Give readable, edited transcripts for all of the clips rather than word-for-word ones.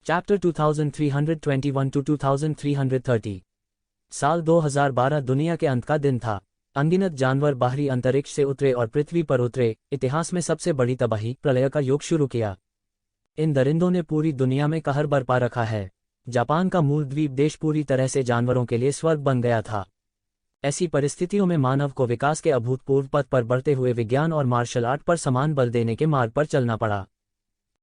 Chapter 2321 to 2330। साल 2012 दुनिया के अंत का दिन था। अनगिनत जानवर बाहरी अंतरिक्ष से उतरे और पृथ्वी पर उतरे। इतिहास में सबसे बड़ी तबाही, प्रलय का युग शुरू किया। इन दरिंदों ने पूरी दुनिया में कहर बरपा रखा है। जापान का मूल द्वीप देश पूरी तरह से जानवरों के लिए स्वर्ग बन गया था। ऐसी परिस्थितियों में मानव को विकास के अभूतपूर्व पथ पर बढ़ते हुए विज्ञान और मार्शल आर्ट पर समान बल देने के मार्ग पर चलना पड़ा।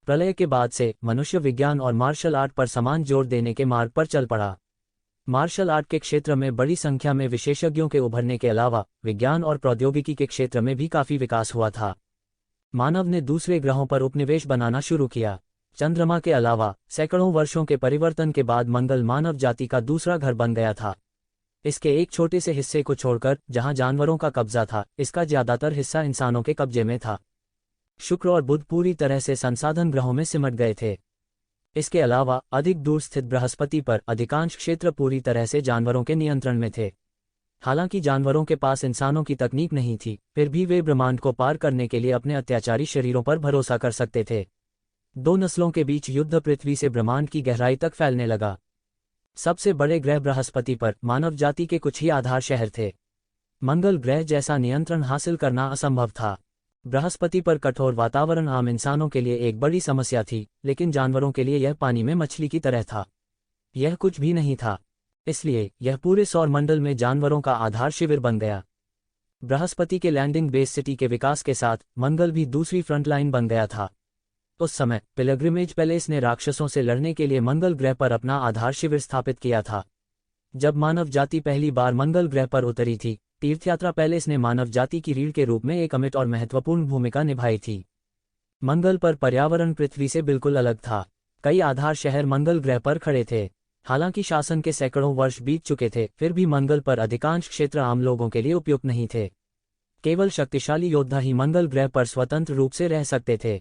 प्रलय के बाद से मनुष्य विज्ञान और मार्शल आर्ट पर समान जोर देने के मार्ग पर चल पड़ा। मार्शल आर्ट के क्षेत्र में बड़ी संख्या में विशेषज्ञों के उभरने के अलावा विज्ञान और प्रौद्योगिकी के क्षेत्र में भी काफी विकास हुआ था। मानव ने दूसरे ग्रहों पर उपनिवेश बनाना शुरू किया। चंद्रमा के अलावा सैकड़ों वर्षों के परिवर्तन के बाद मंगल मानव जाति का दूसरा घर बन गया था। इसके एक छोटे से हिस्से को छोड़कर जहां जानवरों का कब्जा था, इसका ज्यादातर हिस्सा इंसानों के कब्जे में था। शुक्र और बुध पूरी तरह से संसाधन ग्रहों में सिमट गए थे। इसके अलावा अधिक दूर स्थित बृहस्पति पर अधिकांश क्षेत्र पूरी तरह से जानवरों के नियंत्रण में थे। हालांकि जानवरों के पास इंसानों की तकनीक नहीं थी, फिर भी वे ब्रह्मांड को पार करने के लिए अपने अत्याचारी शरीरों पर भरोसा कर सकते थे। दो नस्लों के बीच युद्ध पृथ्वी से ब्रह्मांड की गहराई तक फैलने लगा। सबसे बड़े ग्रह बृहस्पति पर मानव जाति के कुछ ही आधार शहर थे। मंगल ग्रह जैसा नियंत्रण हासिल करना असंभव था। बृहस्पति पर कठोर वातावरण आम इंसानों के लिए एक बड़ी समस्या थी, लेकिन जानवरों के लिए यह पानी में मछली की तरह था। यह कुछ भी नहीं था। इसलिए यह पूरे सौरमंडल में जानवरों का आधार शिविर बन गया। बृहस्पति के लैंडिंग बेस सिटी के विकास के साथ मंगल भी दूसरी फ्रंटलाइन बन गया था। उस समय पिलग्रिमेज पैलेस ने राक्षसों से लड़ने के लिए मंगल ग्रह पर अपना आधार शिविर स्थापित किया था। जब मानव जाति पहली बार मंगल ग्रह पर उतरी थी, तीर्थयात्रा पैलेस ने मानव जाति की रीढ़ के रूप में एक अमिट और महत्वपूर्ण भूमिका निभाई थी। मंगल पर पर्यावरण पृथ्वी से बिल्कुल अलग था। कई आधार शहर मंगल ग्रह पर खड़े थे। हालांकि शासन के सैकड़ों वर्ष बीत चुके थे, फिर भी मंगल पर अधिकांश क्षेत्र आम लोगों के लिए उपयुक्त नहीं थे। केवल शक्तिशाली योद्धा ही मंगल ग्रह पर स्वतंत्र रूप से रह सकते थे।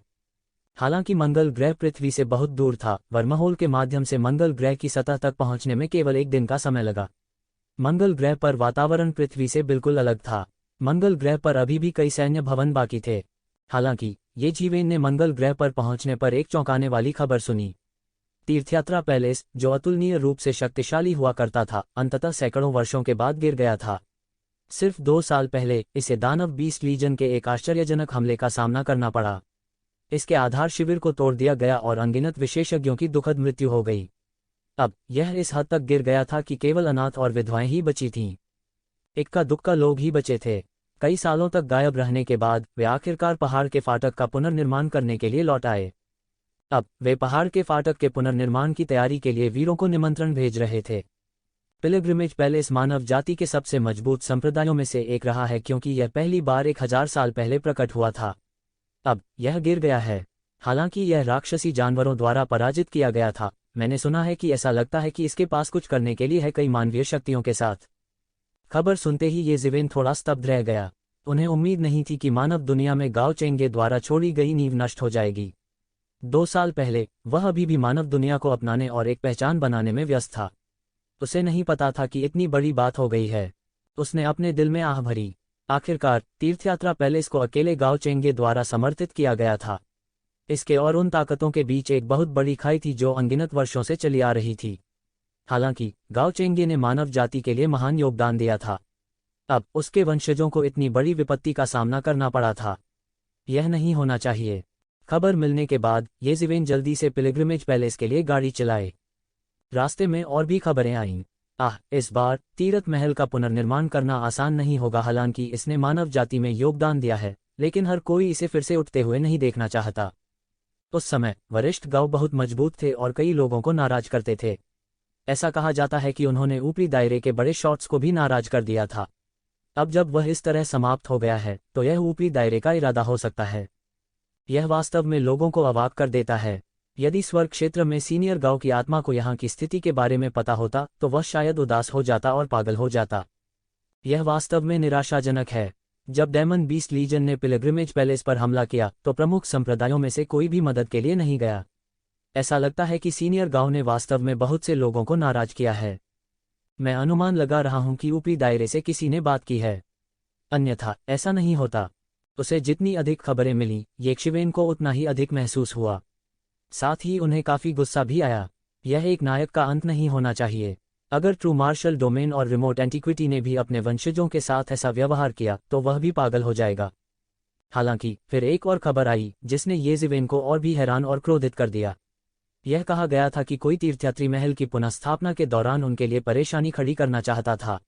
हालांकि मंगल ग्रह पृथ्वी से बहुत दूर था, वर्महोल के माध्यम से मंगल ग्रह की सतह तक पहुंचने में केवल एक दिन का समय लगा। मंगल ग्रह पर वातावरण पृथ्वी से बिल्कुल अलग था। मंगल ग्रह पर अभी भी कई सैन्य भवन बाकी थे। हालांकि ये जीवेन ने मंगल ग्रह पर पहुंचने पर एक चौंकाने वाली खबर सुनी। तीर्थयात्रा पैलेस, जो अतुलनीय रूप से शक्तिशाली हुआ करता था, अंततः सैकड़ों वर्षों के बाद गिर गया था। सिर्फ 2 साल पहले इसे दानव बीस्ट लीजन के एक आश्चर्यजनक हमले का सामना करना पड़ा। इसके आधार शिविर को तोड़ दिया गया और अनगिनत विशेषज्ञों की दुखद मृत्यु हो गई। अब यह इस हद तक गिर गया था कि केवल अनाथ और विधवाएं ही बची थीं। इक्का दुक्का लोग ही बचे थे। कई सालों तक गायब रहने के बाद वे आखिरकार पहाड़ के फाटक का पुनर्निर्माण करने के लिए लौट आए। अब वे पहाड़ के फाटक के पुनर्निर्माण की तैयारी के लिए वीरों को निमंत्रण भेज रहे थे। पिलग्रिमेज पैलेस मानव जाति के सबसे मजबूत संप्रदायों में से एक रहा है, क्योंकि यह पहली बार 1000 साल पहले प्रकट हुआ था। अब यह गिर गया है। हालांकि यह राक्षसी जानवरों द्वारा पराजित किया गया था। मैंने सुना है कि ऐसा लगता है कि इसके पास कुछ करने के लिए है कई मानवीय शक्तियों के साथ। खबर सुनते ही ये जीवेन थोड़ा स्तब्ध रह गया। उन्हें उम्मीद नहीं थी कि मानव दुनिया में गाओ चेंगे द्वारा छोड़ी गई नींव नष्ट हो जाएगी। 2 साल पहले वह अभी भी मानव दुनिया को अपनाने और एक पहचान बनाने में व्यस्त था। उसे नहीं पता था कि इतनी बड़ी बात हो गई है। उसने अपने दिल में आह भरी। आखिरकार तीर्थयात्रा पैलेस को अकेले गाओ चेंगे द्वारा समर्थित किया गया था। इसके और उन ताकतों के बीच एक बहुत बड़ी खाई थी जो अनगिनत वर्षों से चली आ रही थी। हालांकि गाओ चेंगे ने मानव जाति के लिए महान योगदान दिया था। अब उसके वंशजों को इतनी बड़ी विपत्ति का सामना करना पड़ा था। यह नहीं होना चाहिए। खबर मिलने के बाद ये जीवेन जल्दी से पिलग्रिमेज पैलेस के लिए गाड़ी चलाए। रास्ते में और भी खबरें आईं। इस बार तीरथ महल का पुनर्निर्माण करना आसान नहीं होगा। हालांकि इसने मानव जाति में योगदान दिया है, लेकिन हर कोई इसे फिर से उठते हुए नहीं देखना चाहता। उस समय वरिष्ठ गांव बहुत मजबूत थे और कई लोगों को नाराज करते थे। ऐसा कहा जाता है कि उन्होंने ऊपरी दायरे के बड़े शॉट्स को भी नाराज कर दिया था। अब जब वह इस तरह समाप्त हो गया है, तो यह ऊपरी दायरे का इरादा हो सकता है। यह वास्तव में लोगों को अवाक कर देता है। यदि स्वर्ग क्षेत्र में सीनियर गांव की आत्मा को यहाँ की स्थिति के बारे में पता होता, तो वह शायद उदास हो जाता और पागल हो जाता। यह वास्तव में निराशाजनक है। जब डेमन बीस्ट लीजन ने पिलग्रिमेज पैलेस पर हमला किया, तो प्रमुख संप्रदायों में से कोई भी मदद के लिए नहीं गया। ऐसा लगता है कि सीनियर गांव ने वास्तव में बहुत से लोगों को नाराज किया है। मैं अनुमान लगा रहा हूं कि ऊपरी दायरे से किसी ने बात की है, अन्यथा ऐसा नहीं होता। उसे जितनी अधिक खबरें मिली, येक्षिवेन को उतना ही अधिक महसूस हुआ। साथ ही उन्हें काफी गुस्सा भी आया। यह एक नायक का अंत नहीं होना चाहिए। अगर ट्रू मार्शल डोमेन और रिमोट एंटिक्विटी ने भी अपने वंशजों के साथ ऐसा व्यवहार किया तो वह भी पागल हो जाएगा। हालांकि फिर एक और खबर आई जिसने येज़िवेन को और भी हैरान और क्रोधित कर दिया। यह कहा गया था कि कोई तीर्थयात्री महल की पुनःस्थापना के दौरान उनके लिए परेशानी खड़ी करना चाहता था।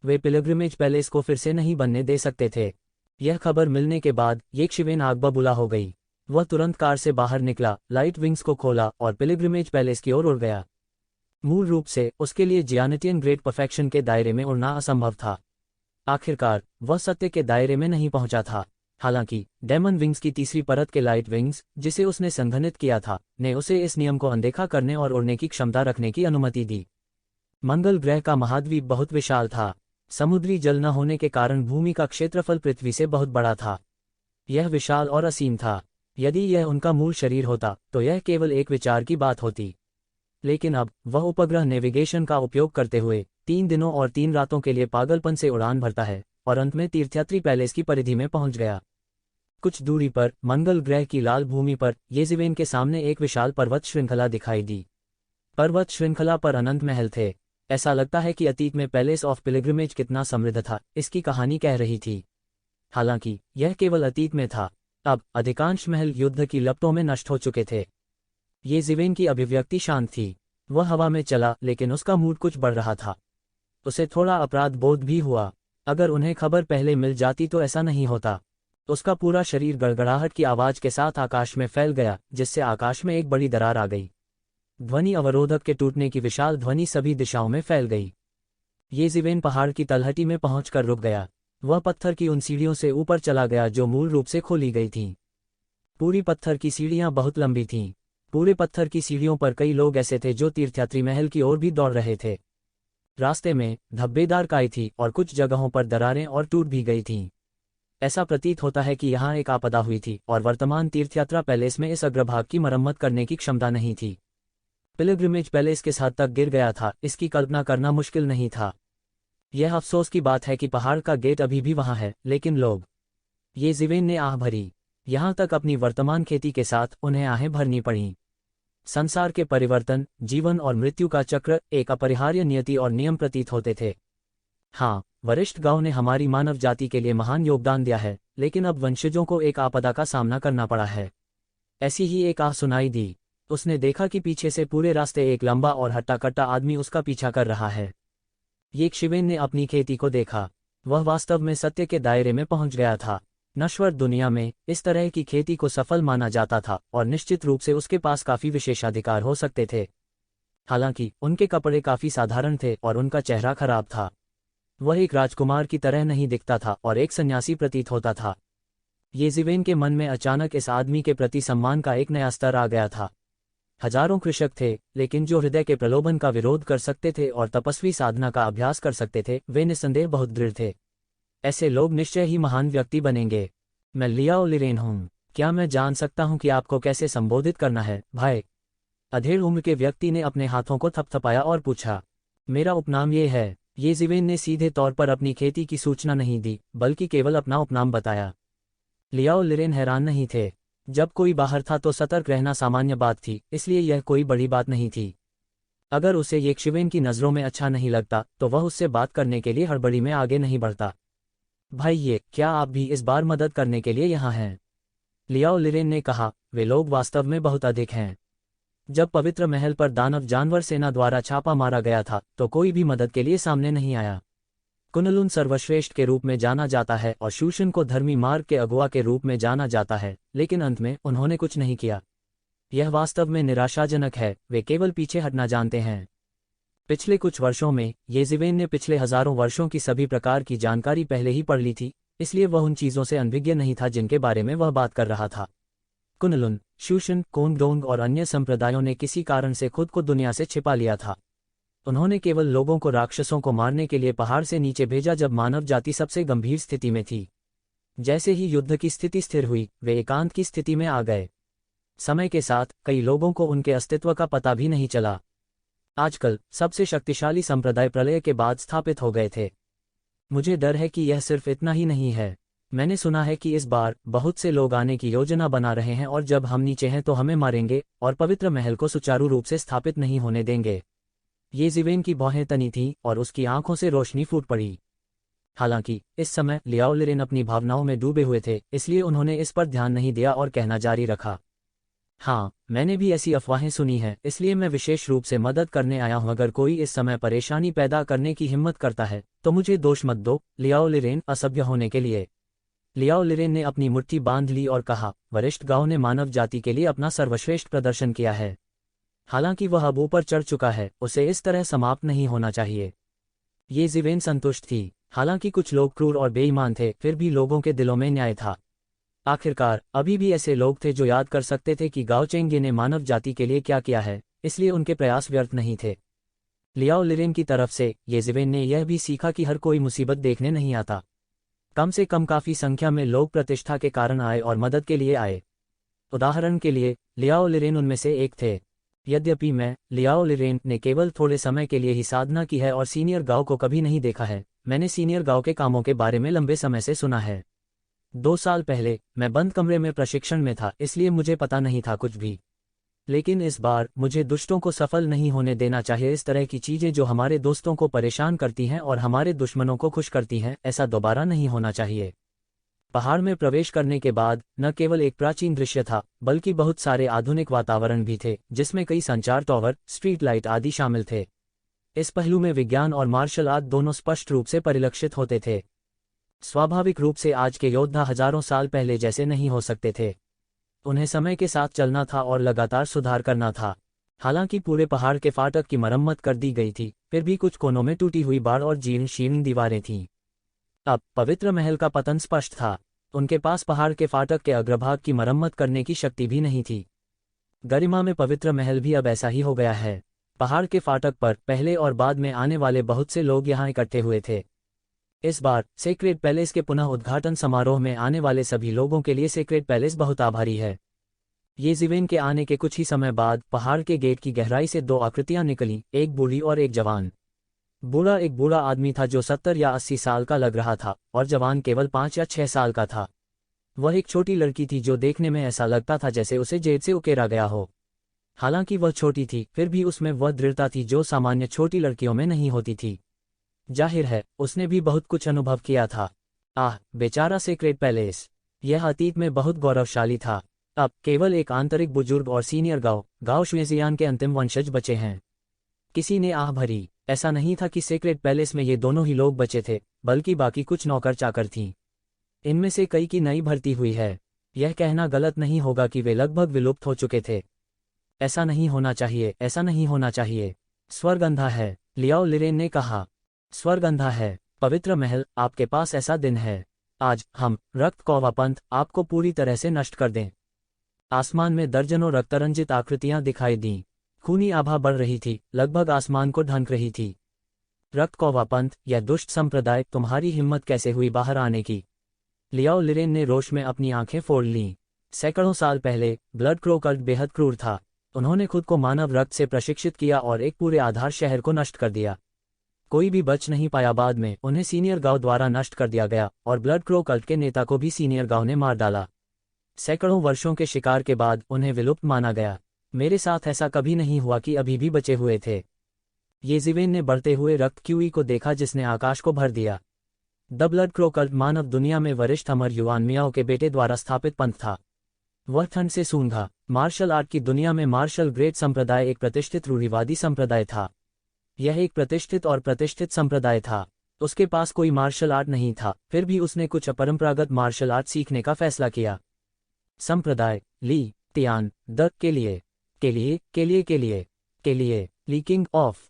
वे पिलग्रिमेज पैलेस को फिर से नहीं बनने दे सकते थे। यह खबर मिलने के बाद येशिवेन आग बबूला हो गई। वह तुरंत कार से बाहर निकला, लाइट विंग्स को खोला और पिलग्रिमेज पैलेस की ओर उड़ गया। मूल रूप से उसके लिए जियानिटियन ग्रेट परफेक्शन के दायरे में उड़ना असंभव था। आखिरकार वह सत्य के दायरे में नहीं पहुंचा था। हालांकि डेमन विंग्स की तीसरी परत के लाइट विंग्स, जिसे उसने संघनित किया था, ने उसे इस नियम को अनदेखा करने और उड़ने की क्षमता रखने की अनुमति दी। मंगल ग्रह का महाद्वीप बहुत विशाल था। समुद्री जल न होने के कारण भूमि का क्षेत्रफल पृथ्वी से बहुत बड़ा था। यह विशाल और असीम था। यदि यह उनका मूल शरीर होता तो यह केवल एक विचार की बात होती। लेकिन अब वह उपग्रह नेविगेशन का उपयोग करते हुए 3 दिनों और 3 रातों के लिए पागलपन से उड़ान भरता है और अंत में तीर्थयात्री पैलेस की परिधि में पहुंच गया। कुछ दूरी पर मंगल ग्रह की लाल भूमि पर येज़िवेन के सामने एक विशाल पर्वत श्रृंखला दिखाई दी। पर्वत श्रृंखला पर अनंत महल थे। ऐसा लगता है कि अतीत में पैलेस ऑफ पिलग्रिमेज कितना समृद्ध था, इसकी कहानी कह रही थी। हालांकि यह केवल अतीत में था। अब अधिकांश महल युद्ध की लपटों में नष्ट हो चुके थे। येज़िवेन की अभिव्यक्ति शांत थी। वह हवा में चला, लेकिन उसका मूड कुछ बढ़ रहा था। उसे थोड़ा अपराध बोध भी हुआ। अगर उन्हें खबर पहले मिल जाती तो ऐसा नहीं होता। उसका पूरा शरीर गड़गड़ाहट की आवाज के साथ आकाश में फैल गया, जिससे आकाश में एक बड़ी दरार आ गई। ध्वनि अवरोधक के टूटने की विशाल ध्वनि सभी दिशाओं में फैल गई। येज़िवेन पहाड़ की तलहटी में पहुंचकर रुक गया। वह पत्थर की उन सीढ़ियों से ऊपर चला गया जो मूल रूप से खोली गई थीं। पूरी पत्थर की सीढ़ियां बहुत लंबी थीं। पूरे पत्थर की सीढ़ियों पर कई लोग ऐसे थे जो तीर्थयात्री महल की ओर भी दौड़ रहे थे। रास्ते में धब्बेदार काई थी और कुछ जगहों पर दरारें और टूट भी गई थीं। ऐसा प्रतीत होता है कि यहाँ एक आपदा हुई थी और वर्तमान तीर्थयात्रा पैलेस में इस अग्रभाग की मरम्मत करने की क्षमता नहीं थी। पिलग्रिमेज पैलेस किस हद तक गिर गया था, इसकी कल्पना करना मुश्किल नहीं था। यह अफसोस की बात है कि पहाड़ का गेट अभी भी वहां है, लेकिन लोग। येज़िवेन ने आह भरी। यहाँ तक अपनी वर्तमान खेती के साथ उन्हें आहें भरनी पड़ीं। संसार के परिवर्तन, जीवन और मृत्यु का चक्र एक अपरिहार्य नियति और नियम प्रतीत होते थे। हाँ, वरिष्ठ गांव ने हमारी मानव जाति के लिए महान योगदान दिया है, लेकिन अब वंशजों को एक आपदा का सामना करना पड़ा है। ऐसी ही एक आह सुनाई दी। उसने देखा कि पीछे से पूरे रास्ते एक लंबा और हट्टा-कट्टा आदमी उसका पीछा कर रहा है। येशिवेन ने अपनी खेती को देखा। वह वास्तव में सत्य के दायरे में पहुंच गया था। नश्वर दुनिया में इस तरह की खेती को सफल माना जाता था और निश्चित रूप से उसके पास काफी विशेषाधिकार हो सकते थे। हालांकि उनके कपड़े काफी साधारण थे और उनका चेहरा खराब था। वह एक राजकुमार की तरह नहीं दिखता था और एक सन्यासी प्रतीत होता था। येज़िवेन के मन में अचानक इस आदमी के प्रति सम्मान का एक नया स्तर आ गया था। हजारों कृषक थे, लेकिन जो हृदय के प्रलोभन का विरोध कर सकते थे और तपस्वी साधना का अभ्यास कर सकते थे, वे निस्संदेह बहुत दृढ़ थे। ऐसे लोग निश्चय ही महान व्यक्ति बनेंगे। मैं लियाओ लिरेन हूँ। क्या मैं जान सकता हूँ कि आपको कैसे संबोधित करना है, भाई? अधेड़ उम्र के व्यक्ति ने अपने हाथों को थपथपाया और पूछा। मेरा उपनाम ये है। येज़िवेन ने सीधे तौर पर अपनी खेती की सूचना नहीं दी, बल्कि केवल अपना उपनाम बताया। लियाओ लिरेन हैरान नहीं थे। जब कोई बाहर था तो सतर्क रहना सामान्य बात थी, इसलिए यह कोई बड़ी बात नहीं थी। अगर उसे येशिवेन की नज़रों में अच्छा नहीं लगता तो वह उससे बात करने के लिए हड़बड़ी में आगे नहीं बढ़ता। भाई, क्या आप भी इस बार मदद करने के लिए यहाँ हैं? लियाओ लिरेन ने कहा। वे लोग वास्तव में बहुत अधिक हैं। जब पवित्र महल पर दानव जानवर सेना द्वारा छापा मारा गया था तो कोई भी मदद के लिए सामने नहीं आया। कुनलुन सर्वश्रेष्ठ के रूप में जाना जाता है और शूशन को धर्मी मार्ग के अगुआ के रूप में जाना जाता है, लेकिन अंत में उन्होंने कुछ नहीं किया। यह वास्तव में निराशाजनक है। वे केवल पीछे हटना जानते हैं। पिछले कुछ वर्षों में येज़िवेन ने पिछले हजारों वर्षों की सभी प्रकार की जानकारी पहले ही पढ़ ली थी, इसलिए वह उन चीजों से अनभिज्ञ नहीं था जिनके बारे में वह बात कर रहा था। कुनलुन, शूशन, कोंगडोंग और अन्य संप्रदायों ने किसी कारण से खुद को दुनिया से छिपा लिया था। उन्होंने केवल लोगों को राक्षसों को मारने के लिए पहाड़ से नीचे भेजा जब मानव जाति सबसे गंभीर स्थिति में थी। जैसे ही युद्ध की स्थिति स्थिर हुई, वे एकांत की स्थिति में आ गए। समय के साथ कई लोगों को उनके अस्तित्व का पता भी नहीं चला। आजकल सबसे शक्तिशाली संप्रदाय प्रलय के बाद स्थापित हो गए थे। मुझे डर है कि यह सिर्फ इतना ही नहीं है। मैंने सुना है कि इस बार बहुत से लोग आने की योजना बना रहे हैं और जब हम नीचे हैं तो हमें मारेंगे और पवित्र महल को सुचारू रूप से स्थापित नहीं होने देंगे। ये ज़िवेन की भौहें तनी थीं और उसकी आंखों से रोशनी फूट पड़ी। हालांकि इस समय लियाओ लिरेन अपनी भावनाओं में डूबे हुए थे, इसलिए उन्होंने इस पर ध्यान नहीं दिया और कहना जारी रखा, हाँ, मैंने भी ऐसी अफवाहें सुनी हैं, इसलिए मैं विशेष रूप से मदद करने आया हूं। अगर कोई इस समय परेशानी पैदा करने की हिम्मत करता है तो मुझे दोष मत दो, लियाओ लिरेन, असभ्य होने के लिए। लियाओ लिरेन ने अपनी मुट्ठी बांध ली और कहा, वरिष्ठ गांव ने मानव जाति के लिए अपना सर्वश्रेष्ठ प्रदर्शन किया है। हालांकि वह अब ऊपर चढ़ चुका है, उसे इस तरह समाप्त नहीं होना चाहिए। ये ज़िवेन संतुष्ट थी। हालांकि कुछ लोग क्रूर और बेईमान थे, फिर भी लोगों के दिलों में न्याय था। आखिरकार अभी भी ऐसे लोग थे जो याद कर सकते थे कि गाओ चेंगे ने मानव जाति के लिए क्या किया है, इसलिए उनके प्रयास व्यर्थ नहीं थे। लियाओ लिरेन की तरफ से ये ज़िवेन ने यह भी सीखा कि हर कोई मुसीबत देखने नहीं आता। कम से कम काफ़ी संख्या में लोग प्रतिष्ठा के कारण आए और मदद के लिए आए। उदाहरण के लिए लियाओ लिरेन उनमें से एक थे। यद्यपि मैं, लियाओ लिरेन, ने केवल थोड़े समय के लिए ही साधना की है और सीनियर गाओ को कभी नहीं देखा है, मैंने सीनियर गाओ के कामों के बारे में लंबे समय से सुना है। 2 साल पहले मैं बंद कमरे में प्रशिक्षण में था, इसलिए मुझे पता नहीं था कुछ भी। लेकिन इस बार मुझे दुष्टों को सफल नहीं होने देना चाहिए। इस तरह की चीजें जो हमारे दोस्तों को परेशान करती हैं और हमारे दुश्मनों को खुश करती हैं, ऐसा दोबारा नहीं होना चाहिए। पहाड़ में प्रवेश करने के बाद न केवल एक प्राचीन दृश्य था, बल्कि बहुत सारे आधुनिक वातावरण भी थे, जिसमें कई संचार टावर, स्ट्रीट लाइट आदि शामिल थे। इस पहलू में विज्ञान और मार्शल आर्ट दोनों स्पष्ट रूप से परिलक्षित होते थे। स्वाभाविक रूप से आज के योद्धा हजारों साल पहले जैसे नहीं हो सकते थे। उन्हें समय के साथ चलना था और लगातार सुधार करना था। हालांकि पूरे पहाड़ के फाटक की मरम्मत कर दी गई थी, फिर भी कुछ कोनों में टूटी हुई बाड़ और जीर्ण शीर्ण दीवारें थीं। अब पवित्र महल का पतन स्पष्ट था। उनके पास पहाड़ के फाटक के अग्रभाग की मरम्मत करने की शक्ति भी नहीं थी। गरिमा में पवित्र महल भी अब ऐसा ही हो गया है। पहाड़ के फाटक पर पहले और बाद में आने वाले बहुत से लोग यहाँ इकट्ठे हुए थे। इस बार सेक्रेड पैलेस के पुनः उद्घाटन समारोह में आने वाले सभी लोगों के लिए सेक्रेड पैलेस बहुत आभारी है। ये ज़िवेन के आने के कुछ ही समय बाद पहाड़ के गेट की गहराई से 2 आकृतियां निकलीं, एक बूढ़ी और एक जवान। बूढ़ा एक बूढ़ा आदमी था जो 70 या 80 साल का लग रहा था, और जवान केवल 5 या 6 साल का था। वह एक छोटी लड़की थी जो देखने में ऐसा लगता था जैसे उसे जेल से उकेरा गया हो। हालांकि वह छोटी थी, फिर भी उसमें वह दृढ़ता थी जो सामान्य छोटी लड़कियों में नहीं होती थी। जाहिर है उसने भी बहुत कुछ अनुभव किया था। आह, बेचारा सेक्रेड पैलेस, यह अतीत में बहुत गौरवशाली था। अब केवल एक आंतरिक बुजुर्ग और सीनियर गाओ शुएजियान के अंतिम वंशज बचे हैं। किसी ने आह भरी। ऐसा नहीं था कि सेक्रेड पैलेस में ये दोनों ही लोग बचे थे, बल्कि बाकी कुछ नौकर चाकर थीं। इनमें से कई की नई भर्ती हुई है। यह कहना गलत नहीं होगा कि वे लगभग विलुप्त हो चुके थे। ऐसा नहीं होना चाहिए, ऐसा नहीं होना चाहिए। स्वर्ग अंधा है, लियाओ लिरेन ने कहा। स्वर्ग अंधा है। पवित्र महल, आपके पास ऐसा दिन है। आज हम रक्त कौवा पंथ आपको पूरी तरह से नष्ट कर दें। आसमान में दर्जनों रक्तरंजित आकृतियां दिखाई दीं। खूनी आभा बढ़ रही थी, लगभग आसमान को ढंक रही थी। रक्त कौवा पंथ, यह दुष्ट संप्रदाय, तुम्हारी हिम्मत कैसे हुई बाहर आने की? लियाओ लिरेन ने रोष में अपनी आंखें फोड़ लीं। सैकड़ों साल पहले ब्लड क्रो कल्ट बेहद क्रूर था। उन्होंने खुद को मानव रक्त से प्रशिक्षित किया और एक पूरे आधार शहर को नष्ट कर दिया। कोई भी बच नहीं पाया। बाद में उन्हें सीनियर गांव द्वारा नष्ट कर दिया गया और ब्लड क्रो कल्ट के नेता को भी सीनियर गांव ने मार डाला। सैकड़ों वर्षों के शिकार के बाद उन्हें विलुप्त माना गया। मेरे साथ ऐसा कभी नहीं हुआ कि अभी भी बचे हुए थे। ये ज़िवेन ने बढ़ते हुए रक्त क्यूई को देखा जिसने आकाश को भर दिया। द ब्लड क्रो कल्ट मानव दुनिया में वरिष्ठ अमर युआन मियाओ के बेटे द्वारा स्थापित पंथ था। वह ठंड से सूंघा। मार्शल आर्ट की दुनिया में मार्शल ग्रेट संप्रदाय एक प्रतिष्ठित रूढ़िवादी संप्रदाय था। यह एक प्रतिष्ठित संप्रदाय था। उसके पास कोई मार्शल आर्ट नहीं था, फिर भी उसने कुछ अपरंपरागत मार्शल आर्ट सीखने का फैसला किया। संप्रदाय ली तियान द के लिए ली किंग ऑफ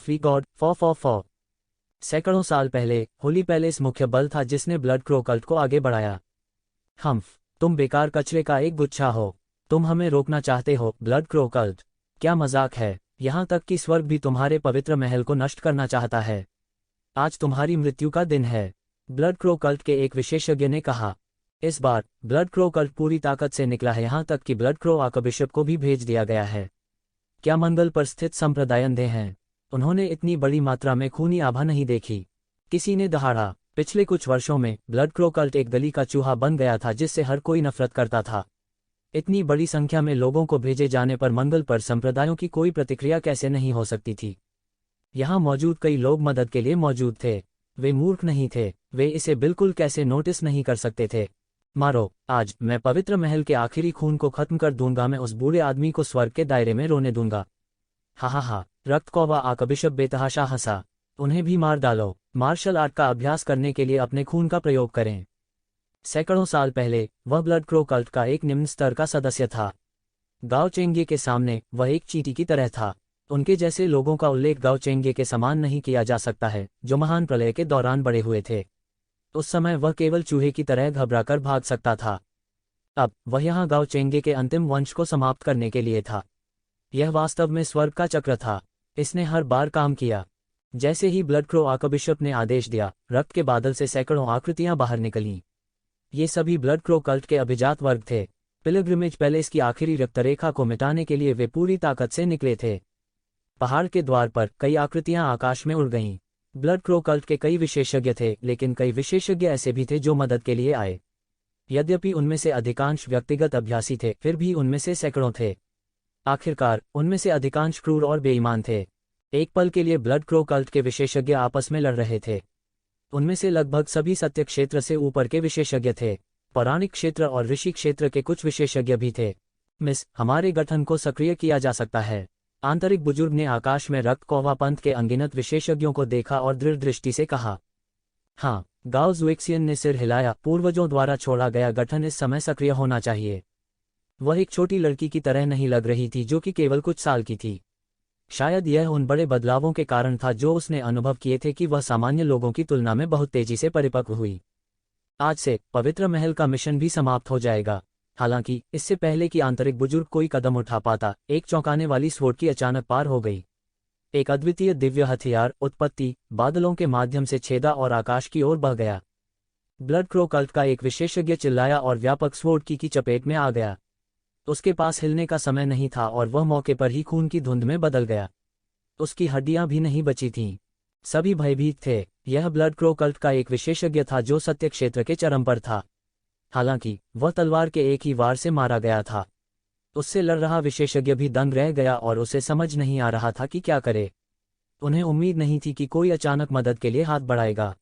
वी गॉड फॉर। सैकड़ों साल पहले होली पैलेस मुख्य बल था जिसने ब्लड क्रो कल्ट को आगे बढ़ाया। हम्फ, तुम बेकार कचरे का एक गुच्छा हो। तुम हमें रोकना चाहते हो, ब्लड क्रो कल्ट। क्या मजाक है। यहाँ तक कि स्वर्ग भी तुम्हारे पवित्र महल को नष्ट करना चाहता है। आज तुम्हारी मृत्यु का दिन है, ब्लड क्रो कल्ट के एक विशेषज्ञ ने कहा। इस बार ब्लड क्रो कल्ट पूरी ताकत से निकला है, यहाँ तक कि ब्लड क्रो आर्कबिशप को भी भेज दिया गया है। क्या मंगल पर स्थित संप्रदाय अंधे हैं? उन्होंने इतनी बड़ी मात्रा में खूनी आभा नहीं देखी। किसी ने दहाड़ा। पिछले कुछ वर्षों में ब्लड क्रो कल्ट एक गली का चूहा बन गया था जिससे हर कोई नफरत करता था। इतनी बड़ी संख्या में लोगों को भेजे जाने पर मंगल पर संप्रदायों की कोई प्रतिक्रिया कैसे नहीं हो सकती थी। यहाँ मौजूद कई लोग मदद के लिए मौजूद थे। वे मूर्ख नहीं थे, वे इसे बिल्कुल कैसे नोटिस नहीं कर सकते थे। मारो, आज मैं पवित्र महल के आखिरी खून को खत्म कर दूंगा। मैं उस बूढ़े आदमी को स्वर्ग के दायरे में रोने दूंगा। हा हा हा, रक्त कौवा आर्कबिशप बेतहाशा हंसा। उन्हें भी मार डालो। मार्शल आर्ट का अभ्यास करने के लिए अपने खून का प्रयोग करें। सैकड़ों साल पहले वह ब्लड क्रो कल्ट का एक निम्न स्तर का सदस्य था। गाओ चेंगे के सामने वह एक चींटी की तरह था। उनके जैसे लोगों का उल्लेख गाओ चेंगे के समान नहीं किया जा सकता है, जो महान प्रलय के दौरान बड़े हुए थे। उस समय वह केवल चूहे की तरह घबराकर भाग सकता था। अब वह यहाँ गाओ चेंगे के अंतिम वंश को समाप्त करने के लिए था। यह वास्तव में स्वर्ग का चक्र था। इसने हर बार काम किया। जैसे ही ब्लड क्रो आर्कबिशप ने आदेश दिया, रक्त के बादल से सैकड़ों आकृतियां बाहर निकलीं। ये सभी ब्लड क्रो कल्ट के अभिजात वर्ग थे। पिलग्रिमेज पैलेस की आखिरी रक्तरेखा को मिटाने के लिए वे पूरी ताकत से निकले थे। पहाड़ के द्वार पर कई आकृतियां आकाश में उड़ गईं। ब्लड क्रो कल्ट के कई विशेषज्ञ थे, लेकिन कई विशेषज्ञ ऐसे भी थे जो मदद के लिए आए। यद्यपि उनमें से अधिकांश व्यक्तिगत अभ्यासी थे, फिर भी उनमें से सैकड़ों थे। आखिरकार उनमें से अधिकांश क्रूर और बेईमान थे। एक पल के लिए ब्लड क्रो कल्ट के विशेषज्ञ आपस में लड़ रहे थे। उनमें से लगभग सभी सत्य क्षेत्र से ऊपर के विशेषज्ञ थे। पौराणिक क्षेत्र और ऋषि क्षेत्र के कुछ विशेषज्ञ भी थे। मिस, हमारे गठन को सक्रिय किया जा सकता है। आंतरिक बुजुर्ग ने आकाश में रक्त कौवा पंथ के अनगिनत विशेषज्ञों को देखा और दृढ़ दृष्टि से कहा। हाँ, गाओ ज़ुएक्सियन ने सिर हिलाया। पूर्वजों द्वारा छोड़ा गया गठन इस समय सक्रिय होना चाहिए। वह एक छोटी लड़की की तरह नहीं लग रही थी जो कि केवल कुछ साल की थी। शायद यह उन बड़े बदलावों के कारण था जो उसने अनुभव किए थे कि वह सामान्य लोगों की तुलना में बहुत तेजी से परिपक्व हुई। आज से पवित्र महल का मिशन भी समाप्त हो जाएगा। हालांकि इससे पहले कि आंतरिक बुजुर्ग कोई कदम उठा पाता, एक चौंकाने वाली स्वोट की अचानक पार हो गई। एक अद्वितीय दिव्य हथियार उत्पत्ति बादलों के माध्यम से छेदा और आकाश की ओर बह गया। ब्लड क्रो कल्ट का एक विशेषज्ञ चिल्लाया और व्यापक स्वोट की चपेट में आ गया। उसके पास हिलने का समय नहीं था और वह मौके पर ही खून की धुंध में बदल गया। उसकी हड्डियां भी नहीं बची थीं। सभी भयभीत थे। यह ब्लड क्रो कल्ट का एक विशेषज्ञ था जो सत्य क्षेत्र के चरम पर था। हालांकि वह तलवार के एक ही वार से मारा गया था। उससे लड़ रहा विशेषज्ञ भी दंग रह गया और उसे समझ नहीं आ रहा था कि क्या करे। उन्हें उम्मीद नहीं थी कि कोई अचानक मदद के लिए हाथ बढ़ाएगा।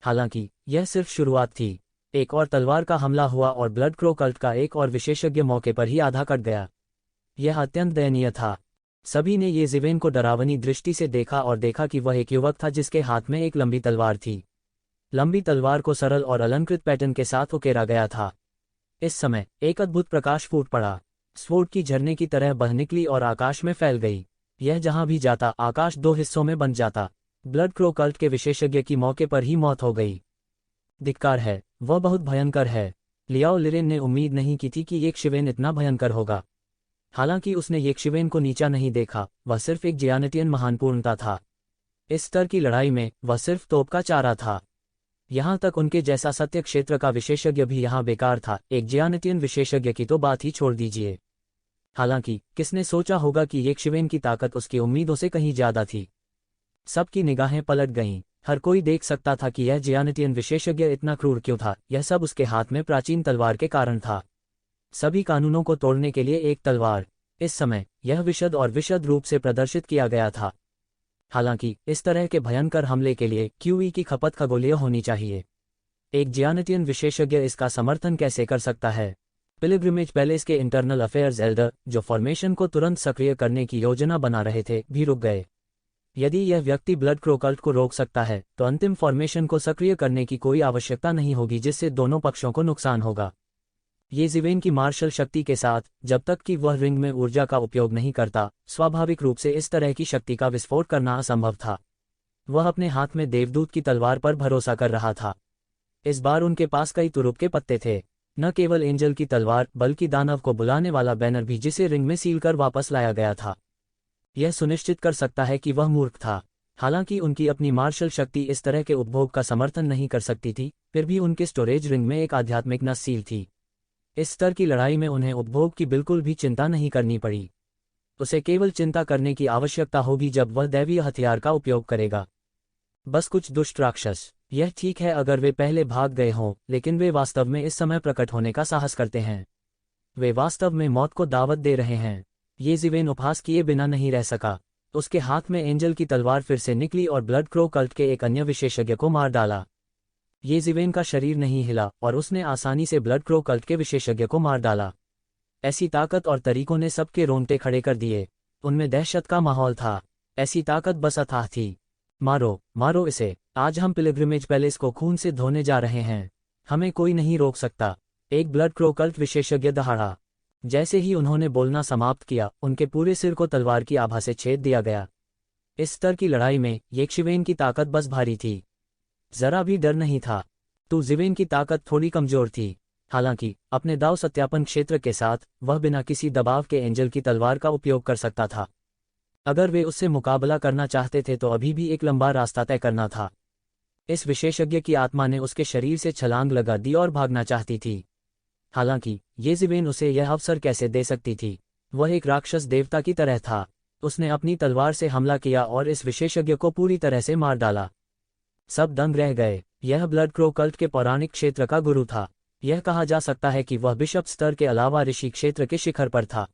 हालांकि यह सिर्फ शुरुआत थी। एक और तलवार का हमला हुआ और ब्लड क्रो कल्ट का एक और विशेषज्ञ मौके पर ही आधा कट गया। यह अत्यंत दयनीय था। सभी ने ये ज़िवेन को डरावनी दृष्टि से देखा और देखा कि वह एक युवक था जिसके हाथ में एक लंबी तलवार थी। लंबी तलवार को सरल और अलंकृत पैटर्न के साथ उकेरा गया था। इस समय एक अद्भुत प्रकाश फूट पड़ा। स्वोर्ड की झरने की तरह बह निकली और आकाश में फैल गई। यह जहां भी जाता आकाश दो हिस्सों में बन जाता। ब्लड क्रो कल्ट के विशेषज्ञ की मौके पर ही मौत हो गई। धिक्कार है, वह बहुत भयंकर है। लियाओ लिरेन ने उम्मीद नहीं की थी कि येक्षिवेन इतना भयंकर होगा। हालांकि उसने येक्षिवेन को नीचा नहीं देखा, वह सिर्फ एक जियानेटियन महानपूर्णता था। इस स्तर की लड़ाई में वह सिर्फ तोप का चारा था। यहां तक उनके जैसा सत्य क्षेत्र का विशेषज्ञ भी यहां बेकार था। एक जियानेटियन विशेषज्ञ की तो बात ही छोड़ दीजिए। हालांकि किसने सोचा होगा कि येक्षिवेन की ताकत उसकी उम्मीदों से कहीं ज्यादा थी। सबकी निगाहें पलट गईं। हर कोई देख सकता था कि यह जियानेटियन विशेषज्ञ इतना क्रूर क्यों था। यह सब उसके हाथ में प्राचीन तलवार के कारण था। सभी कानूनों को तोड़ने के लिए एक तलवार। इस समय यह विशद और विशद रूप से प्रदर्शित किया गया था। हालांकि इस तरह के भयंकर हमले के लिए क्यूई की खपत खगोलीय होनी चाहिए। एक जियानेटियन विशेषज्ञ इसका समर्थन कैसे कर सकता है? पिलग्रिमेज पैलेस के इंटरनल अफेयर्स एल्डर, जो फॉर्मेशन को तुरंत सक्रिय करने की योजना बना रहे थे, भी रुक गए। यदि यह व्यक्ति ब्लड क्रो कल्ट को रोक सकता है, तो अंतिम फॉर्मेशन को सक्रिय करने की कोई आवश्यकता नहीं होगी जिससे दोनों पक्षों को नुकसान होगा। ये ज़िवेन की मार्शल शक्ति के साथ, जब तक कि वह रिंग में ऊर्जा का उपयोग नहीं करता, स्वाभाविक रूप से इस तरह की शक्ति का विस्फोट करना असंभव था। वह अपने हाथ में देवदूत की तलवार पर भरोसा कर रहा था। इस बार उनके पास कई तुरुप के पत्ते थे। न केवल एंजल की तलवार, बल्कि दानव को बुलाने वाला बैनर भी, जिसे रिंग में सील कर वापस लाया गया था। यह सुनिश्चित कर सकता है कि वह मूर्ख था। हालांकि उनकी अपनी मार्शल शक्ति इस तरह के उपभोग का समर्थन नहीं कर सकती थी, फिर भी उनके स्टोरेज रिंग में एक आध्यात्मिक नस सील थी। इस स्तर की लड़ाई में उन्हें उपभोग की बिल्कुल भी चिंता नहीं करनी पड़ी। उसे केवल चिंता करने की आवश्यकता होगी जब वह दैवीय हथियार का उपयोग करेगा। बस कुछ दुष्ट राक्षस यह ठीक है अगर वे पहले भाग गए हों, लेकिन वे वास्तव में इस समय प्रकट होने का साहस करते हैं। वे वास्तव में मौत को दावत दे रहे हैं। ये ज़िवेन उपहास किए बिना नहीं रह सका। उसके हाथ में एंजल की तलवार फिर से निकली और ब्लड क्रो कल्ट के एक अन्य विशेषज्ञ को मार डाला। ये ज़िवेन का शरीर नहीं हिला और उसने आसानी से ब्लड क्रो कल्ट के विशेषज्ञ को मार डाला। ऐसी ताकत और तरीकों ने सबके रोंगटे खड़े कर दिए। उनमें दहशत का माहौल था। ऐसी ताकत बस अथाह थी। मारो, मारो इसे। आज हम पिलग्रिमेज पैलेस को खून से धोने जा रहे हैं। हमें कोई नहीं रोक सकता। एक ब्लड क्रो कल्ट विशेषज्ञ दहाड़ा। जैसे ही उन्होंने बोलना समाप्त किया, उनके पूरे सिर को तलवार की आभा से छेद दिया गया। इस स्तर की लड़ाई में येक्षिवेन की ताकत बस भारी थी। जरा भी डर नहीं था। तो ज़िवेन की ताकत थोड़ी कमजोर थी। हालांकि अपने दाव सत्यापन क्षेत्र के साथ वह बिना किसी दबाव के एंजल की तलवार का उपयोग कर सकता था। अगर वे उससे मुकाबला करना चाहते थे तो अभी भी एक लंबा रास्ता तय करना था। इस विशेषज्ञ की आत्मा ने उसके शरीर से छलांग लगा दी और भागना चाहती थी। हालांकि ये ज़िवेन उसे यह अवसर कैसे दे सकती थी। वह एक राक्षस देवता की तरह था। उसने अपनी तलवार से हमला किया और इस विशेषज्ञ को पूरी तरह से मार डाला। सब दंग रह गए। यह ब्लड क्रो कल्ट के पौराणिक क्षेत्र का गुरु था। यह कहा जा सकता है कि वह बिशप स्तर के अलावा ऋषि क्षेत्र के शिखर पर था।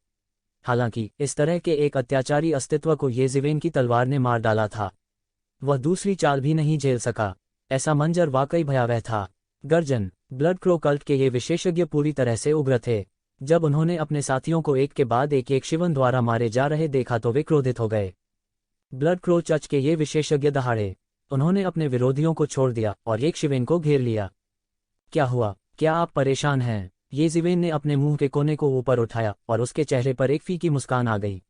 हालांकि इस तरह के एक अत्याचारी अस्तित्व को ये ज़िवेन की तलवार ने मार डाला था। वह दूसरी चाल भी नहीं झेल सका। ऐसा मंजर वाकई भयावह था। गर्जन। ब्लड क्रो कल्ट के ये विशेषज्ञ पूरी तरह से उग्र थे। जब उन्होंने अपने साथियों को एक के बाद एक येक्षिवन द्वारा मारे जा रहे देखा तो वे क्रोधित हो गए। ब्लड क्रो चर्च के ये विशेषज्ञ दहाड़े। उन्होंने अपने विरोधियों को छोड़ दिया और येक्षिवेन को घेर लिया। क्या हुआ? क्या आप परेशान हैं? ये ज़िवेन ने अपने मुंह के कोने को ऊपर उठाया और उसके चेहरे पर एक फीकी मुस्कान आ गई।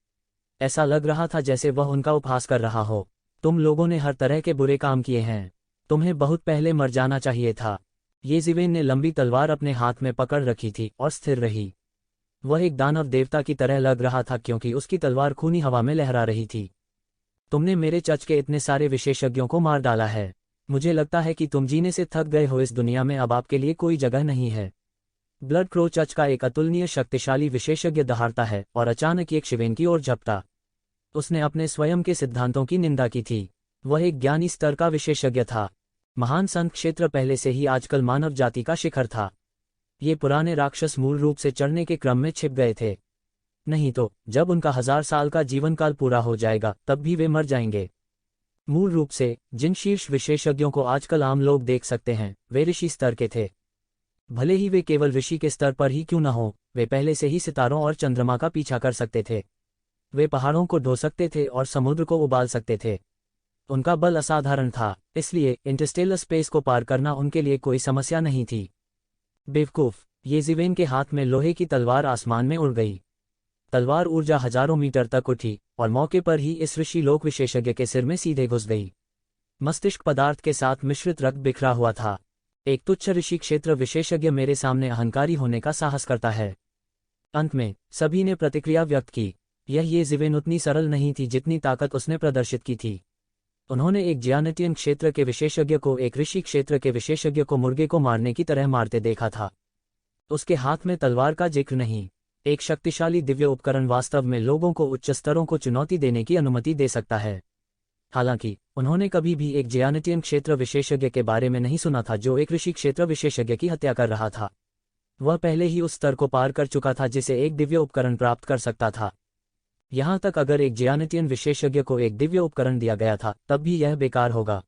ऐसा लग रहा था जैसे वह उनका उपहास कर रहा हो। तुम लोगों ने हर तरह के बुरे काम किए हैं। तुम्हें बहुत पहले मर जाना चाहिए था। ये ज़िवेन ने लंबी तलवार अपने हाथ में पकड़ रखी थी और स्थिर रही। वह एक दानव देवता की तरह लग रहा था क्योंकि उसकी तलवार खूनी हवा में लहरा रही थी। तुमने मेरे चर्च के इतने सारे विशेषज्ञों को मार डाला है। मुझे लगता है कि तुम जीने से थक गए हो। इस दुनिया में अब आपके लिए कोई जगह नहीं है। ब्लड क्रो चर्च का एक अतुलनीय शक्तिशाली विशेषज्ञ दहाड़ता है और अचानक येक्षिवेन की ओर झपटा। उसने अपने स्वयं के सिद्धांतों की निंदा की थी। वह एक ज्ञानी स्तर का विशेषज्ञ था। महान संत क्षेत्र पहले से ही आजकल मानव जाति का शिखर था। ये पुराने राक्षस मूल रूप से चढ़ने के क्रम में छिप गए थे। नहीं तो जब उनका 1000 साल का जीवनकाल पूरा हो जाएगा तब भी वे मर जाएंगे। मूल रूप से जिन शीर्ष विशेषज्ञों को आजकल आम लोग देख सकते हैं वे ऋषि स्तर के थे। भले ही वे केवल ऋषि के स्तर पर ही क्यों न हो, वे पहले से ही सितारों और चंद्रमा का पीछा कर सकते थे। वे पहाड़ों को ढो सकते थे और समुद्र को उबाल सकते थे। उनका बल असाधारण था, इसलिए इंटरस्टेलर स्पेस को पार करना उनके लिए कोई समस्या नहीं थी। बेवकूफ। ये ज़िवेन के हाथ में लोहे की तलवार आसमान में उड़ गई। तलवार ऊर्जा हजारों मीटर तक उठी और मौके पर ही इस ऋषि लोक विशेषज्ञ के सिर में सीधे घुस गई। मस्तिष्क पदार्थ के साथ मिश्रित रक्त बिखरा हुआ था। एक तुच्छ ऋषि क्षेत्र विशेषज्ञ मेरे सामने अहंकारी होने का साहस करता है। अंत में सभी ने प्रतिक्रिया व्यक्त की। ये ज़िवेन उतनी सरल नहीं थी जितनी ताकत उसने प्रदर्शित की थी। उन्होंने एक जियानेटियन क्षेत्र के विशेषज्ञ को एक ऋषि क्षेत्र के विशेषज्ञ को मुर्गे को मारने की तरह मारते देखा था। उसके हाथ में तलवार का जिक्र नहीं। एक शक्तिशाली दिव्य उपकरण वास्तव में लोगों को उच्च स्तरों को चुनौती देने की अनुमति दे सकता है। हालांकि उन्होंने कभी भी एक जियानेटियन क्षेत्र विशेषज्ञ के बारे में नहीं सुना था जो एक ऋषि क्षेत्र विशेषज्ञ की हत्या कर रहा था। वह पहले ही उस स्तर को पार कर चुका था जिसे एक दिव्य उपकरण प्राप्त कर सकता था। यहाँ तक अगर एक जियानेटियन विशेषज्ञ को एक दिव्य उपकरण दिया गया था तब भी यह बेकार होगा।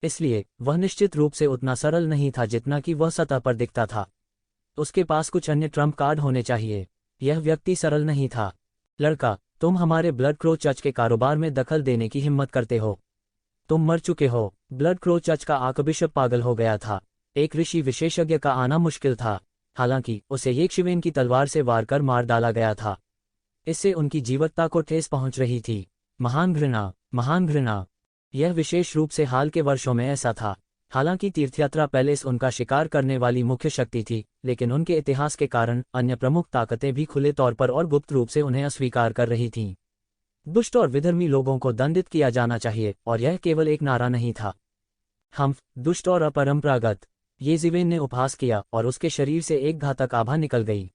इसलिए वह निश्चित रूप से उतना सरल नहीं था जितना कि वह सतह पर दिखता था। उसके पास कुछ अन्य ट्रम्प कार्ड होने चाहिए। यह व्यक्ति सरल नहीं था। लड़का, तुम हमारे ब्लड क्रो चर्च के कारोबार में दखल देने की हिम्मत करते हो। तुम मर चुके हो। ब्लड क्रो चर्च का आर्कबिशप पागल हो गया था। एक ऋषि विशेषज्ञ का आना मुश्किल था। हालांकि उसे येक्षिवेन की तलवार से वार कर मार डाला गया था। इससे उनकी जीवत्ता को ठेस पहुंच रही थी। महान घृणा, महान घृणा। यह विशेष रूप से हाल के वर्षों में ऐसा था। हालांकि तीर्थयात्रा पैलेस उनका शिकार करने वाली मुख्य शक्ति थी, लेकिन उनके इतिहास के कारण अन्य प्रमुख ताकतें भी खुले तौर पर और गुप्त रूप से उन्हें अस्वीकार कर रही थीं। दुष्ट और विधर्मी लोगों को दंडित किया जाना चाहिए, और यह केवल एक नारा नहीं था। हम दुष्ट और अपरंपरागत। ये ज़िवेन ने उपहास किया और उसके शरीर से एक घातक आभा निकल गई।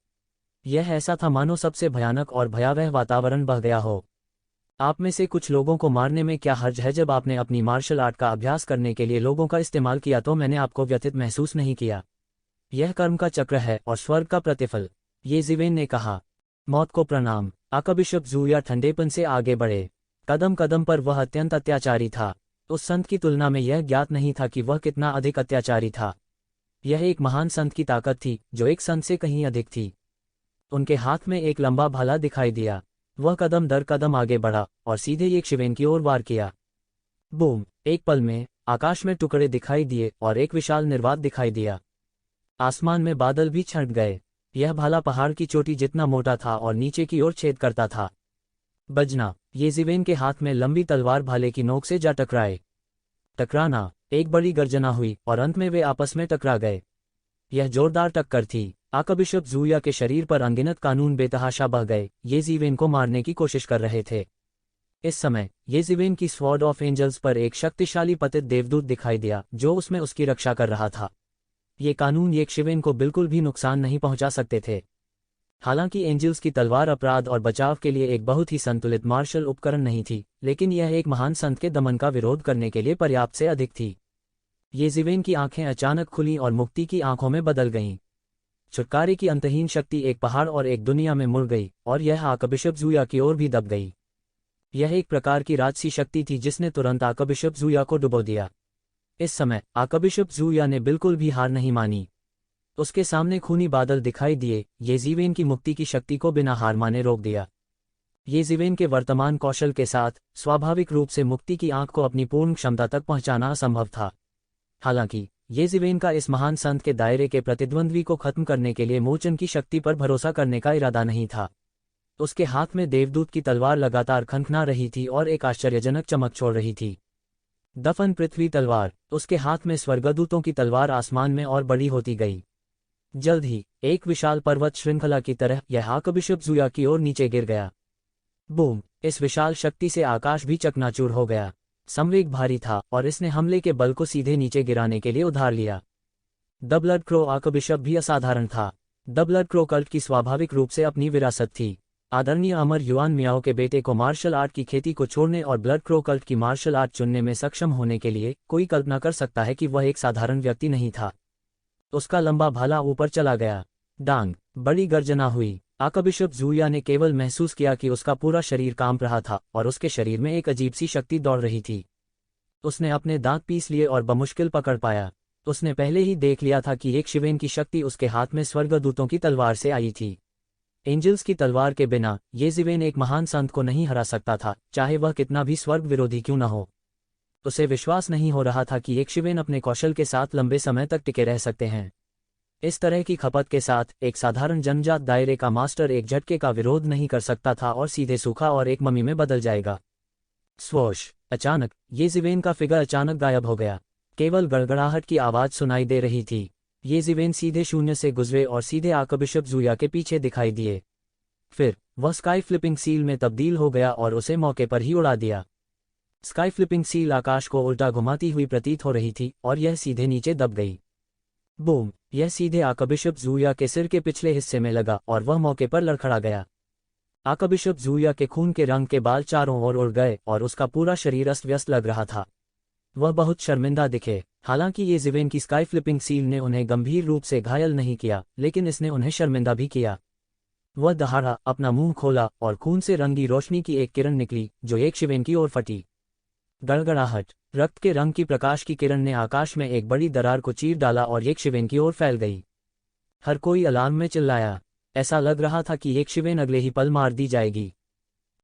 यह ऐसा था मानो सबसे भयानक और भयावह वातावरण बह गया हो। आप में से कुछ लोगों को मारने में क्या हर्ज है? जब आपने अपनी मार्शल आर्ट का अभ्यास करने के लिए लोगों का इस्तेमाल किया तो मैंने आपको व्यथित महसूस नहीं किया। यह कर्म का चक्र है और स्वर्ग का प्रतिफल, ये ज़िवेन ने कहा। मौत को प्रणाम। आर्कबिशप ज़ूया ठंडेपन से आगे बढ़े। कदम कदम पर वह अत्यंत अत्याचारी था। उस संत की तुलना में यह ज्ञात नहीं था कि वह कितना अधिक अत्याचारी था। यह एक महान संत की ताकत थी जो एक संत से कहीं अधिक थी। उनके हाथ में एक लंबा भाला दिखाई दिया। वह कदम दर कदम आगे बढ़ा और सीधे एक शिवेन की ओर वार किया। बूम! एक पल में आकाश में टुकड़े दिखाई दिए और एक विशाल निर्वात दिखाई दिया। आसमान में बादल भी छंट गए। यह भाला पहाड़ की चोटी जितना मोटा था और नीचे की ओर छेद करता था। बजना! ये ज़िवेन के हाथ में लंबी तलवार भाले की नोक से जा टकराए। टकराना! एक बड़ी गर्जना हुई और अंत में वे आपस में टकरा गए। यह जोरदार टक्कर थी। आर्कबिशप ज़ूया के शरीर पर अनगिनत कानून बेतहाशा बह गए। ये ज़िवेन को मारने की कोशिश कर रहे थे। इस समय ये ज़िवेन की स्वॉर्ड ऑफ एंजल्स पर एक शक्तिशाली पतित देवदूत दिखाई दिया जो उसमें उसकी रक्षा कर रहा था। ये कानून एक शिवेन को बिल्कुल भी नुकसान नहीं पहुंचा सकते थे। हालांकि एंजल्स की तलवार अपराध और बचाव के लिए एक बहुत ही संतुलित मार्शल उपकरण नहीं थी, लेकिन यह एक महान संत के दमन का विरोध करने के लिए पर्याप्त से अधिक थी। ये ज़िवेन की आंखें अचानक खुलीं और मुक्ति की आंखों में बदल गईं। छुटकारे की अंतहीन शक्ति एक पहाड़ और एक दुनिया में मुड़ गई और यह आर्कबिशप ज़ूया की ओर भी दब गई। यह एक प्रकार की राजसी शक्ति थी जिसने तुरंत आर्कबिशप ज़ूया को डुबो दिया। इस समय आर्कबिशप ज़ूया ने बिल्कुल भी हार नहीं मानी। उसके सामने खूनी बादल दिखाई दिए। ये ज़िवेन की मुक्ति की शक्ति को बिना हार माने रोक दिया। ये ज़िवेन के वर्तमान कौशल के साथ स्वाभाविक रूप से मुक्ति की आंख को अपनी पूर्ण क्षमता तक पहुंचाना असंभव था। हालांकि ये ज़िवेन का इस महान संत के दायरे के प्रतिद्वंद्वी को खत्म करने के लिए मोचन की शक्ति पर भरोसा करने का इरादा नहीं था। उसके हाथ में देवदूत की तलवार लगातार खनखना रही थी और एक आश्चर्यजनक चमक छोड़ रही थी। दफन पृथ्वी तलवार। उसके हाथ में स्वर्गदूतों की तलवार आसमान में और बड़ी होती गई। जल्द ही एक विशाल पर्वत श्रृंखला की तरह यह आर्कबिशप ज़ूया की ओर नीचे गिर गया। बूम! इस विशाल शक्ति से आकाश भी चकनाचूर हो गया। संवेग भारी था और इसने हमले के बल को सीधे नीचे गिराने के लिए उधार लिया। द ब्लड क्रो आर्कबिशप भी असाधारण था। द ब्लड क्रो कल्ट की स्वाभाविक रूप से अपनी विरासत थी। आदरणीय अमर युआन मियाओ के बेटे को मार्शल आर्ट की खेती को छोड़ने और ब्लड क्रो कल्ट की मार्शल आर्ट चुनने में सक्षम होने के लिए कोई कल्पना कर सकता है कि वह एक साधारण व्यक्ति नहीं था। उसका लंबा भाला ऊपर चला गया। डांग! बड़ी गर्जना हुई। आर्कबिशप ज़ूया ने केवल महसूस किया कि उसका पूरा शरीर कांप रहा था और उसके शरीर में एक अजीब सी शक्ति दौड़ रही थी। उसने अपने दांत पीस लिए और बमुश्किल पकड़ पाया। उसने पहले ही देख लिया था कि एक शिवेन की शक्ति उसके हाथ में स्वर्गदूतों की तलवार से आई थी। एंजल्स की तलवार के बिना ये ज़िवेन एक महान संत को नहीं हरा सकता था, चाहे वह कितना भी स्वर्ग विरोधी क्यों न हो। उसे विश्वास नहीं हो रहा था कि एक शिवेन अपने कौशल के साथ लंबे समय तक टिके रह सकते हैं। इस तरह की खपत के साथ एक साधारण जन्मजात दायरे का मास्टर एक झटके का विरोध नहीं कर सकता था और सीधे सूखा और एक ममी में बदल जाएगा। स्वोश! अचानक ये ज़िवेन का फिगर अचानक गायब हो गया। केवल गड़गड़ाहट की आवाज़ सुनाई दे रही थी। ये ज़िवेन सीधे शून्य से गुजरे और सीधे आर्कबिशप ज़ूया के पीछे दिखाई दिए। फिर वह स्काई फ्लिपिंग सील में तब्दील हो गया और उसे मौके पर ही उड़ा दिया। स्काई फ्लिपिंग सील आकाश को उल्टा घुमाती हुई प्रतीत हो रही थी और यह सीधे नीचे दब गई। बूम! यह सीधे आर्कबिशप ज़ूया के सिर के पिछले हिस्से में लगा और वह मौके पर लड़खड़ा गया। आर्कबिशप ज़ूया के खून के रंग के बाल चारों ओर उड़ गए और उसका पूरा शरीर अस्त व्यस्त लग रहा था। वह बहुत शर्मिंदा दिखे। हालांकि ये ज़िवेन की स्काई फ्लिपिंग सील ने उन्हें गंभीर रूप से घायल नहीं किया, लेकिन इसने उन्हें शर्मिंदा भी किया। वह दहाड़ा, अपना मुंह खोला और खून से रंगी रोशनी की एक किरण निकली जो एक शिवेन की ओर फटी। गड़गड़ाहट! रक्त के रंग की प्रकाश की किरण ने आकाश में एक बड़ी दरार को चीर डाला और एक शिवेन की ओर फैल गई। हर कोई अलार्म में चिल्लाया। ऐसा लग रहा था कि एक शिवेन अगले ही पल मार दी जाएगी।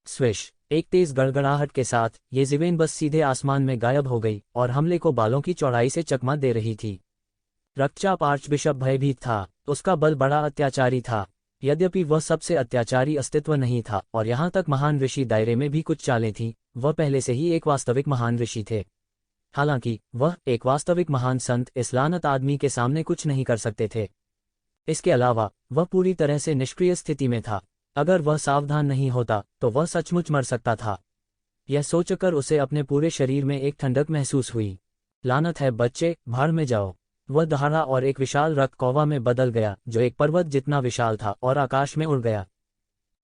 स्विश! एक तेज गड़गड़ाहट के साथ ये ज़िवेन बस सीधे आसमान में गायब हो गई और हमले को बालों की चौड़ाई से चकमा दे रही थी। रक्तचाप आर्चबिशप भयभीत था। उसका बल बड़ा अत्याचारी था। यद्यपि वह सबसे अत्याचारी अस्तित्व नहीं था और यहाँ तक महान ऋषि दायरे में भी कुछ चालें थीं, वह पहले से ही एक वास्तविक महान ऋषि थे। हालांकि वह एक वास्तविक महान संत इस लानत आदमी के सामने कुछ नहीं कर सकते थे। इसके अलावा वह पूरी तरह से निष्क्रिय स्थिति में था। अगर वह सावधान नहीं होता तो वह सचमुच मर सकता था। यह सोचकर उसे अपने पूरे शरीर में एक ठंडक महसूस हुई। लानत है बच्चे, भाड़ में जाओ! वह दहाड़ा और एक विशाल रक्त कौवा में बदल गया जो एक पर्वत जितना विशाल था और आकाश में उड़ गया।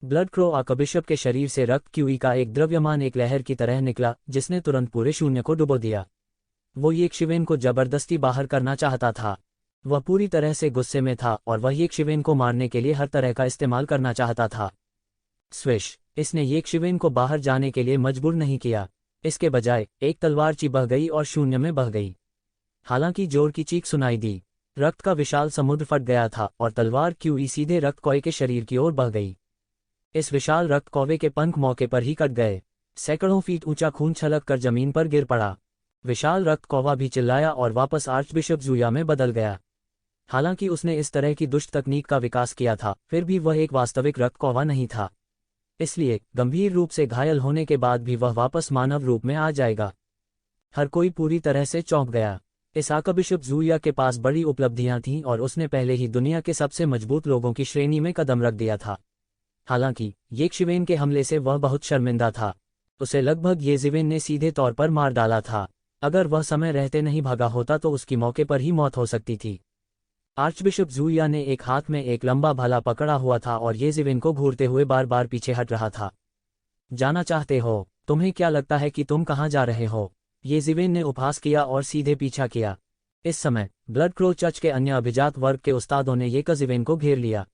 ब्लड क्रो आर्कबिशप के शरीर से रक्त क्यूई का एक द्रव्यमान एक लहर की तरह निकला जिसने तुरंत पूरे शून्य को डुबो दिया। वो येकशिवेन को जबरदस्ती बाहर करना चाहता था। वह पूरी तरह से गुस्से में था और वह येकशिवेन को मारने के लिए हर तरह का इस्तेमाल करना चाहता था। स्विश! इसने येकशिवेन को बाहर जाने के लिए मजबूर नहीं किया। इसके बजाय एक तलवार बह गई और शून्य में बह गई। हालांकि जोर की चीख सुनाई दी। रक्त का विशाल समुद्र फट गया था और तलवार क्यूई सीधे रक्त कौवे के शरीर की ओर बह गई। इस विशाल रक्त कौवे के पंख मौके पर ही कट गए। सैकड़ों फीट ऊंचा खून छलक कर जमीन पर गिर पड़ा। विशाल रक्त कौवा भी चिल्लाया और वापस आर्चबिशप जूया में बदल गया। हालांकि उसने इस तरह की दुष्ट तकनीक का विकास किया था, फिर भी वह एक वास्तविक रक्त कौवा नहीं था। इसलिए गंभीर रूप से घायल होने के बाद भी वह वापस मानव रूप में आ जाएगा। हर कोई पूरी तरह से चौंक गया। इस आर्कबिशप जूया के पास बड़ी उपलब्धियां थीं और उसने पहले ही दुनिया के सबसे मजबूत लोगों की श्रेणी में कदम रख दिया था। हालांकि येकशिवेन के हमले से वह बहुत शर्मिंदा था। उसे लगभग येज़िवेन ने सीधे तौर पर मार डाला था। अगर वह समय रहते नहीं भागा होता तो उसकी मौके पर ही मौत हो सकती थी। आर्चबिशप जूया ने एक हाथ में एक लंबा भाला पकड़ा हुआ था और येज़िवेन को घूरते हुए बार बार पीछे हट रहा था। जाना चाहते हो? तुम्हें क्या लगता है कि तुम कहाँ जा रहे हो? येज़िवेन ने उपहास किया और सीधे पीछा किया। इस समय ब्लड क्रो चर्च के अन्य अभिजात वर्ग के उस्तादों ने येकशिवेन को घेर लिया।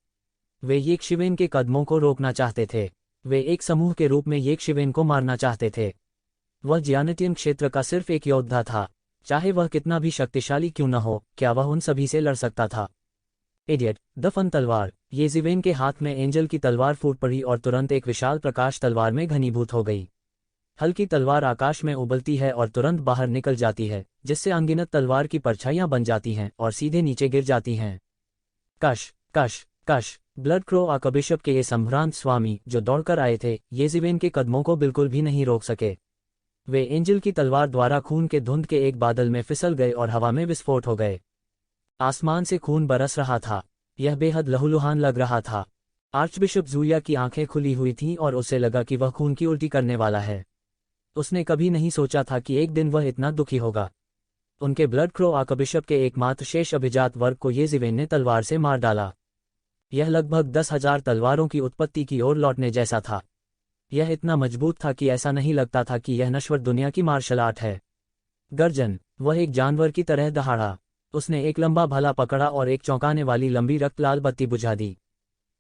वे येकशिवेन के कदमों को रोकना चाहते थे। वे एक समूह के रूप में येकशिवेन को मारना चाहते थे। वह जियानेटियन क्षेत्र का सिर्फ एक योद्धा था। चाहे वह कितना भी शक्तिशाली क्यों न हो, क्या वह उन सभी से लड़ सकता था? इडियट! दफन तलवार! येज़िवेन के हाथ में एंजल की तलवार फूट पड़ी और तुरंत एक विशाल प्रकाश तलवार में घनीभूत हो गई। हल्की तलवार आकाश में उबलती है और तुरंत बाहर निकल जाती है, जिससे अनगिनत तलवार की परछाइयां बन जाती हैं और सीधे नीचे गिर जाती हैं। कश कश कश! ब्लड क्रो आर्कबिशप के ये संभ्रांत स्वामी जो दौड़कर आए थे, येज़िवेन के कदमों को बिल्कुल भी नहीं रोक सके। वे एंजल की तलवार द्वारा खून के धुंध के एक बादल में फिसल गए और हवा में विस्फोट हो गए। आसमान से खून बरस रहा था। यह बेहद लहूलुहान लग रहा था। आर्चबिशप जूया की आंखें खुली हुई थीं और उसे लगा कि वह खून की उल्टी करने वाला है। उसने कभी नहीं सोचा था कि एक दिन वह इतना दुखी होगा। उनके ब्लड क्रो आर्कबिशप के एकमात्र शेष अभिजात वर्ग को येज़िवेन ने तलवार से मार डाला। यह लगभग 10,000 तलवारों की उत्पत्ति की ओर लौटने जैसा था। यह इतना मजबूत था कि ऐसा नहीं लगता था कि यह नश्वर दुनिया की मार्शल आर्ट है। गर्जन! वह एक जानवर की तरह दहाड़ा। उसने एक लंबा भाला पकड़ा और एक चौंकाने वाली लंबी रक्त लाल बत्ती बुझा दी।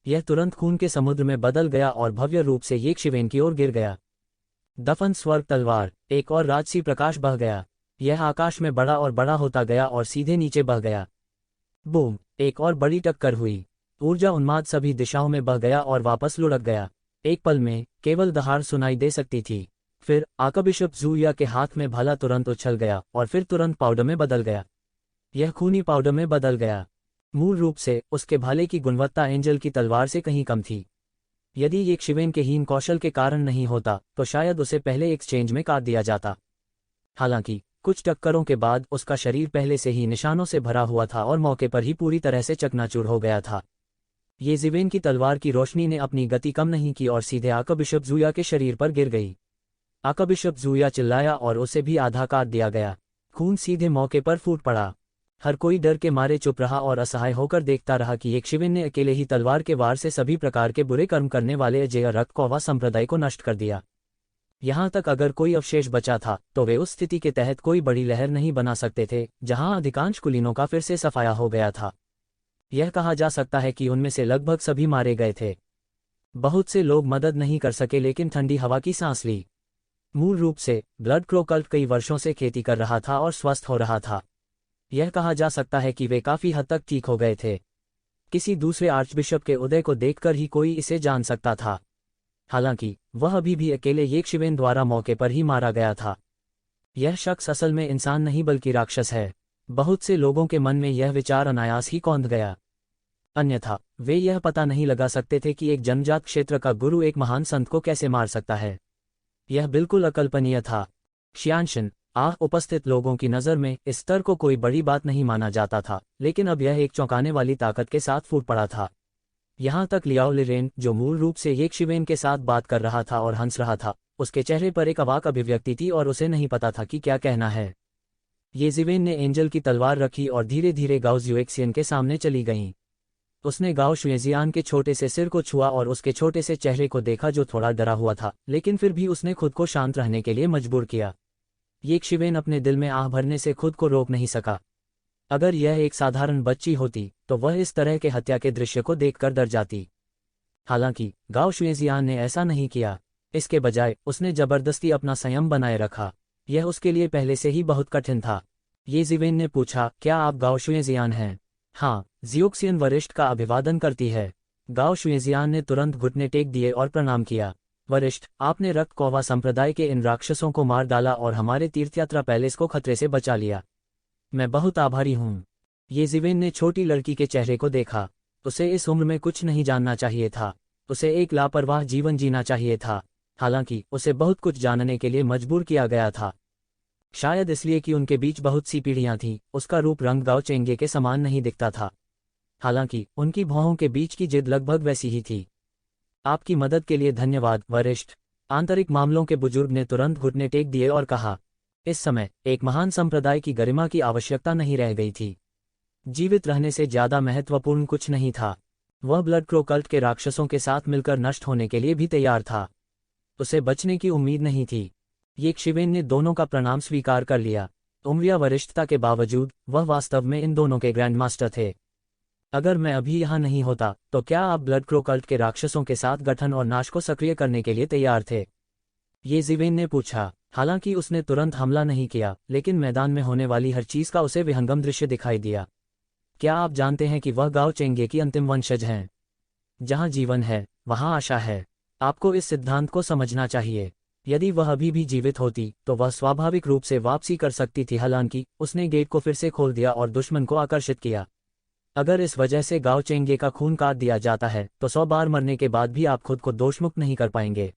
यह तुरंत खून के समुद्र में बदल गया और भव्य रूप से येकशिवेन की ओर गिर गया। दफन स्वर्ग तलवार! एक और राजसी प्रकाश बह गया। यह आकाश में बड़ा और बड़ा होता गया और सीधे नीचे बह गया। बूम! एक और बड़ी टक्कर हुई। ऊर्जा उन्माद सभी दिशाओं में बह गया और वापस लुढ़क गया। एक पल में केवल दहाड़ सुनाई दे सकती थी। फिर आर्कबिशप जूया के हाथ में भाला तुरंत उछल गया और फिर तुरंत पाउडर में बदल गया। यह खूनी पाउडर में बदल गया। मूल रूप से उसके भाले की गुणवत्ता एंजल की तलवार से कहीं कम थी। यदि येकशिवेन के हीन कौशल के कारण नहीं होता तो शायद उसे पहले एक्सचेंज में काट दिया जाता। हालांकि कुछ टक्करों के बाद उसका शरीर पहले से ही निशानों से भरा हुआ था और मौके पर ही पूरी तरह से चकनाचूर हो गया था। येज़िवेन की तलवार की रोशनी ने अपनी गति कम नहीं की और सीधे आर्कबिशप जूया के शरीर पर गिर गई। आर्कबिशप जूया चिल्लाया और उसे भी आधा काट दिया गया। खून सीधे मौके पर फूट पड़ा। हर कोई डर के मारे चुप रहा और असहाय होकर देखता रहा कि येकशिवेन ने अकेले ही तलवार के वार से सभी प्रकार के बुरे कर्म करने वाले अजेय रक्त कौवा संप्रदाय को नष्ट कर दिया। यहाँ तक अगर कोई अवशेष बचा था तो वे उस स्थिति के तहत कोई बड़ी लहर नहीं बना सकते थे जहाँ अधिकांश कुलीनों का फिर से सफाया हो गया था। यह कहा जा सकता है कि उनमें से लगभग सभी मारे गए थे। बहुत से लोग मदद नहीं कर सके लेकिन ठंडी हवा की सांस ली। मूल रूप से ब्लड क्रो कल्ट कई वर्षों से खेती कर रहा था और स्वस्थ हो रहा था। यह कहा जा सकता है कि वे काफी हद तक ठीक हो गए थे। किसी दूसरे आर्चबिशप के उदय को देखकर ही कोई इसे जान सकता था। हालांकि वह अभी भी अकेले येकशिवेन द्वारा मौके पर ही मारा गया था। यह शख्स असल में इंसान नहीं बल्कि राक्षस है। बहुत से लोगों के मन में यह विचार अनायास ही कौंध गया। अन्यथा वे यह पता नहीं लगा सकते थे कि एक जन्मजात क्षेत्र का गुरु एक महान संत को कैसे मार सकता है। यह बिल्कुल अकल्पनीय था। शियानशन उपस्थित लोगों की नज़र में इस स्तर को कोई बड़ी बात नहीं माना जाता था, लेकिन अब यह एक चौंकाने वाली ताकत के साथ फूट पड़ा था। यहाँ तक लियाओ लिरेन, जो मूल रूप से येकशिवेन के साथ बात कर रहा था और हंस रहा था, उसके चेहरे पर एक अवाक अभिव्यक्ति थी और उसे नहीं पता था कि क्या कहना है। येज़िवेन ने एंजल की तलवार रखी और धीरे धीरे गाउस यूएक्सियन के सामने चली गईं। उसने गाओ शुएजियान के छोटे से सिर को छुआ और उसके छोटे से चेहरे को देखा जो थोड़ा डरा हुआ था, लेकिन फिर भी उसने खुद को शांत रहने के लिए मजबूर किया। ये शिवेन अपने दिल में आह भरने से खुद को रोक नहीं सका। अगर यह एक साधारण बच्ची होती तो वह इस तरह के हत्या के दृश्य को देखकर डर जाती। हालांकि गाओ शुएजियान ने ऐसा नहीं किया। इसके बजाय उसने जबरदस्ती अपना संयम बनाए रखा। यह उसके लिए पहले से ही बहुत कठिन था। ये जिवेन ने पूछा, क्या आप गाओ शुएजियान हैं? हाँ, जियोक्सियन वरिष्ठ का अभिवादन करती है। गाओ शुएजियान ने तुरंत घुटने टेक दिए और प्रणाम किया। वरिष्ठ, आपने रक्त कौवा संप्रदाय के इन राक्षसों को मार डाला और हमारे तीर्थयात्रा पैलेस को खतरे से बचा लिया। मैं बहुत आभारी हूँ। ये जिवेन ने छोटी लड़की के चेहरे को देखा। उसे इस उम्र में कुछ नहीं जानना चाहिए था। उसे एक लापरवाह जीवन जीना चाहिए था। हालांकि उसे बहुत कुछ जानने के लिए मजबूर किया गया था। शायद इसलिए कि उनके बीच बहुत सी पीढ़ियां थीं, उसका रूप रंग गाओ चेंगे के समान नहीं दिखता था। हालांकि उनकी भौहों के बीच की जिद लगभग वैसी ही थी। आपकी मदद के लिए धन्यवाद, वरिष्ठ। आंतरिक मामलों के बुजुर्ग ने तुरंत घुटने टेक दिए और कहा। इस समय एक महान संप्रदाय की गरिमा की आवश्यकता नहीं रह गई थी। जीवित रहने से ज्यादा महत्वपूर्ण कुछ नहीं था। वह ब्लड क्रो कल्ट के राक्षसों के साथ मिलकर नष्ट होने के लिए भी तैयार था। उसे बचने की उम्मीद नहीं थी। ये शिवेन ने दोनों का प्रणाम स्वीकार कर लिया। उम्रिया वरिष्ठता के बावजूद वह वास्तव में इन दोनों के ग्रैंड मास्टर थे। अगर मैं अभी यहाँ नहीं होता तो क्या आप ब्लड क्रो कल्ट के राक्षसों के साथ गठन और नाश को सक्रिय करने के लिए तैयार थे? ये जिवेन ने पूछा। हालांकि उसने तुरंत हमला नहीं किया, लेकिन मैदान में होने वाली हर चीज का उसे विहंगम दृश्य दिखाई दिया। क्या आप जानते हैं कि वह गाओ चेंगे की अंतिम वंशज हैं? जहां जीवन है वहां आशा है। आपको इस सिद्धांत को समझना चाहिए। यदि वह अभी भी जीवित होती तो वह स्वाभाविक रूप से वापसी कर सकती थी। हालांकि उसने गेट को फिर से खोल दिया और दुश्मन को आकर्षित किया। अगर इस वजह से गाओ चेंगे का खून काट दिया जाता है तो 100 बार मरने के बाद भी आप खुद को दोषमुक्त नहीं कर पाएंगे।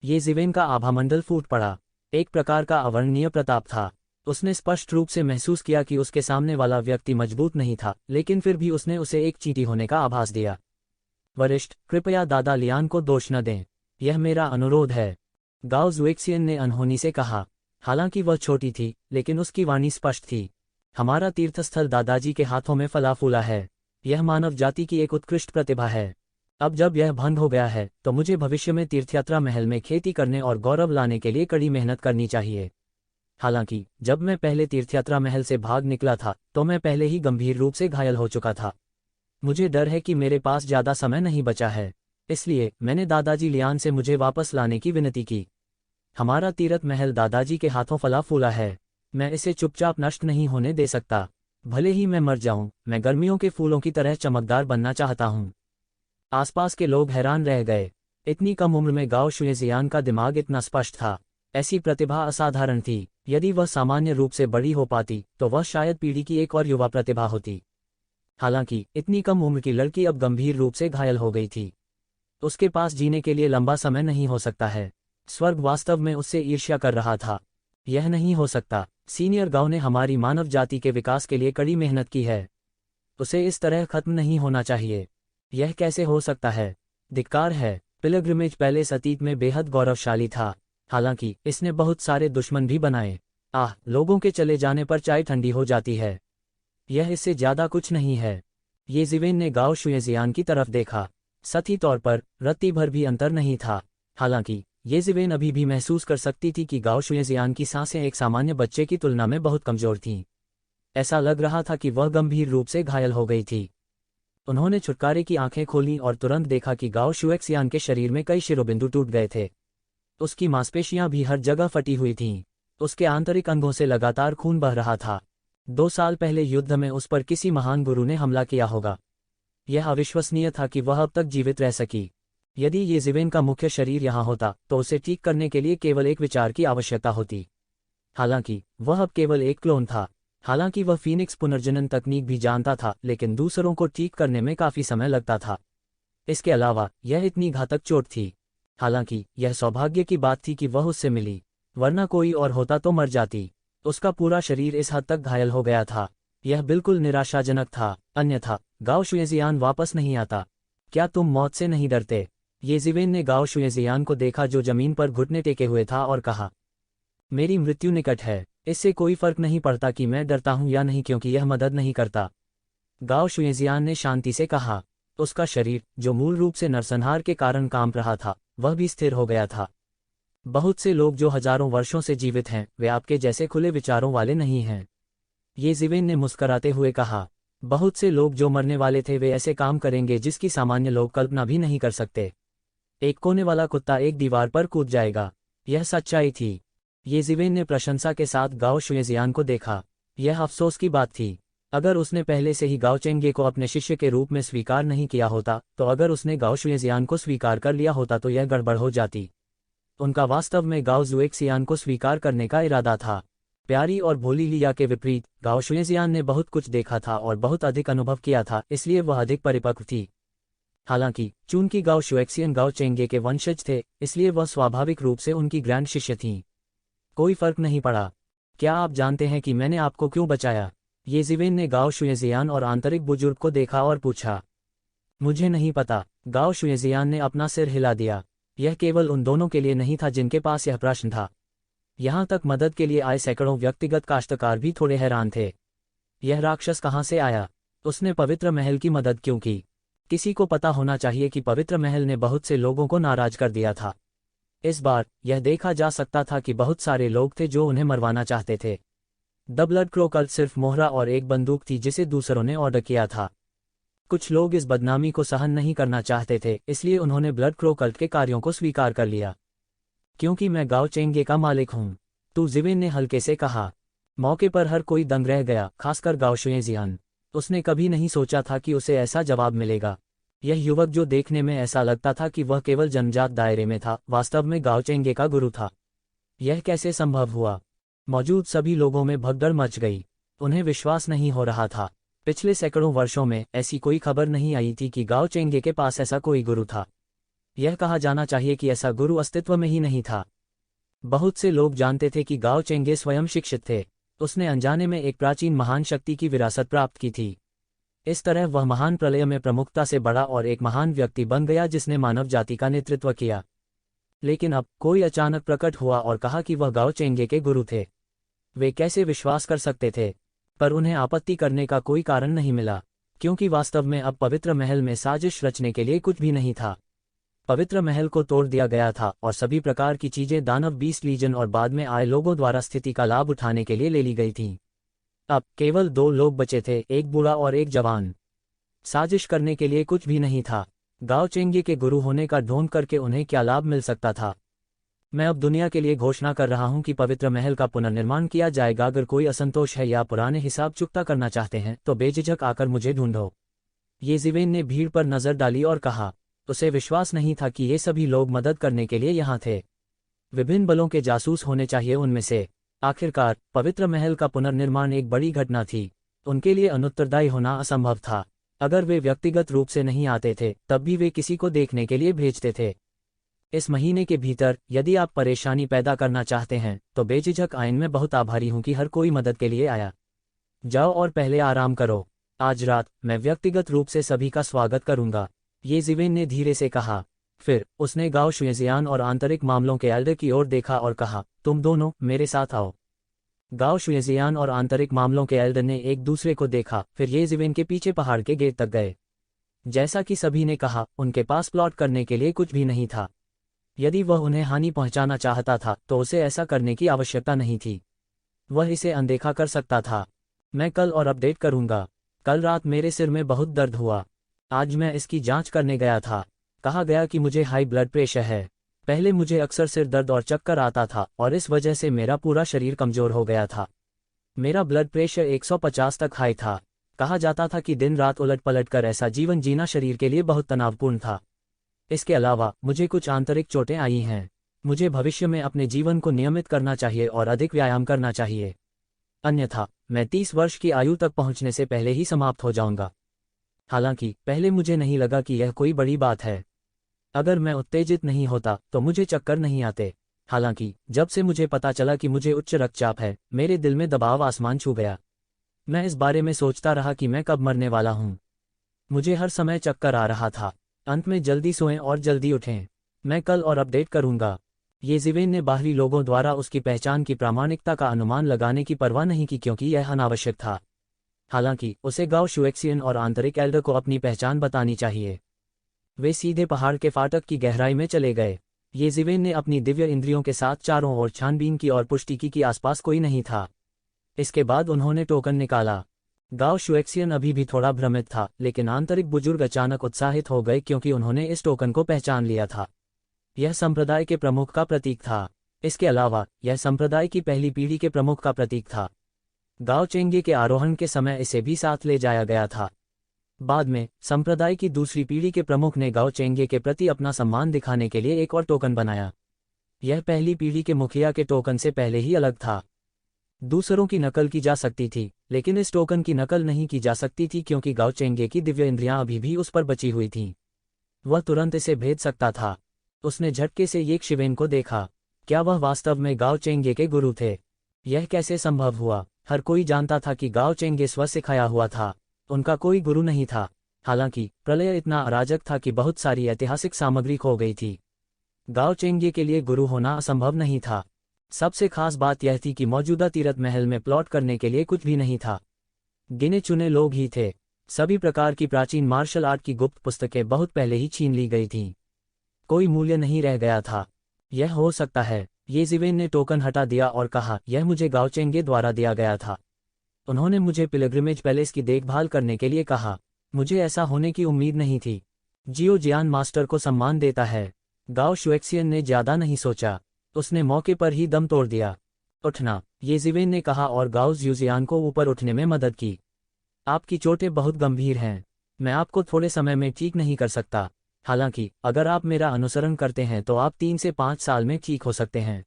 ये जिवेन का आभामंडल फूट पड़ा। एक प्रकार का अवर्णनीय प्रताप था। उसने स्पष्ट रूप से महसूस किया कि उसके सामने वाला व्यक्ति मजबूत नहीं था, लेकिन फिर भी उसने उसे एक चींटी होने का आभास दिया। वरिष्ठ, कृपया दादा लियान को दोष न दें। यह मेरा अनुरोध है, गाओ जुएक्सियन ने अनहोनी से कहा। हालांकि वह छोटी थी, लेकिन उसकी वाणी स्पष्ट थी। हमारा तीर्थस्थल दादाजी के हाथों में फला फूला है। यह मानव जाति की एक उत्कृष्ट प्रतिभा है। अब जब यह भंग हो गया है तो मुझे भविष्य में तीर्थयात्रा महल में खेती करने और गौरव लाने के लिए कड़ी मेहनत करनी चाहिए। हालांकि जब मैं पहले तीर्थयात्रा महल से भाग निकला था तो मैं पहले ही गंभीर रूप से घायल हो चुका था। मुझे डर है कि मेरे पास ज्यादा समय नहीं बचा है, इसलिए मैंने दादाजी लियान से मुझे वापस लाने की विनती की। हमारा तीर्थ महल दादाजी के हाथों फला फूला है। मैं इसे चुपचाप नष्ट नहीं होने दे सकता। भले ही मैं मर जाऊं, मैं गर्मियों के फूलों की तरह चमकदार बनना चाहता हूं। आसपास के लोग हैरान रह गए। इतनी कम उम्र में गाओ शुएजियान का दिमाग इतना स्पष्ट था। ऐसी प्रतिभा असाधारण थी। यदि वह सामान्य रूप से बड़ी हो पाती तो वह शायद पीढ़ी की एक और युवा प्रतिभा होती। हालांकि इतनी कम उम्र की लड़की अब गंभीर रूप से घायल हो गई थी। उसके पास जीने के लिए लंबा समय नहीं हो सकता है। स्वर्ग वास्तव में उससे ईर्ष्या कर रहा था। यह नहीं हो सकता। सीनियर गाओ ने हमारी मानव जाति के विकास के लिए कड़ी मेहनत की है। उसे इस तरह खत्म नहीं होना चाहिए। यह कैसे हो सकता है? धिक्कार है। पिलग्रिमेज पैलेस अतीत में बेहद गौरवशाली था। हालांकि इसने बहुत सारे दुश्मन भी बनाए। लोगों के चले जाने पर चाय ठंडी हो जाती है। यह इससे ज्यादा कुछ नहीं है। ये जिवेन ने गाओ शुएजियान की तरफ देखा। सही तौर पर रत्ती भर भी अंतर नहीं था। हालांकि ये जिवेन अभी भी महसूस कर सकती थी कि गाओ शुएजियान की सांसें एक सामान्य बच्चे की तुलना में बहुत कमजोर थीं। ऐसा लग रहा था कि वह गंभीर रूप से घायल हो गई थी। उन्होंने छुटकारे की आंखें खोलीं और तुरंत देखा कि गाओ शुएक्सियान के शरीर में कई शिरोबिंदु टूट गए थे। उसकी मांसपेशियां भी हर जगह फटी हुई थीं। उसके आंतरिक अंगों से लगातार खून बह रहा था। 2 साल पहले युद्ध में उस पर किसी महान गुरु ने हमला किया होगा। यह अविश्वसनीय था कि वह अब तक जीवित रह सकी। यदि ये जिवेन का मुख्य शरीर यहाँ होता तो उसे ठीक करने के लिए केवल एक विचार की आवश्यकता होती। हालांकि वह अब केवल एक क्लोन था। हालांकि वह फीनिक्स पुनर्जनन तकनीक भी जानता था, लेकिन दूसरों को ठीक करने में काफी समय लगता था। इसके अलावा यह इतनी घातक चोट थी। हालांकि यह सौभाग्य की बात थी कि वह उससे मिली, वरना कोई और होता तो मर जाती। उसका पूरा शरीर इस हद तक घायल हो गया था। यह बिल्कुल निराशाजनक था। अन्यथा गाओ शुएजियान वापस नहीं आता। क्या तुम मौत से नहीं डरते? ये जिवेन ने गाओ शुएजियान को देखा जो जमीन पर घुटने टेके हुए था और कहा, मेरी मृत्यु निकट है। इससे कोई फर्क नहीं पड़ता कि मैं डरता हूं या नहीं, क्योंकि यह मदद नहीं करता। गाओ शुएजियान ने शांति से कहा। उसका शरीर, जो मूल रूप से नरसंहार के कारण कांप रहा था, वह भी स्थिर हो गया था। बहुत से लोग जो हजारों वर्षों से जीवित हैं, वे आपके जैसे खुले विचारों वाले नहीं हैं। ये ज़िवेन ने मुस्कराते हुए कहा। बहुत से लोग जो मरने वाले थे वे ऐसे काम करेंगे जिसकी सामान्य लोग कल्पना भी नहीं कर सकते। एक कोने वाला कुत्ता एक दीवार पर कूद जाएगा। यह सच्चाई थी। ये ज़िवेन ने प्रशंसा के साथ गाओ शुएजियान को देखा। यह अफसोस की बात थी। अगर उसने पहले से ही गाओ चेंगे को अपने शिष्य के रूप में स्वीकार नहीं किया होता, तो अगर उसने गाओ शुएजियान को स्वीकार कर लिया होता तो यह गड़बड़ हो जाती। उनका वास्तव में गाओ जुएक्सियान को स्वीकार करने का इरादा था। प्यारी और भोली लिया के विपरीत, गाओ शुएजियान ने बहुत कुछ देखा था और बहुत अधिक अनुभव किया था, इसलिए वह अधिक परिपक्व थी। हालांकि चूंकि गाओ शुएक्सियन गाओ चेंगे के वंशज थे, इसलिए वह स्वाभाविक रूप से उनकी ग्रैंड शिष्य थीं। कोई फर्क नहीं पड़ा। क्या आप जानते हैं कि मैंने आपको क्यों बचाया? ये ज़िवेन ने गाओ शुएजियान और आंतरिक बुजुर्ग को देखा और पूछा। मुझे नहीं पता। गाओ शुएजियान ने अपना सिर हिला दिया। यह केवल उन दोनों के लिए नहीं था जिनके पास यह प्रश्न था। यहाँ तक मदद के लिए आए सैकड़ों व्यक्तिगत काश्तकार भी थोड़े हैरान थे। यह राक्षस कहाँ से आया? उसने पवित्र महल की मदद क्यों की? किसी को पता होना चाहिए कि पवित्र महल ने बहुत से लोगों को नाराज कर दिया था। इस बार यह देखा जा सकता था कि बहुत सारे लोग थे जो उन्हें मरवाना चाहते थे। द ब्लड क्रो कल्ट सिर्फ मोहरा और एक बंदूक थी जिसे दूसरों ने ऑर्डर किया था। कुछ लोग इस बदनामी को सहन नहीं करना चाहते थे, इसलिए उन्होंने ब्लड क्रो कल्ट के कार्यों को स्वीकार कर लिया। क्योंकि मैं गाओ चेंगे का मालिक हूं, तू ज़िवेन ने हल्के से कहा। मौके पर हर कोई दंग रह गया, खासकर गाओ शुएजियान। उसने कभी नहीं सोचा था कि उसे ऐसा जवाब मिलेगा। यह युवक, जो देखने में ऐसा लगता था कि वह केवल जन्मजात दायरे में था, वास्तव में गाओ चेंगे का गुरु था। यह कैसे संभव हुआ? मौजूद सभी लोगों में भगदड़ मच गई। उन्हें विश्वास नहीं हो रहा था। पिछले सैकड़ों वर्षों में ऐसी कोई खबर नहीं आई थी कि गाओ चेंगे के पास ऐसा कोई गुरु था। यह कहा जाना चाहिए कि ऐसा गुरु अस्तित्व में ही नहीं था। बहुत से लोग जानते थे कि गाओ चेंगे स्वयं शिक्षित थे। उसने अनजाने में एक प्राचीन महान शक्ति की विरासत प्राप्त की थी। इस तरह वह महान प्रलय में प्रमुखता से बढ़ा और एक महान व्यक्ति बन गया जिसने मानव जाति का नेतृत्व किया। लेकिन अब कोई अचानक प्रकट हुआ और कहा कि वह गाओ चेंगे के गुरु थे। वे कैसे विश्वास कर सकते थे? पर उन्हें आपत्ति करने का कोई कारण नहीं मिला, क्योंकि वास्तव में अब पवित्र महल में साजिश रचने के लिए कुछ भी नहीं था। पवित्र महल को तोड़ दिया गया था और सभी प्रकार की चीजें दानव बीस्ट लीजन और बाद में आए लोगों द्वारा स्थिति का लाभ उठाने के लिए ले ली गई थीं। अब केवल 2 लोग बचे थे, एक बूढ़ा और एक जवान। साजिश करने के लिए कुछ भी नहीं था। गाओ चेंगे के गुरु होने का ढोंग करके उन्हें क्या लाभ मिल सकता था? मैं अब दुनिया के लिए घोषणा कर रहा हूं कि पवित्र महल का पुनर्निर्माण किया जाएगा। अगर कोई असंतोष है या पुराने हिसाब चुकता करना चाहते हैं तो बेझिझक आकर मुझे ढूंढो। ये ज़िवेन ने भीड़ पर नजर डाली और कहा। उसे विश्वास नहीं था कि ये सभी लोग मदद करने के लिए यहाँ थे। विभिन्न बलों के जासूस होने चाहिए उनमें से। आखिरकार पवित्र महल का पुनर्निर्माण एक बड़ी घटना थी। उनके लिए अनुत्तरदायी होना असंभव था। अगर वे व्यक्तिगत रूप से नहीं आते थे, तब भी वे किसी को देखने के लिए भेजते थे। इस महीने के भीतर यदि आप परेशानी पैदा करना चाहते हैं तो बेझिझक आइन में बहुत आभारी हूं कि हर कोई मदद के लिए आया। जाओ और पहले आराम करो। आज रात मैं व्यक्तिगत रूप से सभी का स्वागत करूंगा, ये ज़िवेन ने धीरे से कहा। फिर उसने गाओ शुएजियान और आंतरिक मामलों के एल्डर की ओर देखा और कहा, तुम दोनों मेरे साथ आओ। गाओ शुएजियान और आंतरिक मामलों के एल्डर ने एक दूसरे को देखा, फिर ये ज़िवेन के पीछे पहाड़ के गेट तक गए। जैसा कि सभी ने कहा, उनके पास प्लॉट करने के लिए कुछ भी नहीं था। यदि वह उन्हें हानि पहुंचाना चाहता था तो उसे ऐसा करने की आवश्यकता नहीं थी। वह इसे अनदेखा कर सकता था। मैं कल और अपडेट करूंगा। कल रात मेरे सिर में बहुत दर्द हुआ। आज मैं इसकी जांच करने गया था। कहा गया कि मुझे हाई ब्लड प्रेशर है। पहले मुझे अक्सर सिर दर्द और चक्कर आता था और इस वजह से मेरा पूरा शरीर कमजोर हो गया था। मेरा ब्लड प्रेशर 150 तक हाई था। कहा जाता था कि दिन रात उलट पलट कर ऐसा जीवन जीना शरीर के लिए बहुत तनावपूर्ण था। इसके अलावा मुझे कुछ आंतरिक चोटें आई हैं। मुझे भविष्य में अपने जीवन को नियमित करना चाहिए और अधिक व्यायाम करना चाहिए, अन्यथा मैं 30 वर्ष की आयु तक पहुंचने से पहले ही समाप्त हो जाऊंगा। हालांकि पहले मुझे नहीं लगा कि यह कोई बड़ी बात है। अगर मैं उत्तेजित नहीं होता तो मुझे चक्कर नहीं आते। हालांकि जब से मुझे पता चला कि मुझे उच्च रक्तचाप है, मेरे दिल में दबाव आसमान छू गया। मैं इस बारे में सोचता रहा कि मैं कब मरने वाला हूं। मुझे हर समय चक्कर आ रहा था। अंत में जल्दी सोएं और जल्दी उठें। मैं कल और अपडेट करूंगा। ये ज़िवेन ने बाहरी लोगों द्वारा उसकी पहचान की प्रामाणिकता का अनुमान लगाने की परवाह नहीं की, क्योंकि यह अनावश्यक था। हालांकि उसे गाओ शुएक्सियन और आंतरिक एल्डर को अपनी पहचान बतानी चाहिए। वे सीधे पहाड़ के फाटक की गहराई में चले गए। ये जिवेन ने अपनी दिव्य इंद्रियों के साथ चारों ओर छानबीन की और पुष्टि की कि आसपास कोई नहीं था। इसके बाद उन्होंने टोकन निकाला। गाओ शुएक्सियन अभी भी थोड़ा भ्रमित था, लेकिन आंतरिक बुजुर्ग अचानक उत्साहित हो गए क्योंकि उन्होंने इस टोकन को पहचान लिया था। यह संप्रदाय के प्रमुख का प्रतीक था। इसके अलावा यह संप्रदाय की पहली पीढ़ी के प्रमुख का प्रतीक था। गाओ चेंगे के आरोहण के समय इसे भी साथ ले जाया गया था। बाद में संप्रदाय की दूसरी पीढ़ी के प्रमुख ने गाओ चेंगे के प्रति अपना सम्मान दिखाने के लिए एक और टोकन बनाया। यह पहली पीढ़ी के मुखिया के टोकन से पहले ही अलग था। दूसरों की नकल की जा सकती थी, लेकिन इस टोकन की नकल नहीं की जा सकती थी क्योंकि गाओ चेंगे की दिव्य इंद्रियां अभी भी उस पर बची हुई थीं। वह तुरंत इसे भेद सकता था। उसने झटके से येक शिवेन को देखा। क्या वह वास्तव में गाओ चेंगे के गुरु थे? यह कैसे संभव हुआ? हर कोई जानता था कि गाओ चेंगे स्व सिखाया हुआ था। उनका कोई गुरु नहीं था। हालांकि प्रलय इतना अराजक था कि बहुत सारी ऐतिहासिक सामग्री खो गई थी। गाओ चेंगे के लिए गुरु होना असंभव नहीं था। सबसे खास बात यह थी कि मौजूदा तीरथ महल में प्लॉट करने के लिए कुछ भी नहीं था। गिने चुने लोग ही थे। सभी प्रकार की प्राचीन मार्शल आर्ट की गुप्त पुस्तकें बहुत पहले ही छीन ली गई थीं। कोई मूल्य नहीं रह गया था। यह हो सकता है। ये जिवेन ने टोकन हटा दिया और कहा, यह मुझे गाओ चेंगे द्वारा दिया गया था। उन्होंने मुझे पिलग्रिमेज पैलेस की देखभाल करने के लिए कहा। मुझे ऐसा होने की उम्मीद नहीं थी। जियो जियान मास्टर को सम्मान देता है। गाओ शुएक्सियन ने ज्यादा नहीं सोचा। उसने मौके पर ही दम तोड़ दिया। उठना, ये जिवेन ने कहा और गाओ ज्यूजियान को ऊपर उठने में मदद की। आपकी चोटें बहुत गंभीर हैं। मैं आपको थोड़े समय में ठीक नहीं कर सकता। हालांकि अगर आप मेरा अनुसरण करते हैं तो आप 3 से 5 साल में ठीक हो सकते हैं।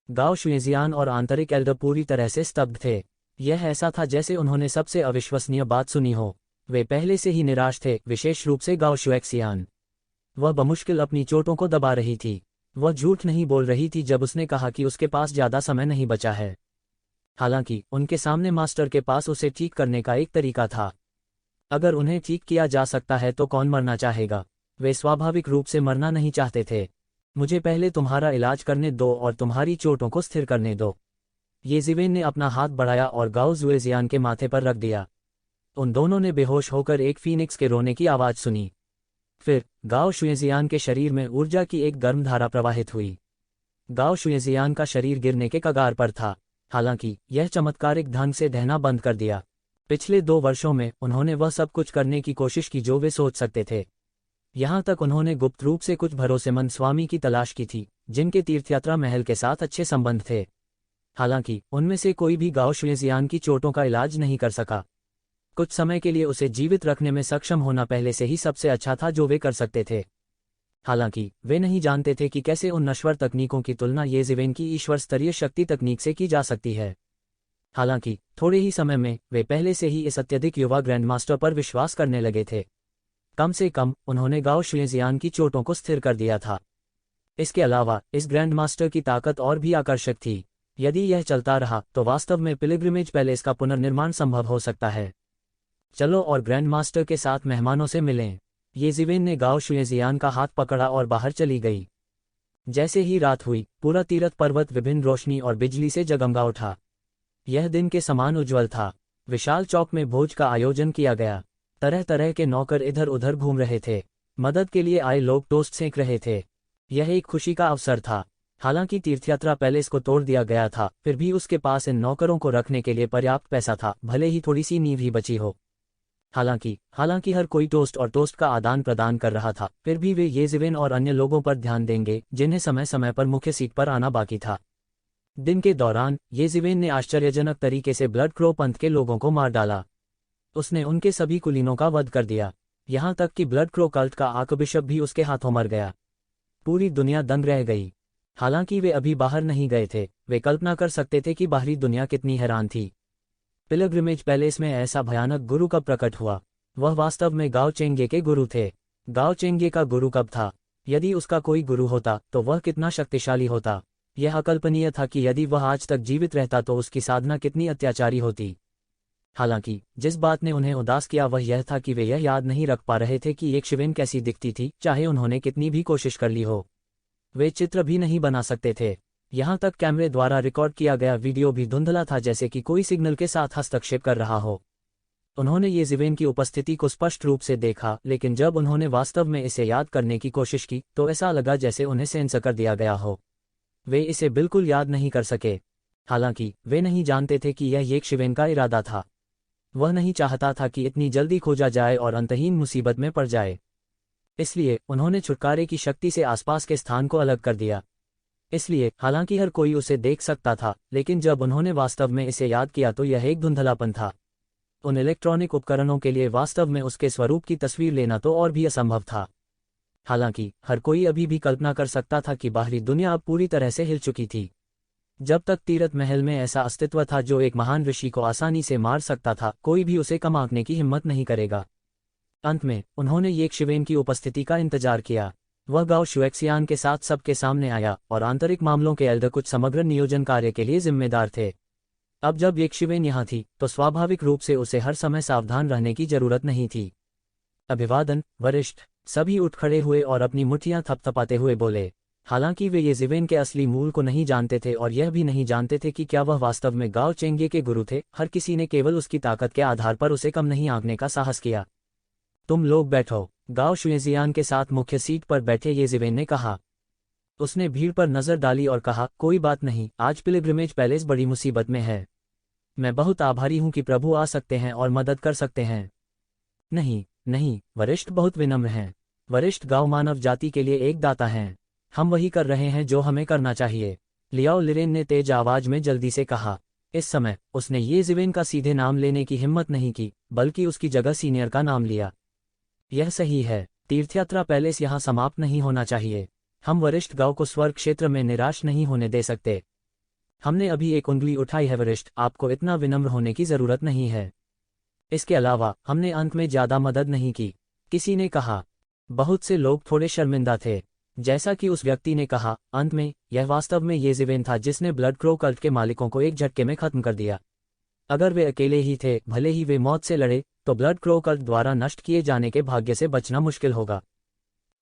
गाओ शुएजियान और आंतरिक एल्डर पूरी तरह से स्तब्ध थे। यह ऐसा था जैसे उन्होंने सबसे अविश्वसनीय बात सुनी हो। वे पहले से ही निराश थे, विशेष रूप से गाओ शुएक्सियान। वह बमुश्किल अपनी चोटों को दबा रही थी। वह झूठ नहीं बोल रही थी जब उसने कहा कि उसके पास ज्यादा समय नहीं बचा है। हालांकि उनके सामने मास्टर के पास उसे ठीक करने का एक तरीका था। अगर उन्हें ठीक किया जा सकता है तो कौन मरना चाहेगा? वे स्वाभाविक रूप से मरना नहीं चाहते थे। मुझे पहले तुम्हारा इलाज करने दो और तुम्हारी चोटों को स्थिर करने दो। ये जिवेन ने अपना हाथ बढ़ाया और गाओ जुएजियान के माथे पर रख दिया। उन दोनों ने बेहोश होकर एक फीनिक्स के रोने की आवाज सुनी। फिर गाओ शुएजियान के शरीर में ऊर्जा की एक गर्म धारा प्रवाहित हुई। गाओ शुएजियान का शरीर गिरने के कगार पर था। हालांकि यह चमत्कारिक ढंग से ढहना बंद कर दिया। पिछले 2 वर्षों में उन्होंने वह सब कुछ करने की कोशिश की जो वे सोच सकते थे। यहाँ तक उन्होंने गुप्त रूप से कुछ भरोसेमंद स्वामी की तलाश की थी, जिनके तीर्थयात्रा महल के साथ अच्छे संबंध थे। हालांकि उनमें से कोई भी गाओ शुएजियान की चोटों का इलाज नहीं कर सका। कुछ समय के लिए उसे जीवित रखने में सक्षम होना पहले से ही सबसे अच्छा था जो वे कर सकते थे। हालांकि वे नहीं जानते थे कि कैसे उन नश्वर तकनीकों की तुलना ये जिवेन की ईश्वर स्तरीय शक्ति तकनीक से की जा सकती है। हालांकि थोड़े ही समय में वे पहले से ही इस अत्यधिक युवा ग्रैंडमास्टर पर विश्वास करने लगे थे। कम से कम उन्होंने गाओ शुएजियान की चोटों को स्थिर कर दिया था। इसके अलावा इस ग्रैंडमास्टर की ताकत और भी आकर्षक थी। यदि यह चलता रहा तो वास्तव में पिलग्रिमेज पैलेस का पुनर्निर्माण संभव हो सकता है। चलो और ग्रैंडमास्टर के साथ मेहमानों से मिलें। ये जिवेन ने गाओ शुएजियान का हाथ पकड़ा और बाहर चली गई। जैसे ही रात हुई, पूरा तीरथ पर्वत विभिन्न रोशनी और बिजली से जगमगा उठा। यह दिन के समान उज्ज्वल था। विशाल चौक में भोज का आयोजन किया गया। तरह तरह के नौकर इधर उधर घूम रहे थे। मदद के लिए आए लोग टोस्ट सेंक रहे थे। यह एक खुशी का अवसर था। हालांकि तीर्थयात्रा पैलेस को तोड़ दिया गया था, फिर भी उसके पास इन नौकरों को रखने के लिए पर्याप्त पैसा था, भले ही थोड़ी सी नींव ही बची हो। हालांकि हर कोई टोस्ट और टोस्ट का आदान प्रदान कर रहा था, फिर भी वे ये जिवेन और अन्य लोगों पर ध्यान देंगे जिन्हें समय समय पर मुख्य सीट पर आना बाकी था। दिन के दौरान ये जिवेन ने आश्चर्यजनक तरीके से ब्लड क्रो पंथ के लोगों को मार डाला। उसने उनके सभी कुलीनों का वध कर दिया। यहाँ तक कि ब्लड क्रो कल्ट का आर्कबिशप भी उसके हाथों मर गया। पूरी दुनिया दंग रह गई। हालांकि वे अभी बाहर नहीं गए थे, वे कल्पना कर सकते थे कि बाहरी दुनिया कितनी हैरान थी। पिलग्रिमेज पैलेस में ऐसा भयानक गुरु कब प्रकट हुआ? वह वास्तव में गाओ चेंगे के गुरु थे। गाओ चेंगे का गुरु कब था? यदि उसका कोई गुरु होता तो वह कितना शक्तिशाली होता। यह अकल्पनीय था कि यदि वह आज तक जीवित रहता तो उसकी साधना कितनी अत्याचारी होती। हालांकि जिस बात ने उन्हें उदास किया वह यह था कि वे यह याद नहीं रख पा रहे थे कि एक शिवेन कैसी दिखती थी, चाहे उन्होंने कितनी भी कोशिश कर ली हो। वे चित्र भी नहीं बना सकते थे। यहाँ तक कैमरे द्वारा रिकॉर्ड किया गया वीडियो भी धुंधला था, जैसे कि कोई सिग्नल के साथ हस्तक्षेप कर रहा हो। उन्होंने ये ज़िवेन की उपस्थिति को स्पष्ट रूप से देखा, लेकिन जब उन्होंने वास्तव में इसे याद करने की कोशिश की तो ऐसा लगा जैसे उन्हें सेंस कर दिया गया हो। वे इसे बिल्कुल याद नहीं कर सके। हालांकि वे नहीं जानते थे कि यह येशिवेन का इरादा था। वह नहीं चाहता था कि इतनी जल्दी खोजा जाए और अंतहीन मुसीबत में पड़ जाए। इसलिए उन्होंने छुटकारे की शक्ति से आसपास के स्थान को अलग कर दिया। इसलिए हालांकि हर कोई उसे देख सकता था, लेकिन जब उन्होंने वास्तव में इसे याद किया तो यह एक धुंधलापन था। उन इलेक्ट्रॉनिक उपकरणों के लिए वास्तव में उसके स्वरूप की तस्वीर लेना तो और भी असंभव था। हालांकि हर कोई अभी भी कल्पना कर सकता था कि बाहरी दुनिया अब पूरी तरह से हिल चुकी थी। जब तक तीरथ महल में ऐसा अस्तित्व था जो एक महान ऋषि को आसानी से मार सकता था, कोई भी उसे कम आंकने की हिम्मत नहीं करेगा। अंत में उन्होंने येशिवेन की उपस्थिति का इंतजार किया। वह गाओ शुएक्सियान के साथ सबके सामने आया और आंतरिक मामलों के एल्डर कुछ समग्र नियोजन कार्य के लिए जिम्मेदार थे। अब जब येशिवेन यहाँ थी तो स्वाभाविक रूप से उसे हर समय सावधान रहने की जरूरत नहीं थी। अभिवादन वरिष्ठ। सभी उठ खड़े हुए और अपनी मुट्ठियां थपथपाते हुए बोले। हालांकि वे येशिवेन के असली मूल को नहीं जानते थे और यह भी नहीं जानते थे कि क्या वह वास्तव में गाओ चेंगे के गुरु थे, हर किसी ने केवल उसकी ताकत के आधार पर उसे कम नहीं आंकने का साहस किया। तुम लोग बैठो, गाओ शुएजियान के साथ मुख्य सीट पर बैठे येशिवेन ने कहा। उसने भीड़ पर नजर डाली और कहा, कोई बात नहीं, आज पिलग्रिमेज पैलेस बड़ी मुसीबत में है। मैं बहुत आभारी हूं कि प्रभु आ सकते हैं और मदद कर सकते हैं। नहीं नहीं, वरिष्ठ बहुत विनम्र हैं। वरिष्ठ गांव मानव जाति के लिए एक दाता हैं। हम वही कर रहे हैं जो हमें करना चाहिए, लियाओ लिरेन ने तेज आवाज में जल्दी से कहा। इस समय उसने येशिवेन का सीधे नाम लेने की हिम्मत नहीं की, बल्कि उसकी जगह सीनियर का नाम लिया। यह सही है, तीर्थयात्रा पैलेस यहाँ समाप्त नहीं होना चाहिए। हम वरिष्ठ गांव को स्वर्ग क्षेत्र में निराश नहीं होने दे सकते। हमने अभी एक उंगली उठाई है वरिष्ठ, आपको इतना विनम्र होने की जरूरत नहीं है। इसके अलावा हमने अंत में ज्यादा मदद नहीं की, किसी ने कहा। बहुत से लोग थोड़े शर्मिंदा थे। जैसा कि उस व्यक्ति ने कहा, अंत में यह वास्तव में येशिवेन था जिसने ब्लड क्रो कल्ट के मालिकों को एक झटके में खत्म कर दिया। अगर वे अकेले ही थे, भले ही वे मौत से लड़े, तो ब्लड क्रो कल्ट द्वारा नष्ट किए जाने के भाग्य से बचना मुश्किल होगा।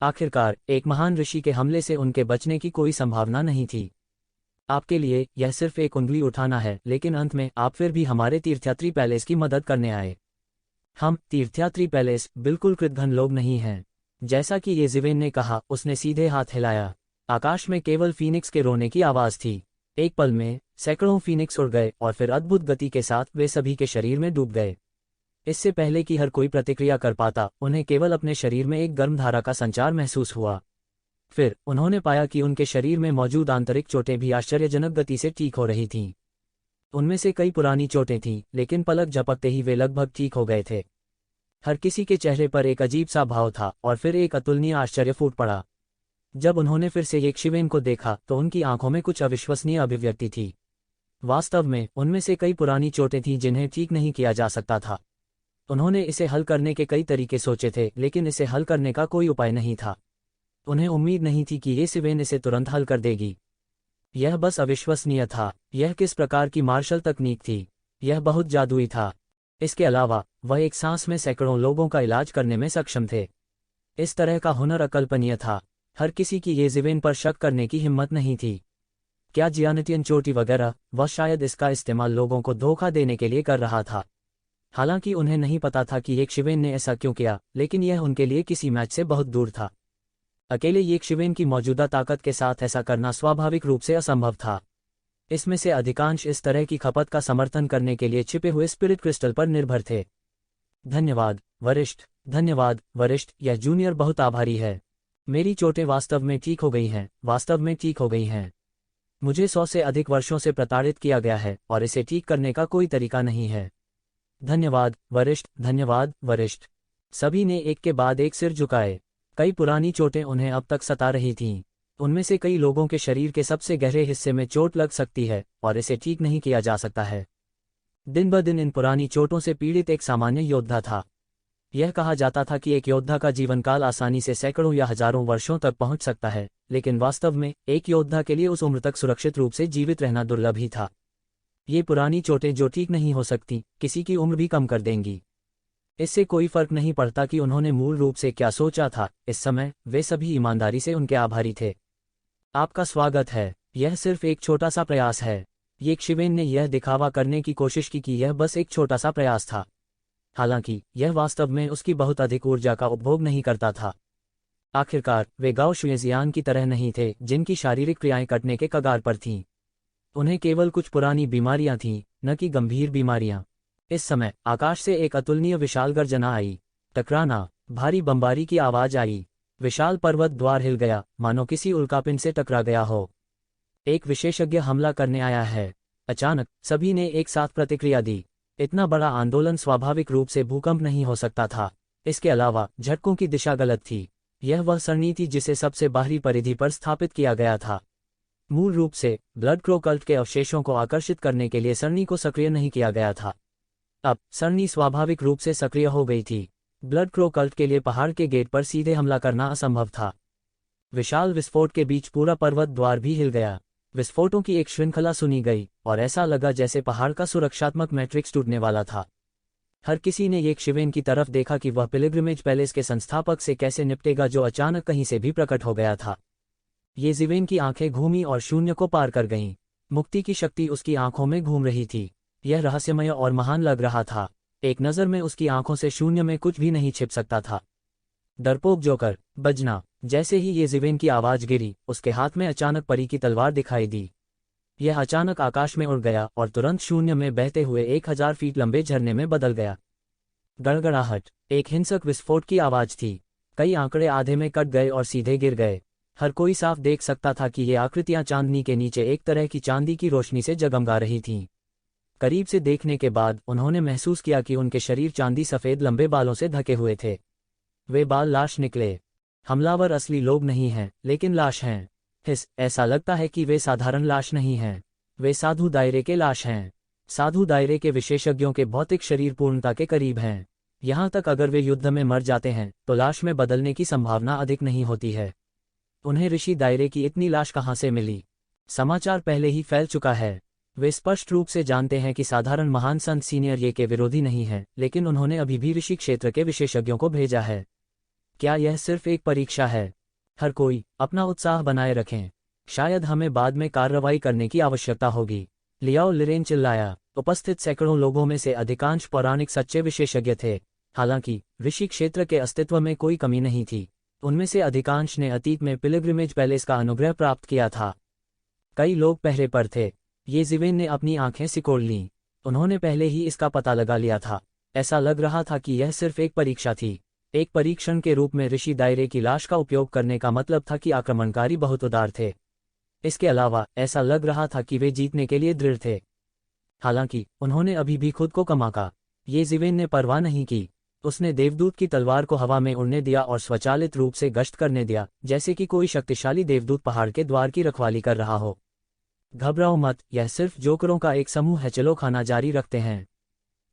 आखिरकार एक महान ऋषि के हमले से उनके बचने की कोई संभावना नहीं थी। आपके लिए यह सिर्फ एक उंगली उठाना है, लेकिन अंत में आप फिर भी हमारे तीर्थयात्री पैलेस की मदद करने आए। हम तीर्थयात्री पैलेस बिल्कुल कृतघ्न लोग नहीं हैं। जैसा कि येशिवेन ने कहा, उसने सीधे हाथ हिलाया। आकाश में केवल फीनिक्स के रोने की आवाज थी। एक पल में सैकड़ों फीनिक्स उड़ गए और फिर अद्भुत गति के साथ वे सभी के शरीर में डूब गए। इससे पहले कि हर कोई प्रतिक्रिया कर पाता, उन्हें केवल अपने शरीर में एक गर्म धारा का संचार महसूस हुआ। फिर उन्होंने पाया कि उनके शरीर में मौजूद आंतरिक चोटें भी आश्चर्यजनक गति से ठीक हो रही थीं। उनमें से कई पुरानी चोटें थीं, लेकिन पलक झपकते ही वे लगभग ठीक हो गए थे। हर किसी के चेहरे पर एक अजीब सा भाव था और फिर एक अतुलनीय आश्चर्य फूट पड़ा। जब उन्होंने फिर से येशिवेन को देखा तो उनकी आंखों में कुछ अविश्वसनीय अभिव्यक्ति थी। वास्तव में उनमें से कई पुरानी चोटें थीं जिन्हें ठीक नहीं किया जा सकता था। उन्होंने इसे हल करने के कई तरीके सोचे थे, लेकिन इसे हल करने का कोई उपाय नहीं था। उन्हें उम्मीद नहीं थी कि येशिवेन इसे तुरंत हल कर देगी। यह बस अविश्वसनीय था। यह किस प्रकार की मार्शल तकनीक थी? यह बहुत जादुई था। इसके अलावा वह एक सांस में सैकड़ों लोगों का इलाज करने में सक्षम थे। इस तरह का हुनर अकल्पनीय था। हर किसी की येशिवेन पर शक करने की हिम्मत नहीं थी। क्या जियानिटियन चोटी वगैरह? वह शायद इसका इस्तेमाल लोगों को धोखा देने के लिए कर रहा था। हालांकि उन्हें नहीं पता था कि येशिवेन ने ऐसा क्यों किया, लेकिन यह उनके लिए किसी मैच से बहुत दूर था। अकेले येशिवेन की मौजूदा ताकत के साथ ऐसा करना स्वाभाविक रूप से असंभव था। इसमें से अधिकांश इस तरह की खपत का समर्थन करने के लिए छिपे हुए स्पिरिट क्रिस्टल पर निर्भर थे। धन्यवाद वरिष्ठ, धन्यवाद वरिष्ठ, यह जूनियर बहुत आभारी है। मेरी चोटें वास्तव में ठीक हो गई हैं, वास्तव में ठीक हो गई हैं। मुझे 100 से अधिक वर्षों से प्रताड़ित किया गया है और इसे ठीक करने का कोई तरीका नहीं है। धन्यवाद वरिष्ठ, धन्यवाद वरिष्ठ। सभी ने एक के बाद एक सिर झुकाए। कई पुरानी चोटें उन्हें अब तक सता रही थीं। उनमें से कई लोगों के शरीर के सबसे गहरे हिस्से में चोट लग सकती है और इसे ठीक नहीं किया जा सकता है। दिन ब दिन इन पुरानी चोटों से पीड़ित एक सामान्य योद्धा था। यह कहा जाता था कि एक योद्धा का जीवनकाल आसानी से सैकड़ों या हजारों वर्षों तक पहुंच सकता है, लेकिन वास्तव में एक योद्धा के लिए उस उम्र तक सुरक्षित रूप से जीवित रहना दुर्लभ ही था। ये पुरानी चोटें जो ठीक नहीं हो सकती, किसी की उम्र भी कम कर देंगी। इससे कोई फर्क नहीं पड़ता कि उन्होंने मूल रूप से क्या सोचा था। इस समय वे सभी ईमानदारी से उनके आभारी थे। आपका स्वागत है। यह सिर्फ एक छोटा सा प्रयास है। येशिवेन ने यह दिखावा करने की कोशिश की कि यह बस एक छोटा सा प्रयास था। हालांकि यह वास्तव में उसकी बहुत अधिक ऊर्जा का उपभोग नहीं करता था। आखिरकार वे गाओ शुएजियान की तरह नहीं थे जिनकी शारीरिक क्रियाएं कटने के कगार पर थीं। उन्हें केवल कुछ पुरानी बीमारियां थीं, न कि गंभीर बीमारियां। इस समय आकाश से एक अतुलनीय विशाल गर्जना आई। टकराना, भारी बमबारी की आवाज आई। विशाल पर्वत द्वार हिल गया, मानो किसी उल्कापिंड से टकरा गया हो। एक विशेषज्ञ हमला करने आया है। अचानक सभी ने एक साथ प्रतिक्रिया दी। इतना बड़ा आंदोलन स्वाभाविक रूप से भूकंप नहीं हो सकता था। इसके अलावा झटकों की दिशा गलत थी। यह वह सरणी थी जिसे सबसे बाहरी परिधि पर स्थापित किया गया था। मूल रूप से ब्लड क्रो कल्ट के अवशेषों को आकर्षित करने के लिए सरणी को सक्रिय नहीं किया गया था। अब सरणी स्वाभाविक रूप से सक्रिय हो गई थी। ब्लड क्रो कल्ट के लिए पहाड़ के गेट पर सीधे हमला करना असंभव था। विशाल विस्फोट के बीच पूरा पर्वत द्वार भी हिल गया। विस्फोटों की एक श्रृंखला सुनी गई और ऐसा लगा जैसे पहाड़ का सुरक्षात्मक मैट्रिक्स टूटने वाला था। हर किसी ने एक शिवेन की तरफ देखा कि वह पिलग्रिमेज पैलेस के संस्थापक से कैसे निपटेगा जो अचानक कहीं से भी प्रकट हो गया था। ये जिवेन की आंखें घूमी और शून्य को पार कर गईं। मुक्ति की शक्ति उसकी आंखों में घूम रही थी। यह रहस्यमय और महान लग रहा था। एक नज़र में उसकी आंखों से शून्य में कुछ भी नहीं छिप सकता था। डरपोक जोकर, बजना। जैसे ही ये जिवेन की आवाज गिरी, उसके हाथ में अचानक परी की तलवार दिखाई दी। यह अचानक आकाश में उड़ गया और तुरंत शून्य में बहते हुए 1000 फीट लंबे झरने में बदल गया। गड़गड़ाहट, एक हिंसक विस्फोट की आवाज थी। कई आंकड़े आधे में कट गए और सीधे गिर गए। हर कोई साफ देख सकता था कि ये आकृतियां चांदनी के नीचे एक तरह की चांदी की रोशनी से जगमगा रही थीं। करीब से देखने के बाद उन्होंने महसूस किया कि उनके शरीर चांदी सफ़ेद लंबे बालों से ढके हुए थे। वे बाल लाश निकले। हमलावर असली लोग नहीं हैं, लेकिन लाश हैं। ऐसा लगता है कि वे साधारण लाश नहीं हैं। वे साधु दायरे के लाश हैं। साधु दायरे के विशेषज्ञों के भौतिक शरीर पूर्णता के करीब हैं। यहाँ तक अगर वे युद्ध में मर जाते हैं तो लाश में बदलने की संभावना अधिक नहीं होती है। उन्हें ऋषि दायरे की इतनी लाश कहाँ से मिली? समाचार पहले ही फैल चुका है। वे स्पष्ट रूप से जानते हैं कि साधारण महान संत सीनियर ये के विरोधी नहीं हैं, लेकिन उन्होंने अभी भी ऋषि क्षेत्र के विशेषज्ञों को भेजा है। क्या यह सिर्फ एक परीक्षा है? हर कोई अपना उत्साह बनाए रखें। शायद हमें बाद में कार्रवाई करने की आवश्यकता होगी। लियाओ लिरेन चिल्लाया। उपस्थित सैकड़ों लोगों में से अधिकांश पौराणिक सच्चे विशेषज्ञ थे। हालांकि ऋषि क्षेत्र के अस्तित्व में कोई कमी नहीं थी। उनमें से अधिकांश ने अतीत में पिलग्रिमेज पैलेस का अनुग्रह प्राप्त किया था। कई लोग पहरे पर थे। ये जिवेन ने अपनी आंखें सिकोड़ लीं। उन्होंने पहले ही इसका पता लगा लिया था। ऐसा लग रहा था कि यह सिर्फ एक परीक्षा थी। एक परीक्षण के रूप में ऋषि दायरे की लाश का उपयोग करने का मतलब था कि आक्रमणकारी बहुत उदार थे। इसके अलावा ऐसा लग रहा था कि वे जीतने के लिए दृढ़ थे। हालांकि उन्होंने अभी भी खुद को कमाका। ये जिवेन ने परवाह नहीं की। उसने देवदूत की तलवार को हवा में उड़ने दिया और स्वचालित रूप से गश्त करने दिया, जैसे कि कोई शक्तिशाली देवदूत पहाड़ के द्वार की रखवाली कर रहा हो। घबराओ मत, यह सिर्फ जोकरों का एक समूह है, चलो खाना जारी रखते हैं।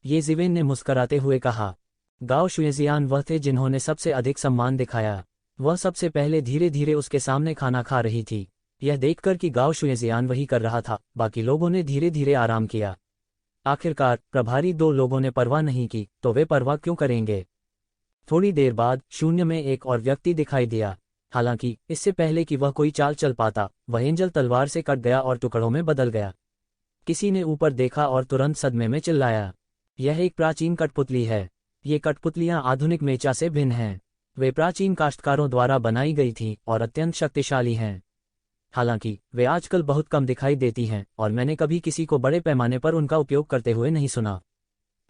ये जिवेन ने मुस्कराते हुए कहा। गाओ शुएजियान वह थे जिन्होंने सबसे अधिक सम्मान दिखाया। वह सबसे पहले धीरे धीरे उसके सामने खाना खा रही थी। यह देखकर कि गाओ शुएजियान वही कर रहा था, बाकी लोगों ने धीरे धीरे आराम किया। आखिरकार प्रभारी 2 लोगों ने परवाह नहीं की, तो वे परवाह क्यों करेंगे? थोड़ी देर बाद शून्य में एक और व्यक्ति दिखाई दिया। हालांकि इससे पहले कि वह कोई चाल चल पाता, वह एंजल तलवार से कट गया और टुकड़ों में बदल गया। किसी ने ऊपर देखा और तुरंत सदमे में चिल्लाया। यह एक प्राचीन कठपुतली है। ये कठपुतलियां आधुनिक मेचा से भिन्न हैं। वे प्राचीन काश्तकारों द्वारा बनाई गई थीं और अत्यंत शक्तिशाली हैं। हालांकि वे आजकल बहुत कम दिखाई देती हैं और मैंने कभी किसी को बड़े पैमाने पर उनका उपयोग करते हुए नहीं सुना।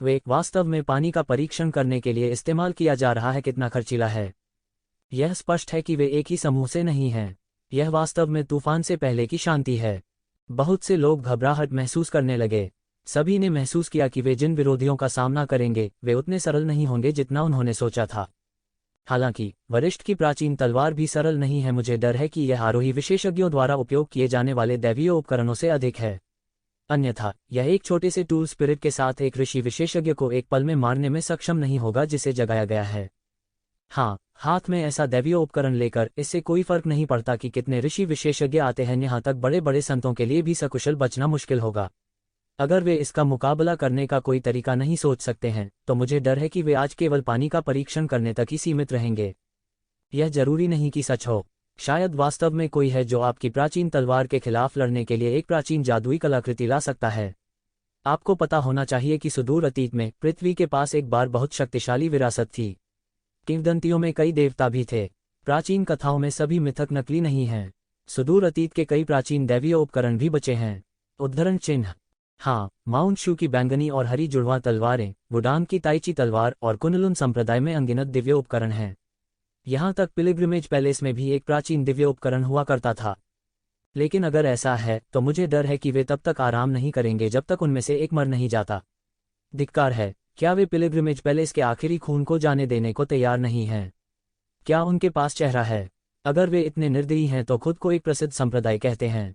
वे वास्तव में पानी का परीक्षण करने के लिए इस्तेमाल किया जा रहा है। कितना खर्चीला है। यह स्पष्ट है कि वे एक ही समूह से नहीं हैं। यह वास्तव में तूफान से पहले की शांति है। बहुत से लोग घबराहट महसूस करने लगे। सभी ने महसूस किया कि वे जिन विरोधियों का सामना करेंगे वे उतने सरल नहीं होंगे जितना उन्होंने सोचा था। हालांकि वरिष्ठ की प्राचीन तलवार भी सरल नहीं है। मुझे डर है कि यह आरोही विशेषज्ञों द्वारा उपयोग किए जाने वाले दैवीय उपकरणों से अधिक है। अन्यथा यह एक छोटे से टूल स्पिरिट के साथ एक ऋषि विशेषज्ञ को एक पल में मारने में सक्षम नहीं होगा जिसे जगाया गया है। हाँ, हाथ में ऐसा दैवीय उपकरण लेकर इससे कोई फर्क नहीं पड़ता कि कितने ऋषि विशेषज्ञ आते हैं। यहाँ तक बड़े बड़े संतों के लिए भी सकुशल बचना मुश्किल होगा। अगर वे इसका मुकाबला करने का कोई तरीका नहीं सोच सकते हैं तो मुझे डर है कि वे आज केवल पानी का परीक्षण करने तक ही सीमित रहेंगे। यह जरूरी नहीं कि सच हो। शायद वास्तव में कोई है जो आपकी प्राचीन तलवार के खिलाफ लड़ने के लिए एक प्राचीन जादुई कलाकृति ला सकता है। आपको पता होना चाहिए कि सुदूर अतीत में पृथ्वी के पास एक बार बहुत शक्तिशाली विरासत थी। किंवदंतियों में कई देवता भी थे। प्राचीन कथाओं में सभी मिथक नकली नहीं हैं। सुदूर अतीत के कई प्राचीन दैवीय उपकरण भी बचे हैं। उद्धरण चिन्ह। हाँ, माउंट शू की बैंगनी और हरी जुड़वां तलवारें, वुडान की ताइची तलवार और कुनलुन संप्रदाय में अनगिनत दिव्य उपकरण हैं। यहाँ तक पिलग्रिमेज पैलेस में भी एक प्राचीन दिव्य उपकरण हुआ करता था। लेकिन अगर ऐसा है तो मुझे डर है कि वे तब तक आराम नहीं करेंगे जब तक उनमें से एक मर नहीं जाता। धिक्कार है, क्या वे पिलग्रिमेज पैलेस के आखिरी खून को जाने देने को तैयार नहीं हैं? क्या उनके पास चेहरा है? अगर वे इतने निर्दयी हैं तो खुद को एक प्रसिद्ध संप्रदाय कहते हैं।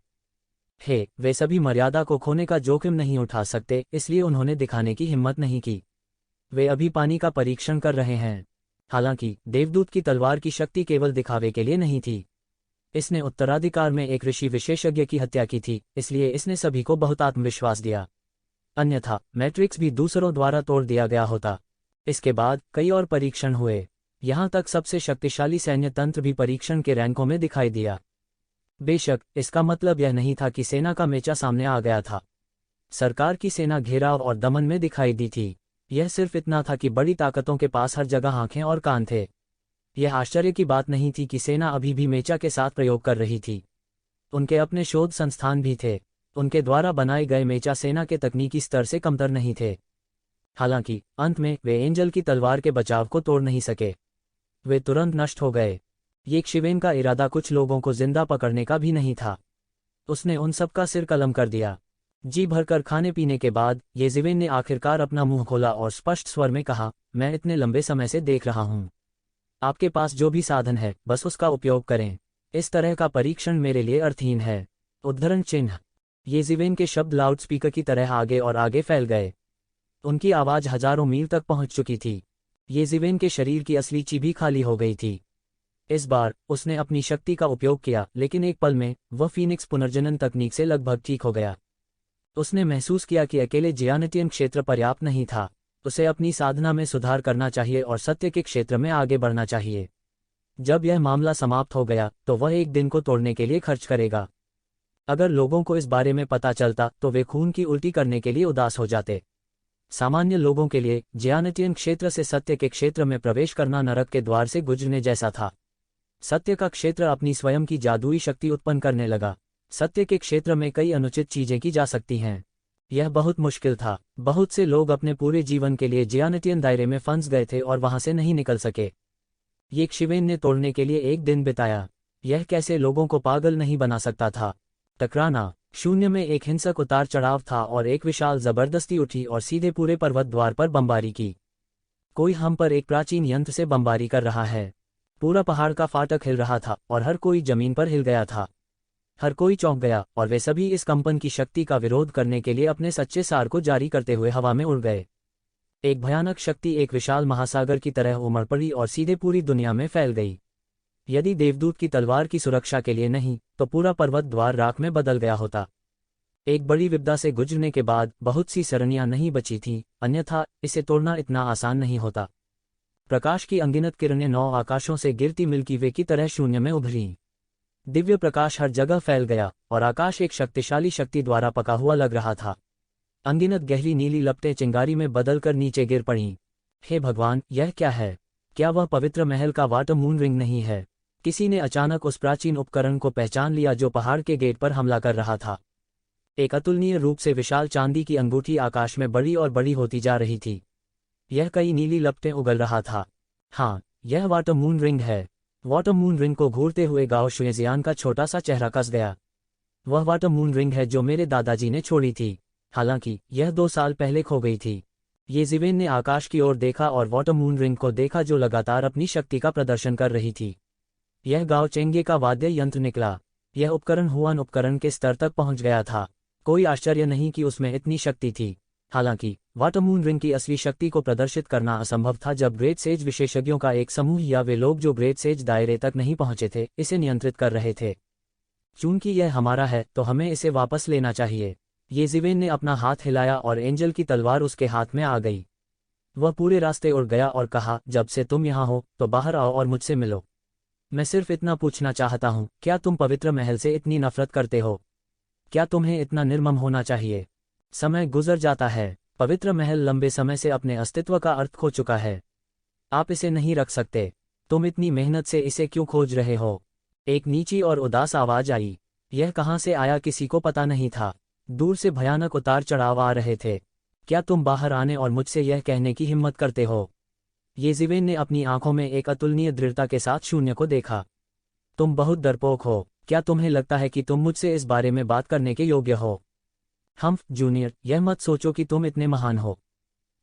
वे सभी मर्यादा को खोने का जोखिम नहीं उठा सकते, इसलिए उन्होंने दिखाने की हिम्मत नहीं की। वे अभी पानी का परीक्षण कर रहे हैं। हालांकि देवदूत की तलवार की शक्ति केवल दिखावे के लिए नहीं थी। इसने उत्तराधिकार में एक ऋषि विशेषज्ञ की हत्या की थी, इसलिए इसने सभी को बहुत आत्मविश्वास दिया। अन्यथा मैट्रिक्स भी दूसरों द्वारा तोड़ दिया गया होता। इसके बाद कई और परीक्षण हुए। यहाँ तक सबसे शक्तिशाली सैन्य तंत्र भी परीक्षण के रैंकों में दिखाई दिया। बेशक इसका मतलब यह नहीं था कि सेना का मेचा सामने आ गया था। सरकार की सेना घेराव और दमन में दिखाई दी थी। यह सिर्फ इतना था कि बड़ी ताकतों के पास हर जगह आंखें और कान थे। यह आश्चर्य की बात नहीं थी कि सेना अभी भी मेचा के साथ प्रयोग कर रही थी। उनके अपने शोध संस्थान भी थे। उनके द्वारा बनाए गए मेचा सेना के तकनीकी स्तर से कमतर नहीं थे। हालांकि अंत में वे एंजल की तलवार के बचाव को तोड़ नहीं सके। वे तुरंत नष्ट हो गए। ये शिवेन का इरादा कुछ लोगों को जिंदा पकड़ने का भी नहीं था। उसने उन सब का सिर कलम कर दिया। जी भरकर खाने पीने के बाद येजिवेन ने आखिरकार अपना मुंह खोला और स्पष्ट स्वर में कहा, मैं इतने लंबे समय से देख रहा हूं। आपके पास जो भी साधन है बस उसका उपयोग करें। इस तरह का परीक्षण मेरे लिए अर्थहीन है। उद्धरण चिन्ह। येजिवेन के शब्द लाउडस्पीकर की तरह आगे और आगे फैल गए। उनकी आवाज हजारों मील तक पहुंच चुकी थी। येजिवेन के शरीर की असली चिभी खाली हो गई थी। इस बार उसने अपनी शक्ति का उपयोग किया, लेकिन एक पल में वह फीनिक्स पुनर्जनन तकनीक से लगभग ठीक हो गया। उसने महसूस किया कि अकेले जियानेटियन क्षेत्र पर्याप्त नहीं था। उसे अपनी साधना में सुधार करना चाहिए और सत्य के क्षेत्र में आगे बढ़ना चाहिए। जब यह मामला समाप्त हो गया तो वह एक दिन को तोड़ने के लिए खर्च करेगा। अगर लोगों को इस बारे में पता चलता तो वे खून की उल्टी करने के लिए उदास हो जाते। सामान्य लोगों के लिए जियानेटियन क्षेत्र से सत्य के क्षेत्र में प्रवेश करना नरक के द्वार से गुजरने जैसा था। सत्य का क्षेत्र अपनी स्वयं की जादुई शक्ति उत्पन्न करने लगा। सत्य के क्षेत्र में कई अनुचित चीजें की जा सकती हैं। यह बहुत मुश्किल था। बहुत से लोग अपने पूरे जीवन के लिए जियानेटियन दायरे में फंस गए थे और वहां से नहीं निकल सके। ये शिवेन ने तोड़ने के लिए एक दिन बिताया। यह कैसे लोगों को पागल नहीं बना सकता था। टकराना। शून्य में एक हिंसक उतार चढ़ाव था और एक विशाल जबरदस्ती उठी और सीधे पूरे पर्वत द्वार पर बमबारी की। कोई हम पर एक प्राचीन यंत्र से बमबारी कर रहा है। पूरा पहाड़ का फाटक हिल रहा था और हर कोई जमीन पर हिल गया था। हर कोई चौंक गया और वे सभी इस कंपन की शक्ति का विरोध करने के लिए अपने सच्चे सार को जारी करते हुए हवा में उड़ गए। एक भयानक शक्ति एक विशाल महासागर की तरह उमड़ पड़ी और सीधे पूरी दुनिया में फैल गई। यदि देवदूत की तलवार की सुरक्षा के लिए नहीं तो पूरा पर्वत द्वार राख में बदल गया होता। एक बड़ी विपदा से गुजरने के बाद बहुत सी सरणियां नहीं बची थीं, अन्यथा इसे तोड़ना इतना आसान नहीं होता। प्रकाश की अनगिनत किरणें 9 आकाशों से गिरती मिल्की वे की तरह शून्य में उभरीं। दिव्य प्रकाश हर जगह फैल गया और आकाश एक शक्तिशाली शक्ति द्वारा पका हुआ लग रहा था। अनगिनत गहरी नीली लपटें चिंगारी में बदलकर नीचे गिर पड़ीं। हे भगवान, यह क्या है? क्या वह पवित्र महल का वाटर मून रिंग नहीं है? किसी ने अचानक उस प्राचीन उपकरण को पहचान लिया जो पहाड़ के गेट पर हमला कर रहा था। एक अतुलनीय रूप से विशाल चांदी की अंगूठी आकाश में बड़ी और बड़ी होती जा रही थी। यह कई नीली लपटें उगल रहा था। हाँ, यह वाटर मून रिंग है। वाटर मून रिंग को घूरते हुए गाओ शुएजियान का छोटा सा चेहरा कस गया। वह वाटर मून रिंग है जो मेरे दादाजी ने छोड़ी थी। हालांकि यह 2 साल पहले खो गई थी। येजिवेन ने आकाश की ओर देखा और वाटर मून रिंग को देखा जो लगातार अपनी शक्ति का प्रदर्शन कर रही थी। यह गाओ चेंगे का वाद्य यंत्र निकला। यह उपकरण हुआन उपकरण के स्तर तक पहुंच गया था। कोई आश्चर्य नहीं कि उसमें इतनी शक्ति थी। हालांकि वाटर मून रिंग की असली शक्ति को प्रदर्शित करना असंभव था जब ग्रेट सेज विशेषज्ञों का एक समूह या वे लोग जो ग्रेट सेज दायरे तक नहीं पहुंचे थे इसे नियंत्रित कर रहे थे। चूंकि यह हमारा है तो हमें इसे वापस लेना चाहिए। येजिवेन ने अपना हाथ हिलाया और एंजल की तलवार उसके हाथ में आ गई। वह पूरे रास्ते उड़ गया और कहा, जब से तुम यहाँ हो तो बाहर आओ और मुझसे मिलो। मैं सिर्फ इतना पूछना चाहता हूँ, क्या तुम पवित्र महल से इतनी नफरत करते हो? क्या तुम्हें इतना निर्मम होना चाहिए? समय गुजर जाता है, पवित्र महल लंबे समय से अपने अस्तित्व का अर्थ खो चुका है। आप इसे नहीं रख सकते। तुम इतनी मेहनत से इसे क्यों खोज रहे हो? एक नीची और उदास आवाज आई। यह कहाँ से आया किसी को पता नहीं था। दूर से भयानक उतार चढ़ाव आ रहे थे। क्या तुम बाहर आने और मुझसे यह कहने की हिम्मत करते हो? येज़िवेन ने अपनी आंखों में एक अतुलनीय दृढ़ता के साथ शून्य को देखा। तुम बहुत डरपोक हो। क्या तुम्हें लगता है कि तुम मुझसे इस बारे में बात करने के योग्य हो? हम्फ जूनियर, यह मत सोचो कि तुम इतने महान हो।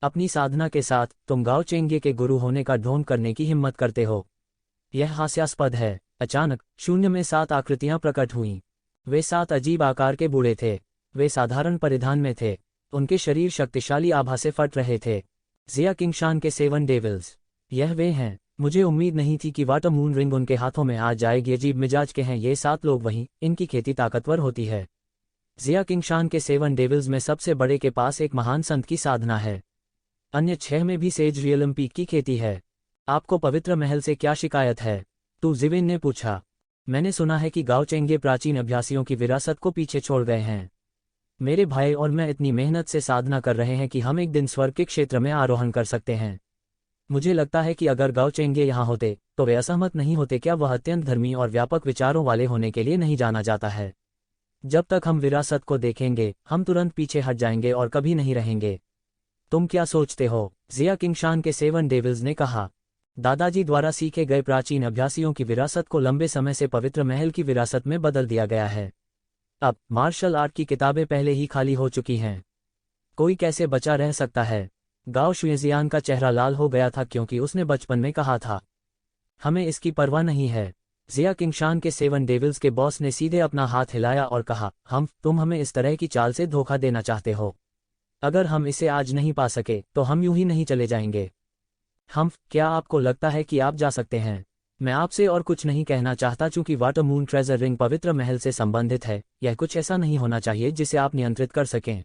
अपनी साधना के साथ तुम गाओ चेंगे के गुरु होने का ढोंग करने की हिम्मत करते हो। यह हास्यास्पद है। अचानक शून्य में 7 आकृतियां प्रकट हुईं। वे 7 अजीब आकार के बूढ़े थे। वे साधारण परिधान में थे। उनके शरीर शक्तिशाली आभा से फट रहे थे। जिया किंगशान के 7 डेविल्स। यह वे हैं। मुझे उम्मीद नहीं थी कि वाटर मून रिंग उनके हाथों में आ जाएगी। अजीब मिजाज के हैं ये 7 लोग। वहीं इनकी खेती ताकतवर होती है। जिया किंगशान के 7 डेविल्स में सबसे बड़े के पास एक महान संत की साधना है। अन्य 6 में भी सेज रियलम पीक की खेती है। आपको पवित्र महल से क्या शिकायत है? तू जिविन ने पूछा। मैंने सुना है कि गाओ चेंगे प्राचीन अभ्यासियों की विरासत को पीछे छोड़ गए हैं। मेरे भाई और मैं इतनी मेहनत से साधना कर रहे हैं कि हम एक दिन स्वर्ग के क्षेत्र में आरोहण कर सकते हैं। मुझे लगता है कि अगर गाओ चेंगे यहाँ होते तो वे असहमत नहीं होते। क्या वह अत्यंत धर्मी और व्यापक विचारों वाले होने के लिए नहीं जाना जाता है? जब तक हम विरासत को देखेंगे हम तुरंत पीछे हट जाएंगे और कभी नहीं रहेंगे। तुम क्या सोचते हो? जिया किंगशान के 7 डेविल्स ने कहा। दादाजी द्वारा सीखे गए प्राचीन अभ्यासियों की विरासत को लंबे समय से पवित्र महल की विरासत में बदल दिया गया है। अब मार्शल आर्ट की किताबें पहले ही खाली हो चुकी हैं। कोई कैसे बचा रह सकता है? गाओ शुएजियान का चेहरा लाल हो गया था क्योंकि उसने बचपन में कहा था, हमें इसकी परवाह नहीं है। जिया किंगशान के 7 डेविल्स के बॉस ने सीधे अपना हाथ हिलाया और कहा, तुम हमें इस तरह की चाल से धोखा देना चाहते हो? अगर हम इसे आज नहीं पा सके तो हम यूं ही नहीं चले जाएंगे। क्या आपको लगता है कि आप जा सकते हैं? मैं आपसे और कुछ नहीं कहना चाहता चूंकि वाटर मून ट्रेजर रिंग पवित्र महल से संबंधित है। यह कुछ ऐसा नहीं होना चाहिए जिसे आप नियंत्रित कर सकें।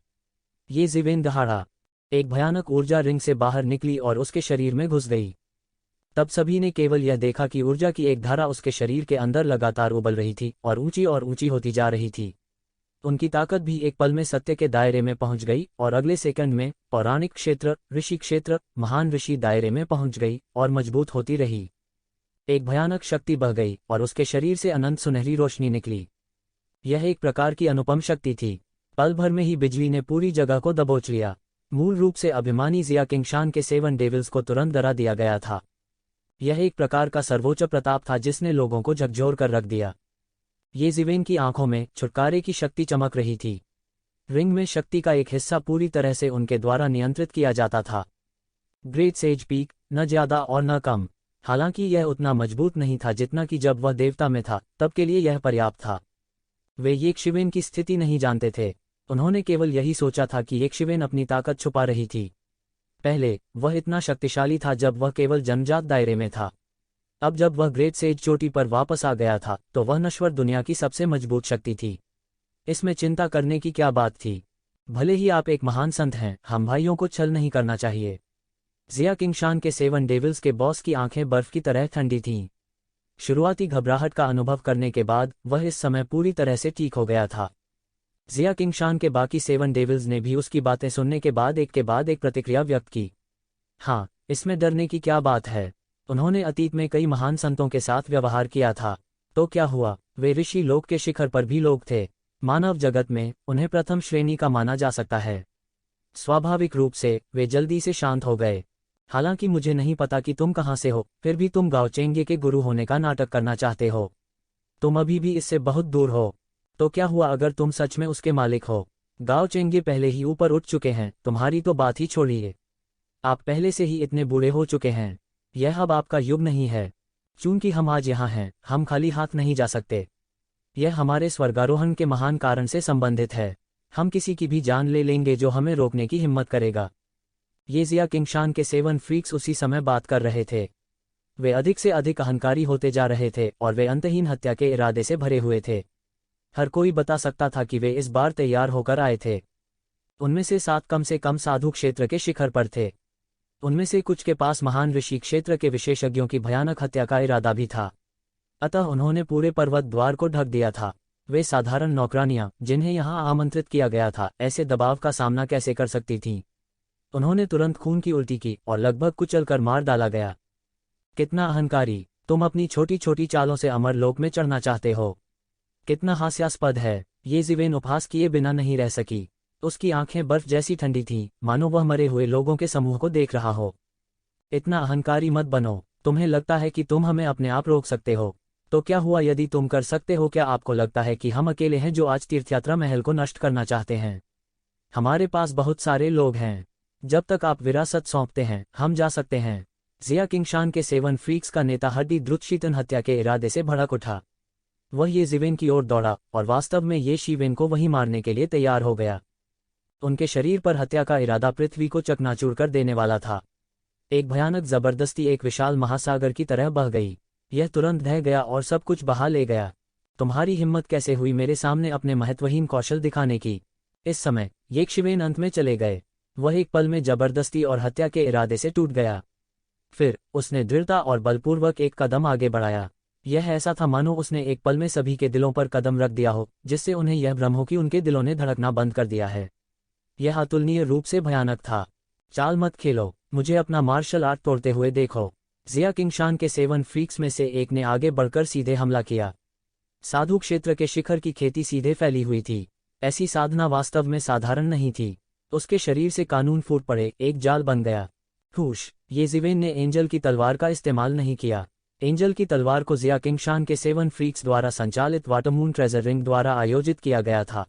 ये जिवेन दहाड़ा। एक भयानक ऊर्जा रिंग से बाहर निकली और उसके शरीर में घुस गई। तब सभी ने केवल यह देखा कि ऊर्जा की एक धारा उसके शरीर के अंदर लगातार उबल रही थी और ऊंची होती जा रही थी। उनकी ताकत भी एक पल में सत्य के दायरे में पहुंच गई और अगले सेकंड में पौराणिक क्षेत्र, ऋषि क्षेत्र, महान ऋषि दायरे में पहुंच गई और मजबूत होती रही। एक भयानक शक्ति बह गई और उसके शरीर से अनंत सुनहरी रोशनी निकली। यह एक प्रकार की अनुपम शक्ति थी। पल भर में ही बिजली ने पूरी जगह को दबोच लिया। मूल रूप से अभिमानी जिया किंगशान के 7 डेविल्स को तुरंत डरा दिया गया था। यह एक प्रकार का सर्वोच्च प्रताप था जिसने लोगों को झकझोर कर रख दिया। ये जिवेन की आंखों में छुटकारे की शक्ति चमक रही थी। रिंग में शक्ति का एक हिस्सा पूरी तरह से उनके द्वारा नियंत्रित किया जाता था। ग्रेट सेज पीक, न ज्यादा और न कम। हालांकि यह उतना मजबूत नहीं था जितना कि जब वह देवता में था, तब के लिए यह पर्याप्त था। वे येक्षिवेन की स्थिति नहीं जानते थे। उन्होंने केवल यही सोचा था कि येक्षिवेन अपनी ताकत छुपा रही थी। पहले वह इतना शक्तिशाली था जब वह केवल जन्मजात दायरे में था। अब जब वह ग्रेट सेज चोटी पर वापस आ गया था तो वह नश्वर दुनिया की सबसे मजबूत शक्ति थी। इसमें चिंता करने की क्या बात थी? भले ही आप एक महान संत हैं, हम भाइयों को छल नहीं करना चाहिए। जिया किंगशान के 7 डेविल्स के बॉस की आंखें बर्फ की तरह ठंडी थीं। शुरुआती घबराहट का अनुभव करने के बाद वह इस समय पूरी तरह से ठीक हो गया था। जिया किंगशान के बाकी 7 डेविल्स ने भी उसकी बातें सुनने के बाद एक प्रतिक्रिया व्यक्त की। हाँ, इसमें डरने की क्या बात है? उन्होंने अतीत में कई महान संतों के साथ व्यवहार किया था। तो क्या हुआ? वे ऋषि लोक के शिखर पर भी लोग थे। मानव जगत में उन्हें प्रथम श्रेणी का माना जा सकता है। स्वाभाविक रूप से वे जल्दी से शांत हो गए। हालांकि मुझे नहीं पता कि तुम कहाँ से हो, फिर भी तुम गाओ चेंगे के गुरु होने का नाटक करना चाहते हो। तुम अभी भी इससे बहुत दूर हो। तो क्या हुआ अगर तुम सच में उसके मालिक हो? गाओ चेंगे पहले ही ऊपर उठ चुके हैं, तुम्हारी तो बात ही छोड़िए। आप पहले से ही इतने बूढ़े हो चुके हैं। यह अब आपका युग नहीं है। चूंकि हम आज यहाँ हैं, हम खाली हाथ नहीं जा सकते। यह हमारे स्वर्गारोहण के महान कारण से संबंधित है। हम किसी की भी जान ले लेंगे जो हमें रोकने की हिम्मत करेगा। ये जिया किंगशान के 7 फ्रीक्स उसी समय बात कर रहे थे। वे अधिक से अधिक अहंकारी होते जा रहे थे और वे अंतहीन हत्या के इरादे से भरे हुए थे। हर कोई बता सकता था कि वे इस बार तैयार होकर आए थे। उनमें से 7 कम से कम साधु क्षेत्र के शिखर पर थे। उनमें से कुछ के पास महान ऋषि क्षेत्र के विशेषज्ञों की भयानक हत्या का इरादा भी था। अतः उन्होंने पूरे पर्वत द्वार को ढक दिया था। वे साधारण नौकरानियां, जिन्हें यहां आमंत्रित किया गया था, ऐसे दबाव का सामना कैसे कर सकती थीं? उन्होंने तुरंत खून की उल्टी की और लगभग कुचलकर मार डाला गया। कितना अहंकारी! तुम अपनी छोटी छोटी चालों से अमर लोक में चढ़ना चाहते हो। कितना हास्यास्पद है! ये ज़िवेन उपहास किए बिना नहीं रह सकी। उसकी आंखें बर्फ जैसी ठंडी थीं, मानो वह मरे हुए लोगों के समूह को देख रहा हो। इतना अहंकारी मत बनो। तुम्हें लगता है कि तुम हमें अपने आप रोक सकते हो? तो क्या हुआ यदि तुम कर सकते हो? क्या आपको लगता है कि हम अकेले हैं जो आज तीर्थयात्रा महल को नष्ट करना चाहते हैं? हमारे पास बहुत सारे लोग हैं। जब तक आप विरासत सौंपते हैं, हम जा सकते हैं। जिया किंगशान के 7 फ्रीक्स का नेता हड्डी द्रुतशीतन हत्या के इरादे से भड़क उठा। वह ये ज़िवेन की ओर दौड़ा और वास्तव में ये शीवेन को वहीं मारने के लिए तैयार हो गया। उनके शरीर पर हत्या का इरादा पृथ्वी को चकनाचूर कर देने वाला था। एक भयानक जबरदस्ती एक विशाल महासागर की तरह बह गई। यह तुरंत ढह गया और सब कुछ बहा ले गया। तुम्हारी हिम्मत कैसे हुई मेरे सामने अपने महत्वहीन कौशल दिखाने की? इस समय येक्षिवेन अंत में चले गए। वह एक पल में जबरदस्ती और हत्या के इरादे से टूट गया। फिर उसने दृढ़ता और बलपूर्वक एक कदम आगे बढ़ाया। यह ऐसा था मानो उसने एक पल में सभी के दिलों पर कदम रख दिया हो, जिससे उन्हें यह भ्रम हो कि उनके दिलों ने धड़कना बंद कर दिया है। यह अतुलनीय रूप से भयानक था। चाल मत खेलो, मुझे अपना मार्शल आर्ट तोड़ते हुए देखो। जिया किंगशान के 7 फ्रीक्स में से एक ने आगे बढ़कर सीधे हमला किया। साधु क्षेत्र के शिखर की खेती सीधे फैली हुई थी। ऐसी साधना वास्तव में साधारण नहीं थी। उसके शरीर से कानून फूट पड़े, एक जाल बन गया। हुश! ये ज़िवेन ने एंजल की तलवार का इस्तेमाल नहीं किया। एंजल की तलवार को जिया किंगशान के 7 फ्रीक्स द्वारा संचालित वाटरमून ट्रेजर रिंग द्वारा आयोजित किया गया था।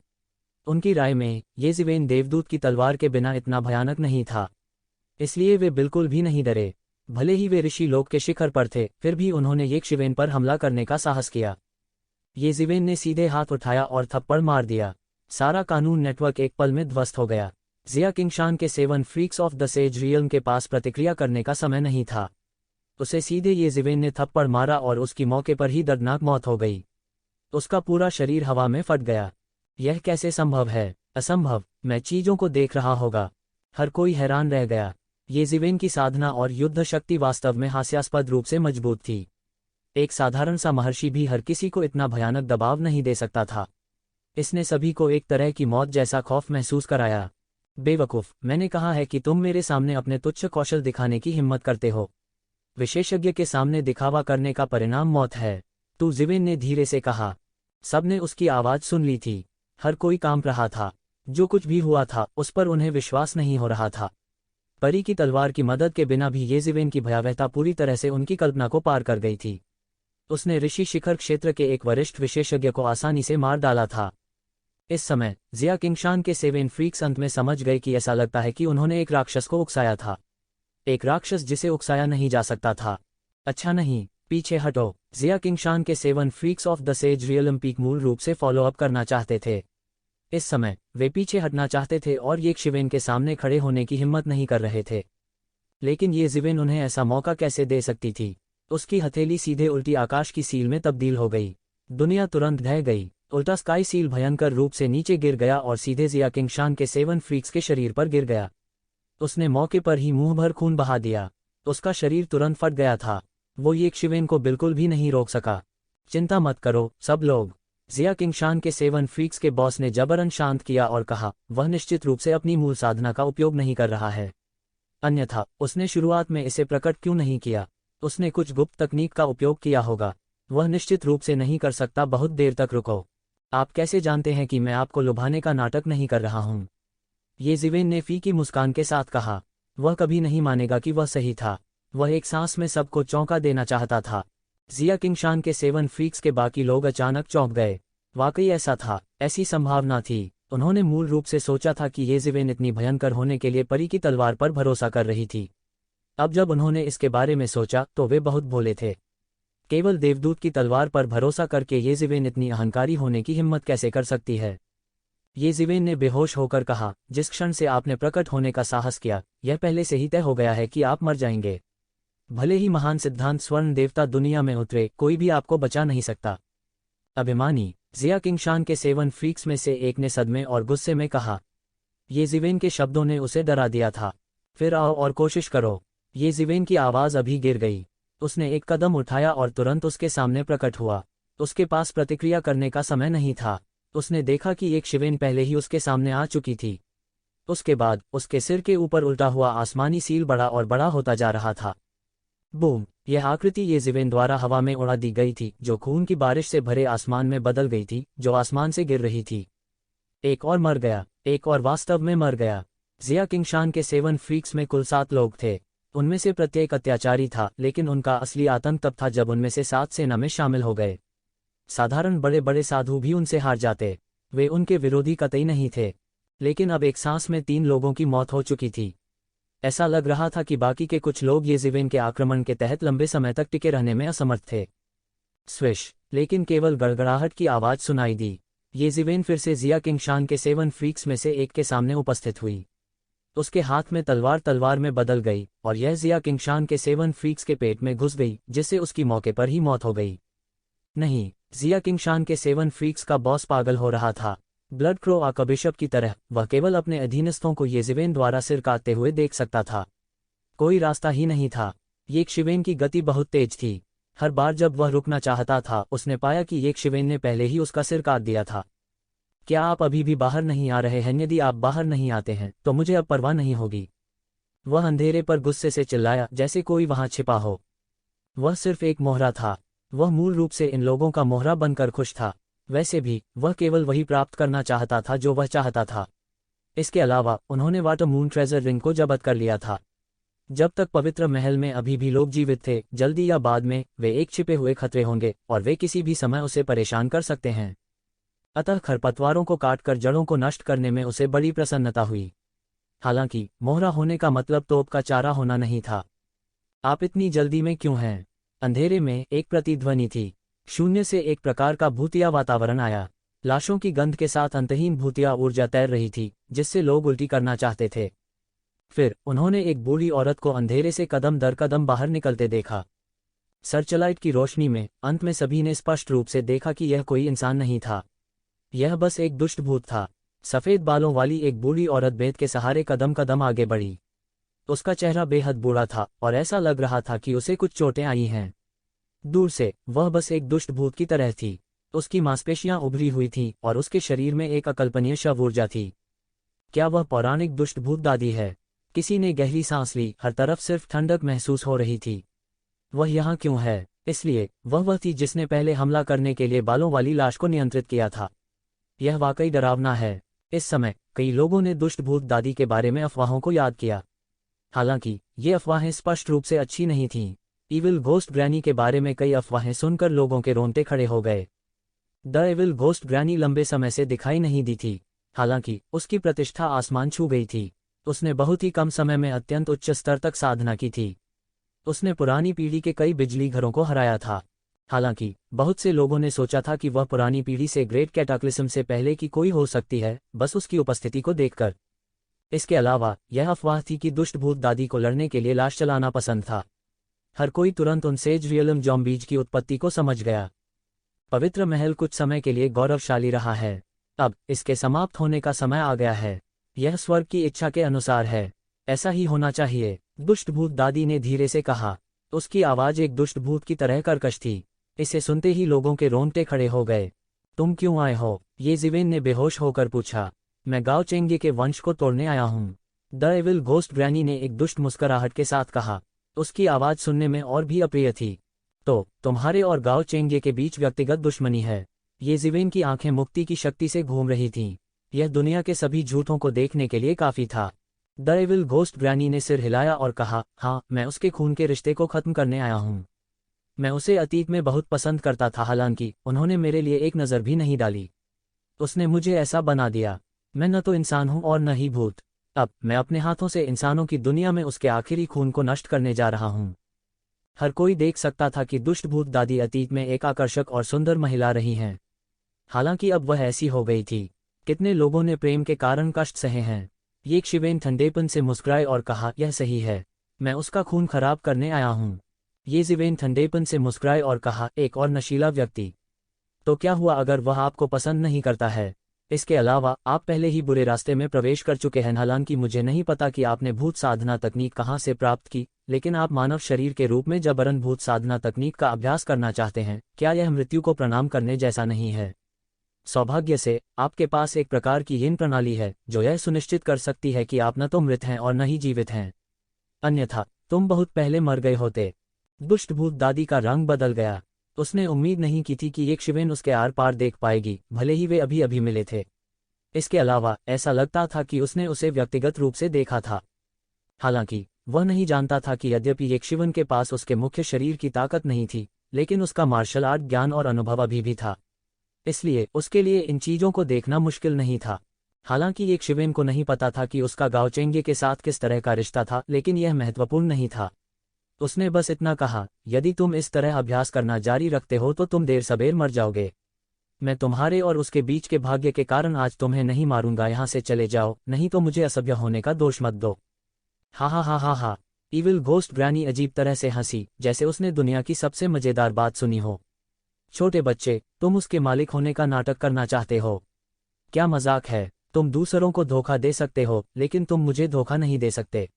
उनकी राय में ये ज़िवेन देवदूत की तलवार के बिना इतना भयानक नहीं था, इसलिए वे बिल्कुल भी नहीं डरे। भले ही वे ऋषि लोक के शिखर पर थे, फिर भी उन्होंने येक्षिवेन पर हमला करने का साहस किया। ये ज़िवेन ने सीधे हाथ उठाया और थप्पड़ मार दिया। सारा कानून नेटवर्क एक पल में ध्वस्त हो गया। जिया किंगशान के 7 freaks of the sage realm के पास प्रतिक्रिया करने का समय नहीं था। उसे सीधे ये ज़िवेन ने थप्पड़ मारा और उसकी मौके पर ही दर्दनाक मौत हो गई। उसका पूरा शरीर हवा में फट गया। यह कैसे संभव है? असंभव! मैं चीजों को देख रहा होगा। हर कोई हैरान रह गया। ये ज़िवेन की साधना और युद्ध शक्ति वास्तव में हास्यास्पद रूप से मजबूत थी। एक साधारण सा महर्षि भी हर किसी को इतना भयानक दबाव नहीं दे सकता था। इसने सभी को एक तरह की मौत जैसा खौफ महसूस कराया। बेवकूफ! मैंने कहा है कि तुम मेरे सामने अपने तुच्छ कौशल दिखाने की हिम्मत करते हो। विशेषज्ञ के सामने दिखावा करने का परिणाम मौत है। तू, ज़िवेन ने धीरे से कहा। सबने उसकी आवाज सुन ली थी। हर कोई कांप रहा था। जो कुछ भी हुआ था उस पर उन्हें विश्वास नहीं हो रहा था। परी की तलवार की मदद के बिना भी ये ज़िवेन की भयावहता पूरी तरह से उनकी कल्पना को पार कर गई थी। उसने ऋषि शिखर क्षेत्र के एक वरिष्ठ विशेषज्ञ को आसानी से मार डाला था। इस समय जिया किंगशान के 7 फ्रीक्स अंत में समझ गए कि ऐसा लगता है कि उन्होंने एक राक्षस को उकसाया था। एक राक्षस जिसे उकसाया नहीं जा सकता था। अच्छा नहीं, पीछे हटो। जिया किंगशान के 7 freaks of the sage realm peak मूल रूप से फॉलो अप करना चाहते थे। इस समय वे पीछे हटना चाहते थे और येक्षिवेन के सामने खड़े होने की हिम्मत नहीं कर रहे थे। लेकिन ये ज़िवेन उन्हें ऐसा मौका कैसे दे सकती थी? उसकी हथेली सीधे उल्टी आकाश की सील में तब्दील हो गई। दुनिया तुरंत ढह गई। उल्टा स्काई सील भयंकर रूप से नीचे गिर गया और सीधे जिया किंगशान के 7 फ्रीक्स के शरीर पर गिर गया। उसने मौके पर ही मुंह भर खून बहा दिया। उसका शरीर तुरंत फट गया था। वो येक्षिवेन को बिल्कुल भी नहीं रोक सका। चिंता मत करो सब लोग। जिया किंगशान के 7 फ्रीक्स के बॉस ने जबरन शांत किया और कहा, वह निश्चित रूप से अपनी मूल साधना का उपयोग नहीं कर रहा है। अन्यथा उसने शुरुआत में इसे प्रकट क्यों नहीं किया? उसने कुछ गुप्त तकनीक का उपयोग किया होगा। वह निश्चित रूप से नहीं कर सकता। बहुत देर तक रुको। आप कैसे जानते हैं कि मैं आपको लुभाने का नाटक नहीं कर रहा हूं? ये ज़िवेन ने फीकी मुस्कान के साथ कहा। वह कभी नहीं मानेगा कि वह सही था। वह एक सांस में सबको चौंका देना चाहता था। जिया किंगशान के 7 फ्रीक्स के बाकी लोग अचानक चौंक गए। वाकई ऐसा था, ऐसी संभावना थी। उन्होंने मूल रूप से सोचा था कि ये ज़िवेन इतनी भयंकर होने के लिए परी की तलवार पर भरोसा कर रही थी। अब जब उन्होंने इसके बारे में सोचा तो वे बहुत भोले थे। केवल देवदूत की तलवार पर भरोसा करके ये ज़िवेन इतनी अहंकारी होने की हिम्मत कैसे कर सकती है? ये ज़िवेन ने बेहोश होकर कहा, जिस क्षण से आपने प्रकट होने का साहस किया, यह पहले से ही तय हो गया है कि आप मर जाएंगे। भले ही महान सिद्धांत स्वर्ण देवता दुनिया में उतरे, कोई भी आपको बचा नहीं सकता। अभिमानी! जिया किंगशान के 7 फ्रीक्स में से एक ने सदमे और गुस्से में कहा। ये ज़िवेन के शब्दों ने उसे डरा दिया था। फिर आओ और कोशिश करो। ये ज़िवेन की आवाज़ अभी गिर गई। उसने एक कदम उठाया और तुरंत उसके सामने प्रकट हुआ। उसके पास प्रतिक्रिया करने का समय नहीं था। उसने देखा कि एक शिवेन पहले ही उसके सामने आ चुकी थी। उसके बाद उसके सिर के ऊपर उल्टा हुआ आसमानी सील बड़ा और बड़ा होता जा रहा था। बूम! यह आकृति येजिवेन द्वारा हवा में उड़ा दी गई थी, जो खून की बारिश से भरे आसमान में बदल गई थी, जो आसमान से गिर रही थी। एक और मर गया, एक और वास्तव में मर गया। जिया किंगशान के 7 फ्रीक्स में कुल 7 लोग थे। उनमें से प्रत्येक अत्याचारी था, लेकिन उनका असली आतंक तब था जब उनमें से 7 सेना में शामिल हो गए। साधारण बड़े बड़े साधु भी उनसे हार जाते। वे उनके विरोधी कतई नहीं थे। लेकिन अब एक सांस में 3 लोगों की मौत हो चुकी थी। ऐसा लग रहा था कि बाकी के कुछ लोग येजिवेन के आक्रमण के तहत लंबे समय तक टिके रहने में असमर्थ थे। स्विश! लेकिन केवल गड़गड़ाहट की आवाज सुनाई दी। येजिवेन फिर से जिया किंगशान के 7 फ्रीक्स में से एक के सामने उपस्थित हुई। उसके हाथ में तलवार में बदल गई, और यह जिया किंगशान के 7 फ्रीक्स के पेट में घुस गई, जिससे उसकी मौके पर ही मौत हो गई। नहीं, जिया किंगशान के 7 फ्रीक्स का बॉस पागल हो रहा था। ब्लड क्रो आर्कबिशप की तरह वह केवल अपने अधीनस्थों को येजिवेन द्वारा सिर काटते हुए देख सकता था। कोई रास्ता ही नहीं था। येशिवेन की गति बहुत तेज थी। हर बार जब वह रुकना चाहता था, उसने पाया कि येशिवेन ने पहले ही उसका सिर काट दिया था। क्या आप अभी भी बाहर नहीं आ रहे हैं? यदि आप बाहर नहीं आते हैं तो मुझे अब परवाह नहीं होगी। वह अंधेरे पर गुस्से से चिल्लाया, जैसे कोई वहां छिपा हो। वह सिर्फ एक मोहरा था। वह मूल रूप से इन लोगों का मोहरा बनकर खुश था। वैसे भी वह केवल वही प्राप्त करना चाहता था जो वह चाहता था। इसके अलावा उन्होंने वाटर मून ट्रेजर रिंग को जब्त कर लिया था। जब तक पवित्र महल में अभी भी लोग जीवित थे, जल्दी या बाद में वे एक छिपे हुए खतरे होंगे, और वे किसी भी समय उसे परेशान कर सकते हैं। अतः खरपतवारों को काटकर जड़ों को नष्ट करने में उसे बड़ी प्रसन्नता हुई। हालांकि मोहरा होने का मतलब तोप का चारा होना नहीं था। आप इतनी जल्दी में क्यों हैं? अंधेरे में एक प्रतिध्वनि थी। शून्य से एक प्रकार का भूतिया वातावरण आया। लाशों की गंध के साथ अंतहीन भूतिया ऊर्जा तैर रही थी, जिससे लोग उल्टी करना चाहते थे। फिर उन्होंने एक बूढ़ी औरत को अंधेरे से कदम दर कदम बाहर निकलते देखा। सर्चलाइट की रोशनी में अंत में सभी ने स्पष्ट रूप से देखा कि यह कोई इंसान नहीं था। यह बस एक दुष्ट भूत था। सफेद बालों वाली एक बूढ़ी औरत बेत के सहारे कदम कदम आगे बढ़ी। उसका चेहरा बेहद बूढ़ा था, और ऐसा लग रहा था कि उसे कुछ चोटें आई हैं। दूर से वह बस एक दुष्ट भूत की तरह थी। उसकी मांसपेशियां उभरी हुई थीं, और उसके शरीर में एक अकल्पनीय शव ऊर्जा थी। क्या वह पौराणिक दुष्ट भूत दादी है? किसी ने गहरी सांस ली। हर तरफ सिर्फ ठंडक महसूस हो रही थी। वह यहाँ क्यों है? इसलिए वह थी जिसने पहले हमला करने के लिए बालों वाली लाश को नियंत्रित किया था। यह वाकई डरावना है। इस समय कई लोगों ने दुष्ट भूत दादी के बारे में अफवाहों को याद किया। हालांकि ये अफवाहें स्पष्ट रूप से अच्छी नहीं थीं। इविल घोस्ट ग्रैनी के बारे में कई अफवाहें सुनकर लोगों के रोंगटे खड़े हो गए। द इविल घोस्ट ग्रैनी लंबे समय से दिखाई नहीं दी थी। हालांकि उसकी प्रतिष्ठा आसमान छू गई थी। उसने बहुत ही कम समय में अत्यंत उच्च स्तर तक साधना की थी। उसने पुरानी पीढ़ी के कई बिजली घरों को हराया था। हालांकि बहुत से लोगों ने सोचा था कि वह पुरानी पीढ़ी से ग्रेट कैटाक्लिस्म से पहले की कोई हो सकती है, बस उसकी उपस्थिति को देखकर। इसके अलावा यह अफवाह थी कि दुष्ट भूत दादी को लड़ने के लिए लाश चलाना पसंद था। हर कोई तुरंत उन सेज रियलम जॉम्बीज की उत्पत्ति को समझ गया। पवित्र महल कुछ समय के लिए गौरवशाली रहा है। अब इसके समाप्त होने का समय आ गया है। यह स्वर्ग की इच्छा के अनुसार है। ऐसा ही होना चाहिए, दुष्ट भूत दादी ने धीरे से कहा। उसकी आवाज एक दुष्ट भूत की तरह कर्कश थी। इसे सुनते ही लोगों के रोंगटे खड़े हो गए। तुम क्यों आए हो? येजिवेन ने बेहोश होकर पूछा। मैं गाओ चेंगे के वंश को तोड़ने आया हूँ, द एविल घोस्ट ग्रैनी ने एक दुष्ट मुस्कुराहट के साथ कहा। उसकी आवाज सुनने में और भी अप्रिय थी। तो तुम्हारे और गाओ चेंगे के बीच व्यक्तिगत दुश्मनी है? येजिवेन की आंखें मुक्ति की शक्ति से घूम रही थीं। यह दुनिया के सभी झूठों को देखने के लिए काफी था। द एविल घोस्ट ग्रैनी ने सिर हिलाया और कहा, हाँ, मैं उसके खून के रिश्ते को खत्म करने आया हूँ। मैं उसे अतीत में बहुत पसंद करता था, हालांकि उन्होंने मेरे लिए एक नज़र भी नहीं डाली। उसने मुझे ऐसा बना दिया। मैं न तो इंसान हूँ और न ही भूत। अब मैं अपने हाथों से इंसानों की दुनिया में उसके आखिरी खून को नष्ट करने जा रहा हूँ। हर कोई देख सकता था कि दुष्ट भूत दादी अतीत में एक आकर्षक और सुंदर महिला रही हैं। हालांकि अब वह ऐसी हो गई थी। कितने लोगों ने प्रेम के कारण कष्ट सहे हैं। येशिवेन ठंडेपन से मुस्कुराए और कहा, यह सही है, मैं उसका खून खराब करने आया हूँ। येजिवेन ठंडेपन से मुस्कुराए और कहा, एक और नशीला व्यक्ति। तो क्या हुआ अगर वह आपको पसंद नहीं करता है? इसके अलावा आप पहले ही बुरे रास्ते में प्रवेश कर चुके हैं। हालांकि मुझे नहीं पता कि आपने भूत साधना तकनीक कहाँ से प्राप्त की, लेकिन आप मानव शरीर के रूप में जबरन भूत साधना तकनीक का अभ्यास करना चाहते हैं। क्या यह मृत्यु को प्रणाम करने जैसा नहीं है? सौभाग्य से आपके पास एक प्रकार की यीन प्रणाली है जो यह सुनिश्चित कर सकती है कि आप न तो मृत हैं और न ही जीवित हैं, अन्यथा तुम बहुत पहले मर गए होते। दुष्ट भूत दादी का रंग बदल गया। उसने उम्मीद नहीं की थी कि यक्षिवेन उसके आर पार देख पाएगी, भले ही वे अभी अभी मिले थे। इसके अलावा ऐसा लगता था कि उसने उसे व्यक्तिगत रूप से देखा था। हालांकि वह नहीं जानता था कि यद्यपि यक्षिवन के पास उसके मुख्य शरीर की ताकत नहीं थी, लेकिन उसका मार्शल आर्ट ज्ञान और अनुभव अभी भी था। इसलिए उसके लिए इन चीजों को देखना मुश्किल नहीं था। हालांकि यक्षिवेन को नहीं पता था कि उसका गाओ चेंगे के साथ किस तरह का रिश्ता था, लेकिन यह महत्वपूर्ण नहीं था। उसने बस इतना कहा, यदि तुम इस तरह अभ्यास करना जारी रखते हो तो तुम देर सबेर मर जाओगे। मैं तुम्हारे और उसके बीच के भाग्य के कारण आज तुम्हें नहीं मारूंगा। यहाँ से चले जाओ, नहीं तो मुझे असभ्य होने का दोष मत दो। हा हा हा हा हा। इविल घोस्ट ग्रैनी अजीब तरह से हंसी, जैसे उसने दुनिया की सबसे मजेदार बात सुनी हो। छोटे बच्चे, तुम उसके मालिक होने का नाटक करना चाहते हो? क्या मजाक है? तुम दूसरों को धोखा दे सकते हो, लेकिन तुम मुझे धोखा नहीं दे सकते।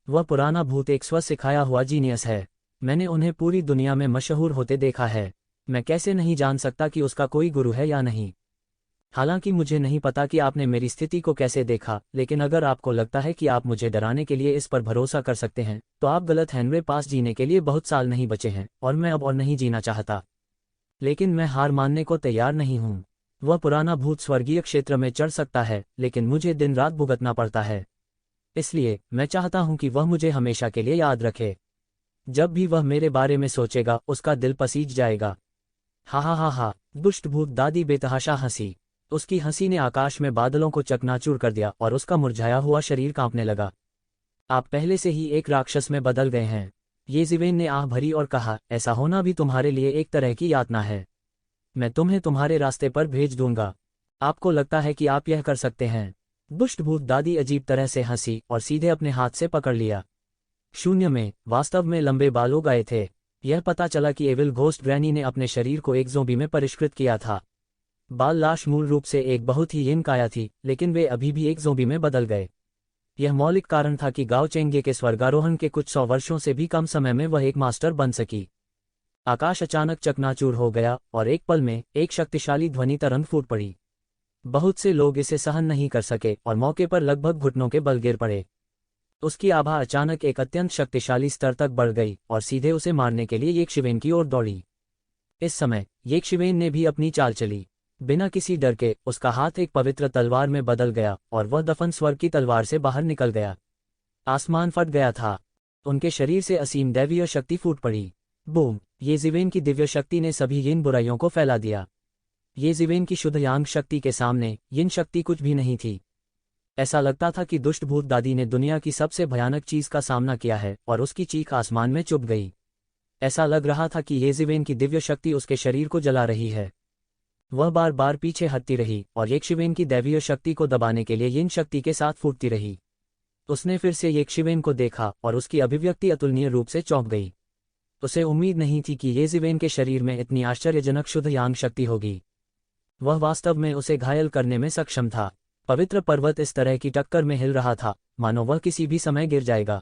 वह पुराना भूत एक स्व सिखाया हुआ जीनियस है। मैंने उन्हें पूरी दुनिया में मशहूर होते देखा है। मैं कैसे नहीं जान सकता कि उसका कोई गुरु है या नहीं? हालांकि मुझे नहीं पता कि आपने मेरी स्थिति को कैसे देखा, लेकिन अगर आपको लगता है कि आप मुझे डराने के लिए इस पर भरोसा कर सकते हैं तो आप गलत हैं। मेरे पास जीने के लिए बहुत साल नहीं बचे हैं और मैं अब और नहीं जीना चाहता। लेकिन मैं हार मानने को तैयार नहीं हूँ। वह पुराना भूत स्वर्गीय क्षेत्र में चढ़ सकता है, लेकिन मुझे दिन रात भुगतना पड़ता है। इसलिए मैं चाहता हूं कि वह मुझे हमेशा के लिए याद रखे। जब भी वह मेरे बारे में सोचेगा उसका दिल पसीज जाएगा। हा हा हा हा। दुष्ट भूत दादी बेतहाशा हंसी। उसकी हंसी ने आकाश में बादलों को चकनाचूर कर दिया और उसका मुरझाया हुआ शरीर कांपने लगा। आप पहले से ही एक राक्षस में बदल गए हैं। येज़िवेन ने आह भरी और कहा, ऐसा होना भी तुम्हारे लिए एक तरह की यातना है। मैं तुम्हें तुम्हारे रास्ते पर भेज दूंगा। आपको लगता है कि आप यह कर सकते हैं? दुष्ट भूत दादी अजीब तरह से हंसी और सीधे अपने हाथ से पकड़ लिया। शून्य में वास्तव में लंबे बाल उगाए थे। यह पता चला कि एविल घोस्ट ग्रैनी ने अपने शरीर को एक ज़ोंबी में परिष्कृत किया था। बाल लाश मूल रूप से एक बहुत ही यिन काया थी, लेकिन वे अभी भी एक ज़ोंबी में बदल गए। यह मौलिक कारण था कि गाओ चेंगे के स्वर्गारोहण के कुछ 100 वर्षों से भी कम समय में वह एक मास्टर बन सकी। आकाश अचानक चकनाचूर हो गया और एक पल में एक शक्तिशाली ध्वनि तरंग फूट पड़ी। बहुत से लोग इसे सहन नहीं कर सके और मौके पर लगभग घुटनों के बल गिर पड़े। उसकी आभा अचानक एक अत्यंत शक्तिशाली स्तर तक बढ़ गई और सीधे उसे मारने के लिए यक्षिवेन की ओर दौड़ी। इस समय यक्षिवेन ने भी अपनी चाल चली। बिना किसी डर के उसका हाथ एक पवित्र तलवार में बदल गया और वह दफन स्वर्ग की तलवार से बाहर निकल गया। आसमान फट गया था। उनके शरीर से असीम दैवीय शक्ति फूट पड़ी। बूम! येज़िवेन की दिव्य शक्ति ने सभी यिन बुराइयों को फैला दिया। येज़िवेन की शुद्ध यांग शक्ति के सामने यिन शक्ति कुछ भी नहीं थी। ऐसा लगता था कि दुष्ट भूत दादी ने दुनिया की सबसे भयानक चीज का सामना किया है और उसकी चीख आसमान में चुभ गई। ऐसा लग रहा था कि येज़िवेन की दिव्य शक्ति उसके शरीर को जला रही है। वह बार बार पीछे हटती रही और यक्षिवेन की दैवीय शक्ति को दबाने के लिए यिन शक्ति के साथ फूटती रही। उसने फिर से यक्षिवेन को देखा और उसकी अभिव्यक्ति अतुलनीय रूप से चौंक गई। उसे उम्मीद नहीं थी कि येज़िवेन के शरीर में इतनी आश्चर्यजनक शुद्ध यांग शक्ति होगी। वह वास्तव में उसे घायल करने में सक्षम था। पवित्र पर्वत इस तरह की टक्कर में हिल रहा था मानो वह किसी भी समय गिर जाएगा।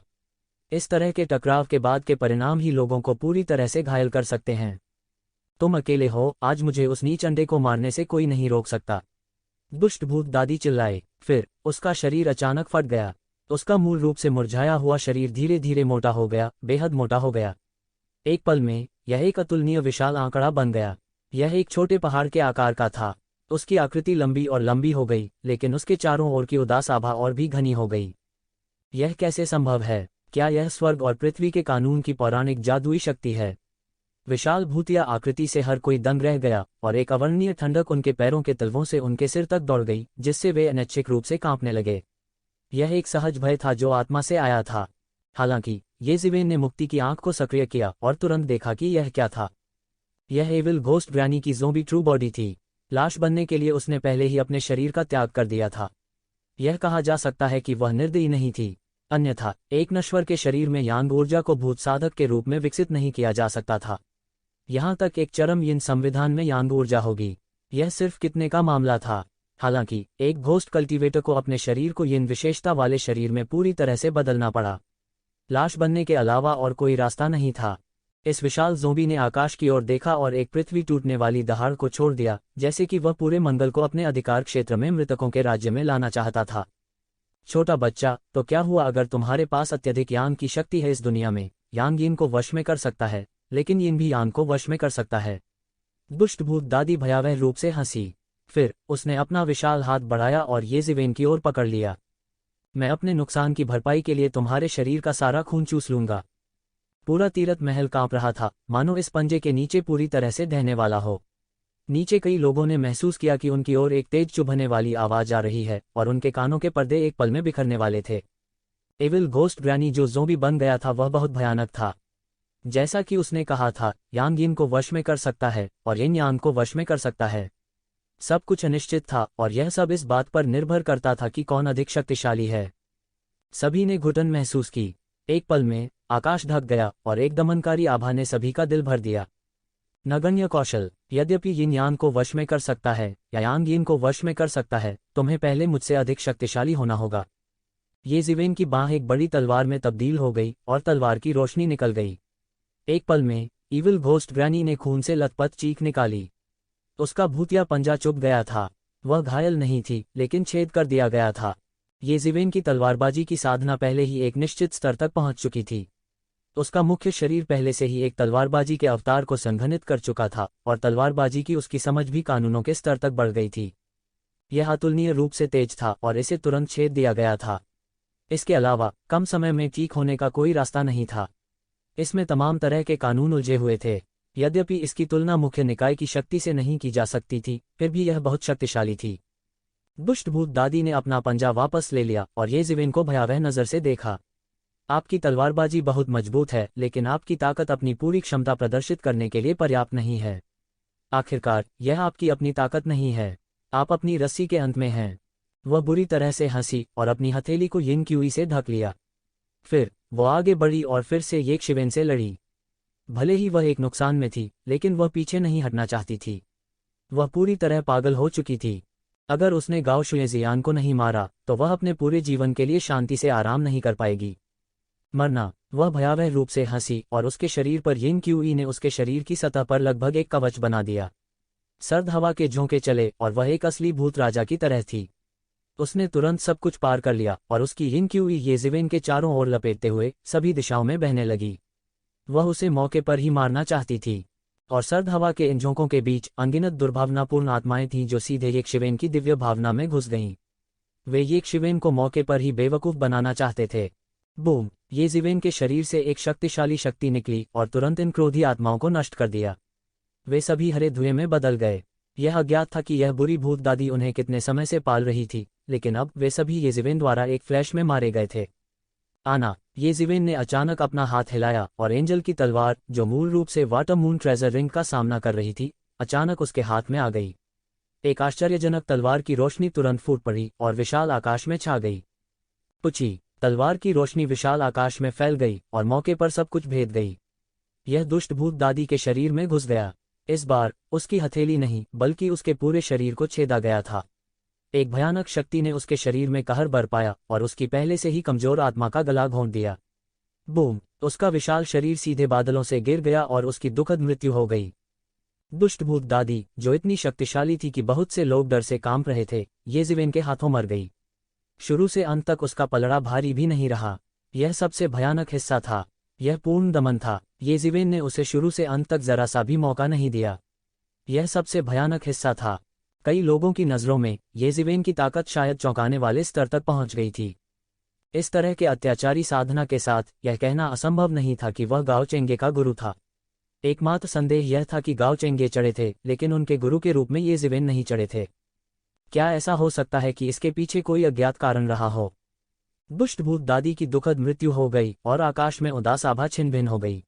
इस तरह के टकराव के बाद के परिणाम ही लोगों को पूरी तरह से घायल कर सकते हैं। तुम अकेले हो, आज मुझे उस नीच अंडे को मारने से कोई नहीं रोक सकता। दुष्ट भूत दादी चिल्लाए। फिर उसका शरीर अचानक फट गया। उसका मूल रूप से मुरझाया हुआ शरीर धीरे धीरे मोटा हो गया, बेहद मोटा हो गया। एक पल में यह एक अतुलनीय विशाल आंकड़ा बन गया। यह एक छोटे पहाड़ के आकार का था। उसकी आकृति लंबी और लंबी हो गई, लेकिन उसके चारों ओर की उदास आभा और भी घनी हो गई। यह कैसे संभव है? क्या यह स्वर्ग और पृथ्वी के कानून की पौराणिक जादुई शक्ति है? विशाल भूतिया आकृति से हर कोई दंग रह गया और एक अवर्णनीय ठंडक उनके पैरों के तलवों से उनके सिर तक दौड़ गई, जिससे वे अनैच्छिक रूप से कांपने लगे। यह एक सहज भय था जो आत्मा से आया था। हालांकि येज़िवेन ने मुक्ति की आंख को सक्रिय किया और तुरंत देखा कि यह क्या था। यह एविल घोस्ट ग्रैनी की ज़ोंबी ट्रू बॉडी थी। लाश बनने के लिए उसने पहले ही अपने शरीर का त्याग कर दिया था। यह कहा जा सकता है कि वह निर्दयी नहीं थी, अन्यथा एक नश्वर के शरीर में यांग ऊर्जा को भूत साधक के रूप में विकसित नहीं किया जा सकता था। यहाँ तक एक चरम यिन संविधान में यांग ऊर्जा होगी, यह सिर्फ कितने का मामला था। हालांकि एक घोस्ट कल्टीवेटर को अपने शरीर को यिन विशेषता वाले शरीर में पूरी तरह से बदलना पड़ा। लाश बनने के अलावा और कोई रास्ता नहीं था। इस विशाल ज़ोंबी ने आकाश की ओर देखा और एक पृथ्वी टूटने वाली दहाड़ को छोड़ दिया, जैसे कि वह पूरे मंगल को अपने अधिकार क्षेत्र में मृतकों के राज्य में लाना चाहता था। छोटा बच्चा, तो क्या हुआ अगर तुम्हारे पास अत्यधिक यांग की शक्ति है? इस दुनिया में यांग यिन को वश में कर सकता है, लेकिन यिन भी यांग को वश में कर सकता है। दुष्ट भूत दादी भयावह रूप से हंसी। फिर उसने अपना विशाल हाथ बढ़ाया और ये जिवेन की ओर पकड़ लिया। मैं अपने नुकसान की भरपाई के लिए तुम्हारे शरीर का सारा खून चूस लूंगा। पूरा तीरथ महल कांप रहा था, मानो इस पंजे के नीचे पूरी तरह से ढहने वाला हो। नीचे कई लोगों ने महसूस किया कि उनकी ओर एक तेज चुभने वाली आवाज आ रही है और उनके कानों के पर्दे एक पल में बिखरने वाले थे। एविल घोस्ट ग्रैनी जो ज़ोंबी बन गया था वह बहुत भयानक था। जैसा कि उसने कहा था, यांग यिन को वश में कर सकता है और यिन यांग को वश में कर सकता है। सब कुछ अनिश्चित था और यह सब इस बात पर निर्भर करता था कि कौन अधिक शक्तिशाली है। सभी ने घुटन महसूस की। एक पल में आकाश ढक गया और एक दमनकारी आभा ने सभी का दिल भर दिया। नगण्य कौशल। यद्यपि यिन यांग को वश में कर सकता है या यांग यिन को वश में कर सकता है, तुम्हें पहले मुझसे अधिक शक्तिशाली होना होगा। ये जिवेन की बाँह एक बड़ी तलवार में तब्दील हो गई और तलवार की रोशनी निकल गई। एक पल में ईविल घोस्ट ग्रैनी ने खून से लथपथ चीख निकाली। उसका भूतिया पंजा चुभ गया था। वह घायल नहीं थी, लेकिन छेद कर दिया गया था। ये जिवेन की तलवारबाजी की साधना पहले ही एक निश्चित स्तर तक पहुंच चुकी थी। उसका मुख्य शरीर पहले से ही एक तलवारबाजी के अवतार को संघनित कर चुका था और तलवारबाजी की उसकी समझ भी कानूनों के स्तर तक बढ़ गई थी। यह अतुलनीय रूप से तेज था और इसे तुरंत छेद दिया गया था। इसके अलावा कम समय में ठीक होने का कोई रास्ता नहीं था। इसमें तमाम तरह के कानून उलझे हुए थे। यद्यपि इसकी तुलना मुख्य निकाय की शक्ति से नहीं की जा सकती थी, फिर भी यह बहुत शक्तिशाली थी। दुष्ट भूत दादी ने अपना पंजा वापस ले लिया और ये जिवेन को भयावह नज़र से देखा। आपकी तलवारबाजी बहुत मजबूत है, लेकिन आपकी ताकत अपनी पूरी क्षमता प्रदर्शित करने के लिए पर्याप्त नहीं है। आखिरकार यह आपकी अपनी ताकत नहीं है, आप अपनी रस्सी के अंत में हैं। वह बुरी तरह से हंसी और अपनी हथेली को यिन क्यूई से ढक लिया। फिर वो आगे बढ़ी और फिर से ये शिवेन से लड़ी। भले ही वह एक नुकसान में थी, लेकिन वह पीछे नहीं हटना चाहती थी। वह पूरी तरह पागल हो चुकी थी। अगर उसने गाओ शुएजियान को नहीं मारा तो वह अपने पूरे जीवन के लिए शांति से आराम नहीं कर पाएगी। मरना। वह भयावह रूप से हंसी और उसके शरीर पर यिन क्यूई ने उसके शरीर की सतह पर लगभग एक कवच बना दिया। सर्द हवा के झोंके चले और वह एक असली भूत राजा की तरह थी। उसने तुरंत सब कुछ पार कर लिया और उसकी यिन क्यूई ये जिवेन के चारों ओर लपेटते हुए सभी दिशाओं में बहने लगी। वह उसे मौके पर ही मारना चाहती थी और सर्द हवा के इन झोंकों के बीच अनगिनत दुर्भावनापूर्ण आत्माएं थीं जो सीधे एक शिवेन की दिव्य भावना में घुस गईं। वे एक शिवेन को मौके पर ही बेवकूफ बनाना चाहते थे। बूम! ये जिवेन के शरीर से एक शक्तिशाली शक्ति निकली और तुरंत इन क्रोधी आत्माओं को नष्ट कर दिया। वे सभी हरे धुएं में बदल गए। यह अज्ञात था कि यह बुरी भूत दादी उन्हें कितने समय से पाल रही थी, लेकिन अब वे सभी ये जिवेन द्वारा एक फ्लैश में मारे गए थे। आना। ये जिवेन ने अचानक अपना हाथ हिलाया और एंजल की तलवार, जो मूल रूप से वाटर मून ट्रेजर रिंग का सामना कर रही थी, अचानक उसके हाथ में आ गई। एक आश्चर्यजनक तलवार की रोशनी तुरंत फूट पड़ी और विशाल आकाश में छा गई। पुची! तलवार की रोशनी विशाल आकाश में फैल गई और मौके पर सब कुछ भेद गई। यह दुष्ट भूत दादी के शरीर में घुस गया। इस बार उसकी हथेली नहीं, बल्कि उसके पूरे शरीर को छेदा गया था। एक भयानक शक्ति ने उसके शरीर में कहर बरपाया और उसकी पहले से ही कमजोर आत्मा का गला घोंट दिया। बूम! उसका विशाल शरीर सीधे बादलों से गिर गया और उसकी दुखद मृत्यु हो गई। दुष्ट भूत दादी, जो इतनी शक्तिशाली थी कि बहुत से लोग डर से कांप रहे थे, ये जिवेन के हाथों मर गई। शुरू से अंत तक उसका पलड़ा भारी भी नहीं रहा। यह सबसे भयानक हिस्सा था। यह पूर्ण दमन था। ये जिवेन ने उसे शुरू से अंत तक जरा सा भी मौका नहीं दिया। यह सबसे भयानक हिस्सा था। कई लोगों की नज़रों में ये जिवेन की ताकत शायद चौंकाने वाले स्तर तक पहुंच गई थी। इस तरह के अत्याचारी साधना के साथ यह कहना असंभव नहीं था कि वह गाओ चेंगे का गुरु था। एकमात्र संदेह यह था कि गाओ चेंगे चढ़े थे, लेकिन उनके गुरु के रूप में ये जिवेन नहीं चढ़े थे। क्या ऐसा हो सकता है कि इसके पीछे कोई अज्ञात कारण रहा हो? दुष्ट भूत दादी की दुखद मृत्यु हो गई और आकाश में उदास आभा छिन्न भिन्न हो गई।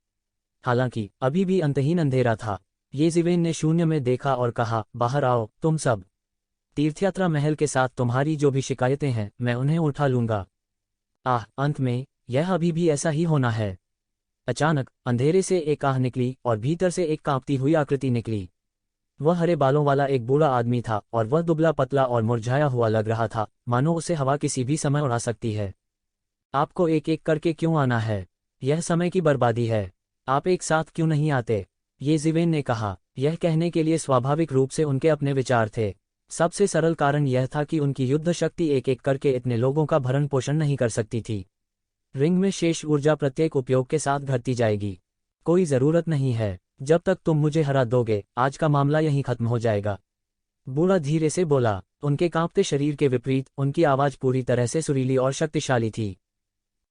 हालांकि अभी भी अंतहीन अंधेरा था। ये जिवेन ने शून्य में देखा और कहा, बाहर आओ तुम सब। तीर्थयात्रा महल के साथ तुम्हारी जो भी शिकायतें हैं, मैं उन्हें उठा लूंगा। अंत में यह अभी भी ऐसा ही होना है। अचानक अंधेरे से एक आह निकली और भीतर से एक कांपती हुई आकृति निकली। वह हरे बालों वाला एक बूढ़ा आदमी था और वह दुबला पतला और मुरझाया हुआ लग रहा था, मानो उसे हवा किसी भी समय उड़ा सकती है। आपको एक एक करके क्यों आना है? यह समय की बर्बादी है। आप एक साथ क्यों नहीं आते? ये ज़िवेन ने कहा। यह कहने के लिए स्वाभाविक रूप से उनके अपने विचार थे। सबसे सरल कारण यह था कि उनकी युद्ध शक्ति एक एक करके इतने लोगों का भरण पोषण नहीं कर सकती थी। रिंग में शेष ऊर्जा प्रत्येक उपयोग के साथ घटती जाएगी। कोई ज़रूरत नहीं है। जब तक तुम मुझे हरा दोगे, आज का मामला यहीं खत्म हो जाएगा। बूढ़ा धीरे से बोला। उनके कांपते शरीर के विपरीत उनकी आवाज़ पूरी तरह से सुरीली और शक्तिशाली थी।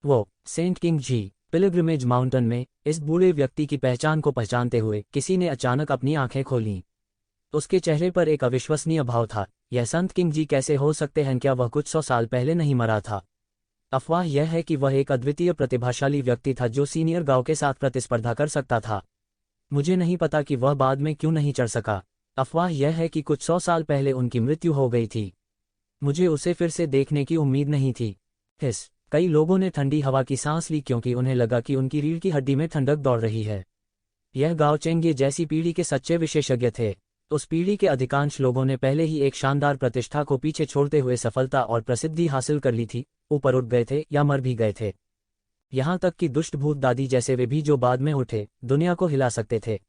वो सेंट किंग जी पिलग्रिमेज माउंटेन में इस बूढ़े व्यक्ति की पहचान को पहचानते हुए किसी ने अचानक अपनी आंखें खोलीं। उसके चेहरे पर एक अविश्वसनीय भाव था। यह संत किंग जी कैसे हो सकते हैं? क्या वह कुछ 100 साल पहले नहीं मरा था? अफवाह यह है कि वह एक अद्वितीय प्रतिभाशाली व्यक्ति था जो सीनियर गांव के साथ प्रतिस्पर्धा कर सकता था। मुझे नहीं पता कि वह बाद में क्यों नहीं चढ़ सका। अफवाह यह है कि कुछ 100 साल पहले उनकी मृत्यु हो गई थी। मुझे उसे फिर से देखने की उम्मीद नहीं थी। हिस। कई लोगों ने ठंडी हवा की सांस ली क्योंकि उन्हें लगा कि उनकी रीढ़ की हड्डी में ठंडक दौड़ रही है। यह गाओ चेंगे जैसी पीढ़ी के सच्चे विशेषज्ञ थे। उस पीढ़ी के अधिकांश लोगों ने पहले ही एक शानदार प्रतिष्ठा को पीछे छोड़ते हुए सफलता और प्रसिद्धि हासिल कर ली थी, ऊपर उठ गए थे या मर भी गए थे। यहाँ तक कि दुष्ट भूत दादी जैसे वे भी जो बाद में उठे, दुनिया को हिला सकते थे।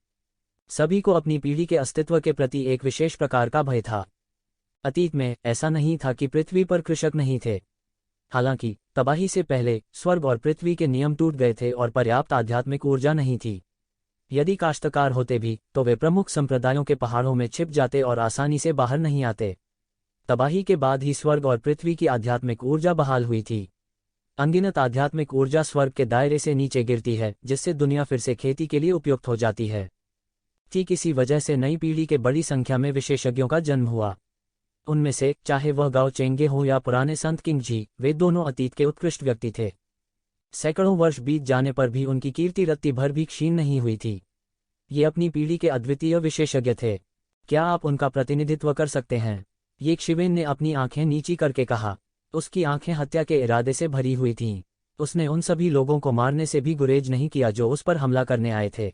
सभी को अपनी पीढ़ी के अस्तित्व के प्रति एक विशेष प्रकार का भय था। अतीत में ऐसा नहीं था कि पृथ्वी पर कृषक नहीं थे। हालांकि तबाही से पहले स्वर्ग और पृथ्वी के नियम टूट गए थे और पर्याप्त आध्यात्मिक ऊर्जा नहीं थी। यदि काश्तकार होते भी तो वे प्रमुख संप्रदायों के पहाड़ों में छिप जाते और आसानी से बाहर नहीं आते। तबाही के बाद ही स्वर्ग और पृथ्वी की आध्यात्मिक ऊर्जा बहाल हुई थी। अनगिनत आध्यात्मिक ऊर्जा स्वर्ग के दायरे से नीचे गिरती है, जिससे दुनिया फिर से खेती के लिए उपयुक्त हो जाती है। ठीक इसी वजह से नई पीढ़ी के बड़ी संख्या में विशेषज्ञों का जन्म हुआ। उनमें से चाहे वह गाओ चेंगे हो या पुराने संत किंग जी, वे दोनों अतीत के उत्कृष्ट व्यक्ति थे। सैकड़ों वर्ष बीत जाने पर भी उनकी कीर्ति रत्ती भर भी क्षीण नहीं हुई थी। ये अपनी पीढ़ी के अद्वितीय विशेषज्ञ थे। क्या आप उनका प्रतिनिधित्व कर सकते हैं? ये शिवेन ने अपनी आंखें नीची करके कहा। उसकी आंखें हत्या के इरादे से भरी हुई थीं। उसने उन सभी लोगों को मारने से भी गुरेज नहीं किया जो उस पर हमला करने आए थे।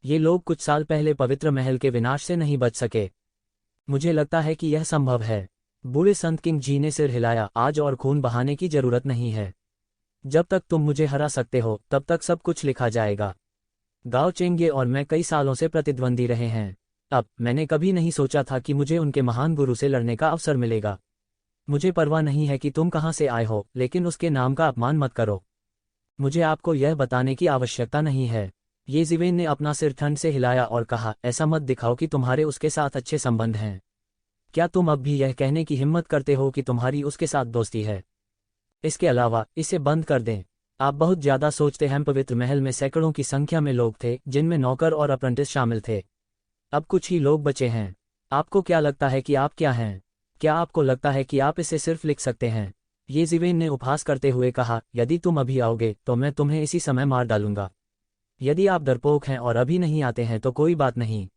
ये लोग कुछ साल पहले पवित्र महल के विनाश से नहीं बच सके। मुझे लगता है कि यह संभव है। बूढ़े संत किंग जी ने सिर हिलाया। आज और खून बहाने की जरूरत नहीं है। जब तक तुम मुझे हरा सकते हो तब तक सब कुछ लिखा जाएगा। गाओ चेंगे और मैं कई सालों से प्रतिद्वंदी रहे हैं। अब मैंने कभी नहीं सोचा था कि मुझे उनके महान गुरु से लड़ने का अवसर मिलेगा। मुझे परवाह नहीं है कि तुम कहाँ से आए हो, लेकिन उसके नाम का अपमान मत करो। मुझे आपको यह बताने की आवश्यकता नहीं है। ये ज़िवेन ने अपना सिर ठंड से हिलाया और कहा, ऐसा मत दिखाओ कि तुम्हारे उसके साथ अच्छे संबंध हैं। क्या तुम अब भी यह कहने की हिम्मत करते हो कि तुम्हारी उसके साथ दोस्ती है? इसके अलावा इसे बंद कर दें। आप बहुत ज्यादा सोचते हैं। पवित्र महल में सैकड़ों की संख्या में लोग थे, जिनमें नौकर और अप्रेंटिस शामिल थे। अब कुछ ही लोग बचे हैं। आपको क्या लगता है कि आप क्या हैं? क्या आपको लगता है कि आप इसे सिर्फ लिख सकते हैं? ये ज़िवेन ने उपहास करते हुए कहा, यदि तुम अभी आओगे तो मैं तुम्हें इसी समय मार डालूंगा। यदि आप डरपोक हैं और अभी नहीं आते हैं तो कोई बात नहीं।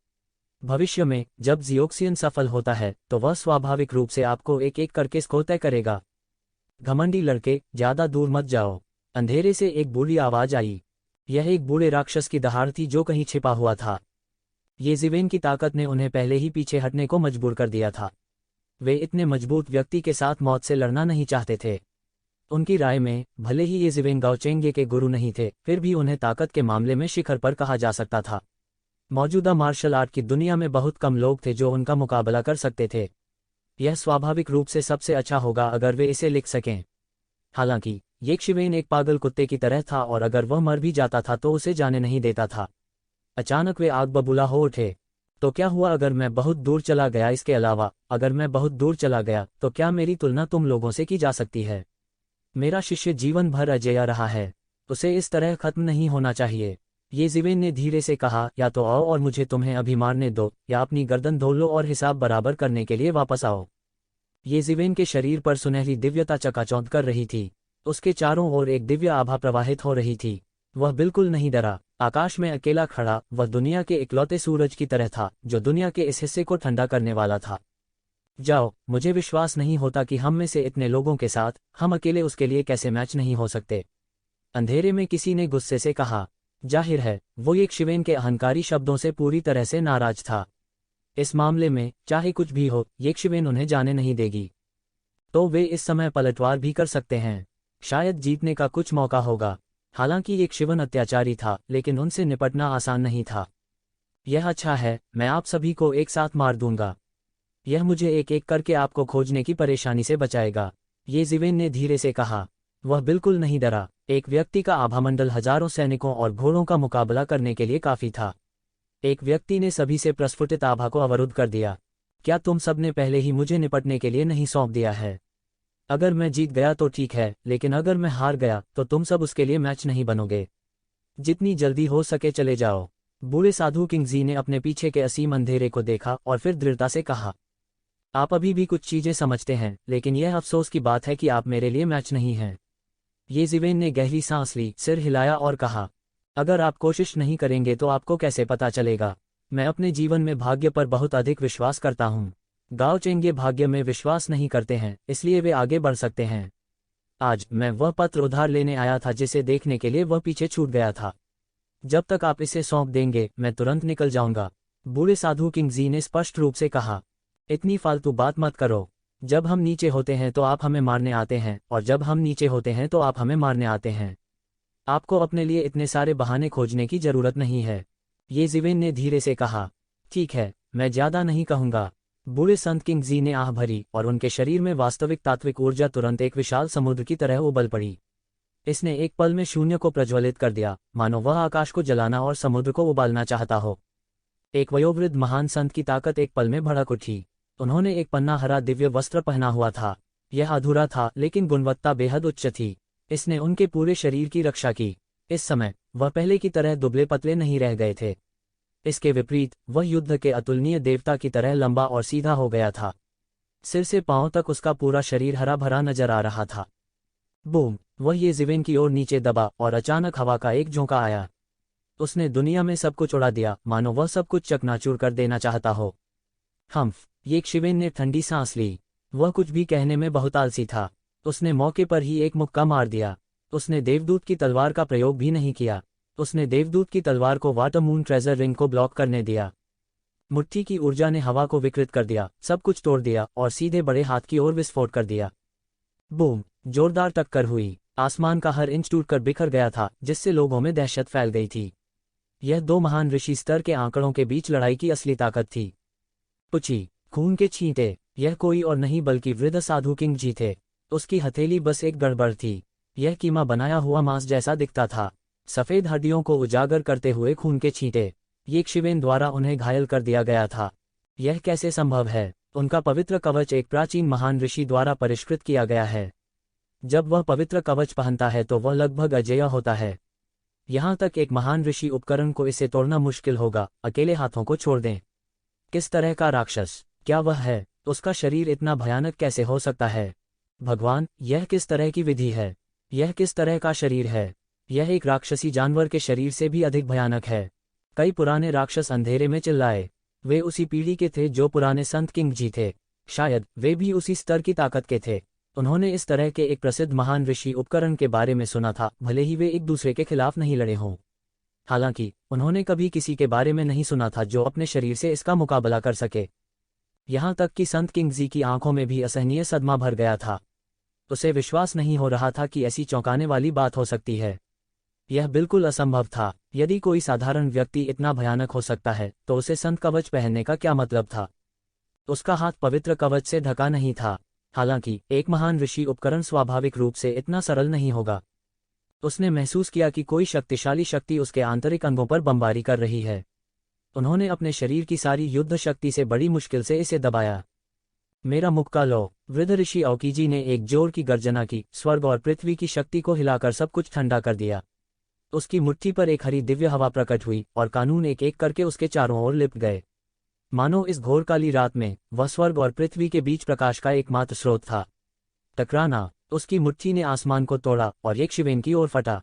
भविष्य में जब जियोक्सियन सफल होता है तो वह स्वाभाविक रूप से आपको एक एक करके इसको तय करेगा। घमंडी लड़के, ज्यादा दूर मत जाओ। अंधेरे से एक बूढ़ी आवाज आई। यह एक बूढ़े राक्षस की दहाड़ थी जो कहीं छिपा हुआ था। ये ज़िवेन की ताकत ने उन्हें पहले ही पीछे हटने को मजबूर कर दिया था। वे इतने मजबूत व्यक्ति के साथ मौत से लड़ना नहीं चाहते थे। उनकी राय में भले ही ये ज़िवेन गाओ चेंगे के गुरु नहीं थे, फिर भी उन्हें ताकत के मामले में शिखर पर कहा जा सकता था। मौजूदा मार्शल आर्ट की दुनिया में बहुत कम लोग थे जो उनका मुकाबला कर सकते थे। यह स्वाभाविक रूप से सबसे अच्छा होगा अगर वे इसे लिख सकें। हालांकि ये ज़िवेन एक पागल कुत्ते की तरह था और अगर वह मर भी जाता था तो उसे जाने नहीं देता था। अचानक वे आग बबूला हो उठे। तो क्या हुआ अगर मैं बहुत दूर चला गया? इसके अलावा अगर मैं बहुत दूर चला गया तो क्या मेरी तुलना तुम लोगों से की जा सकती है? मेरा शिष्य जीवन भर अजेय रहा है। उसे इस तरह खत्म नहीं होना चाहिए। ये ज़िवेन ने धीरे से कहा, या तो आओ और मुझे तुम्हें अभी मारने दो, या अपनी गर्दन धो लो और हिसाब बराबर करने के लिए वापस आओ। ये ज़िवेन के शरीर पर सुनहरी दिव्यता चकाचौंध कर रही थी। उसके चारों ओर एक दिव्य आभा प्रवाहित हो रही थी। वह बिल्कुल नहीं डरा। आकाश में अकेला खड़ा वह दुनिया के इकलौते सूरज की तरह था जो दुनिया के इस हिस्से को ठंडा करने वाला था। जाओ, मुझे विश्वास नहीं होता कि हम में से इतने लोगों के साथ हम अकेले उसके लिए कैसे मैच नहीं हो सकते। अंधेरे में किसी ने गुस्से से कहा। जाहिर है वो एक ज़िवेन के अहंकारी शब्दों से पूरी तरह से नाराज था। इस मामले में चाहे कुछ भी हो, ये ज़िवेन उन्हें जाने नहीं देगी। तो वे इस समय पलटवार भी कर सकते हैं। शायद जीतने का कुछ मौका होगा। हालांकि एक शिवन अत्याचारी था, लेकिन उनसे निपटना आसान नहीं था। यह अच्छा है, मैं आप सभी को एक साथ मार दूंगा। यह मुझे एक एक करके आपको खोजने की परेशानी से बचाएगा, ये ज़िवेन ने धीरे से कहा। वह बिल्कुल नहीं डरा। एक व्यक्ति का आभामंडल हजारों सैनिकों और घोड़ों का मुकाबला करने के लिए काफी था। एक व्यक्ति ने सभी से प्रस्फुटित आभा को अवरुद्ध कर दिया। क्या तुम सबने पहले ही मुझे निपटने के लिए नहीं सौंप दिया है? अगर मैं जीत गया तो ठीक है, लेकिन अगर मैं हार गया तो तुम सब उसके लिए मैच नहीं बनोगे। जितनी जल्दी हो सके चले जाओ। बूढ़े साधु किंगजी ने अपने पीछे के असीम अंधेरे को देखा और फिर दृढ़ता से कहा, आप अभी भी कुछ चीजें समझते हैं, लेकिन यह अफसोस की बात है कि आप मेरे लिए मैच नहीं हैं। ये ज़िवेन ने गहरी सांस ली, सिर हिलाया और कहा, अगर आप कोशिश नहीं करेंगे तो आपको कैसे पता चलेगा? मैं अपने जीवन में भाग्य पर बहुत अधिक विश्वास करता हूँ। गाओ चेंगे भाग्य में विश्वास नहीं करते हैं, इसलिए वे आगे बढ़ सकते हैं। आज मैं वह पत्र उधार लेने आया था जिसे देखने के लिए वह पीछे छूट गया था। जब तक आप इसे सौंप देंगे मैं तुरंत निकल जाऊंगा। बूढ़े साधु किंगजी ने स्पष्ट रूप से कहा, इतनी फालतू बात मत करो। जब हम नीचे होते हैं तो आप हमें मारने आते हैं, और जब हम नीचे होते हैं तो आप हमें मारने आते हैं। आपको अपने लिए इतने सारे बहाने खोजने की जरूरत नहीं है, ये ज़िवेन ने धीरे से कहा। ठीक है, मैं ज्यादा नहीं कहूंगा। बूढ़े संत किंगजी ने आह भरी और उनके शरीर में वास्तविक तात्विक ऊर्जा तुरंत एक विशाल समुद्र की तरह उबल पड़ी। इसने एक पल में शून्य को प्रज्वलित कर दिया, मानो वह आकाश को जलाना और समुद्र को उबालना चाहता हो। एक वयोवृद्ध महान संत की ताकत एक पल में भड़क उठी। उन्होंने एक पन्ना हरा दिव्य वस्त्र पहना हुआ था। यह अधूरा था, लेकिन गुणवत्ता बेहद उच्च थी। इसने उनके पूरे शरीर की रक्षा की। इस समय वह पहले की तरह दुबले पतले नहीं रह गए थे। इसके विपरीत वह युद्ध के अतुलनीय देवता की तरह लंबा और सीधा हो गया था। सिर से पांव तक उसका पूरा शरीर हरा भरा नजर आ रहा था। बूम! वह ये ज़िवेन की ओर नीचे दबा और अचानक हवा का एक झोंका आया। उसने दुनिया में सब कुछ उड़ा दिया, मानो वह सब कुछ चकनाचूर कर देना चाहता हो। हम्फ! ये ज़िवेन ने ठंडी सांस ली। वह कुछ भी कहने में बहुत आलसी था। उसने मौके पर ही एक मुक्का मार दिया। उसने देवदूत की तलवार का प्रयोग भी नहीं किया। उसने देवदूत की तलवार को वाटर मून ट्रेजर रिंग को ब्लॉक करने दिया। मुट्ठी की ऊर्जा ने हवा को विकृत कर दिया, सब कुछ तोड़ दिया और सीधे बड़े हाथ की ओर विस्फोट कर दिया। बूम! जोरदार टक्कर हुई। आसमान का हर इंच टूटकर बिखर गया था, जिससे लोगों में दहशत फैल गई थी। यह दो महान ऋषि स्तर के आंकड़ों के बीच लड़ाई की असली ताकत थी। पुची! खून के छींटे! यह कोई और नहीं बल्कि वृद्ध साधु किंगजी थे। उसकी हथेली बस एक गड़बड़ थी। यह कीमा बनाया हुआ मांस जैसा दिखता था, सफेद हड्डियों को उजागर करते हुए खून के छींटे। ये ज़िवेन द्वारा उन्हें घायल कर दिया गया था। यह कैसे संभव है? उनका पवित्र कवच एक प्राचीन महान ऋषि द्वारा परिष्कृत किया गया है। जब वह पवित्र कवच पहनता है तो वह लगभग अजेय होता है। यहाँ तक एक महान ऋषि उपकरण को इसे तोड़ना मुश्किल होगा। अकेले हाथों को छोड़ दें। किस तरह का राक्षस? क्या वह है? उसका शरीर इतना भयानक कैसे हो सकता है? भगवान, यह किस तरह की विधि है? यह किस तरह का शरीर है? यह एक राक्षसी जानवर के शरीर से भी अधिक भयानक है। कई पुराने राक्षस अंधेरे में चिल्लाए। वे उसी पीढ़ी के थे जो पुराने संत किंगजी थे। शायद वे भी उसी स्तर की ताकत के थे। उन्होंने इस तरह के एक प्रसिद्ध महान ऋषि उपकरण के बारे में सुना था, भले ही वे एक दूसरे के खिलाफ नहीं लड़े हों। हालांकि उन्होंने कभी किसी के बारे में नहीं सुना था जो अपने शरीर से इसका मुकाबला कर सके। यहाँ तक कि संत किंगजी की आंखों में भी असहनीय सदमा भर गया था। उसे विश्वास नहीं हो रहा था कि ऐसी चौंकाने वाली बात हो सकती है। यह बिल्कुल असंभव था। यदि कोई साधारण व्यक्ति इतना भयानक हो सकता है तो उसे संत कवच पहनने का क्या मतलब था? उसका हाथ पवित्र कवच से ढका नहीं था। हालांकि एक महान ऋषि उपकरण स्वाभाविक रूप से इतना सरल नहीं होगा। उसने महसूस किया कि कोई शक्तिशाली शक्ति उसके आंतरिक अंगों पर बमबारी कर रही है। उन्होंने अपने शरीर की सारी युद्ध शक्ति से बड़ी मुश्किल से इसे दबाया। मेरा मुक्का लो! वृद्ध ऋषि औकीजी ने एक जोर की गर्जना की। स्वर्ग और पृथ्वी की शक्ति को हिलाकर सब कुछ ठंडा कर दिया। उसकी मुट्ठी पर एक हरी दिव्य हवा प्रकट हुई और कानून एक एक करके उसके चारों ओर लिपट गए। मानो इस घोर काली रात में वह स्वर्ग और पृथ्वी के बीच प्रकाश का एकमात्र स्रोत था। टकराना! उसकी मुट्ठी ने आसमान को तोड़ा और एक ज़िवेन की ओर फटा।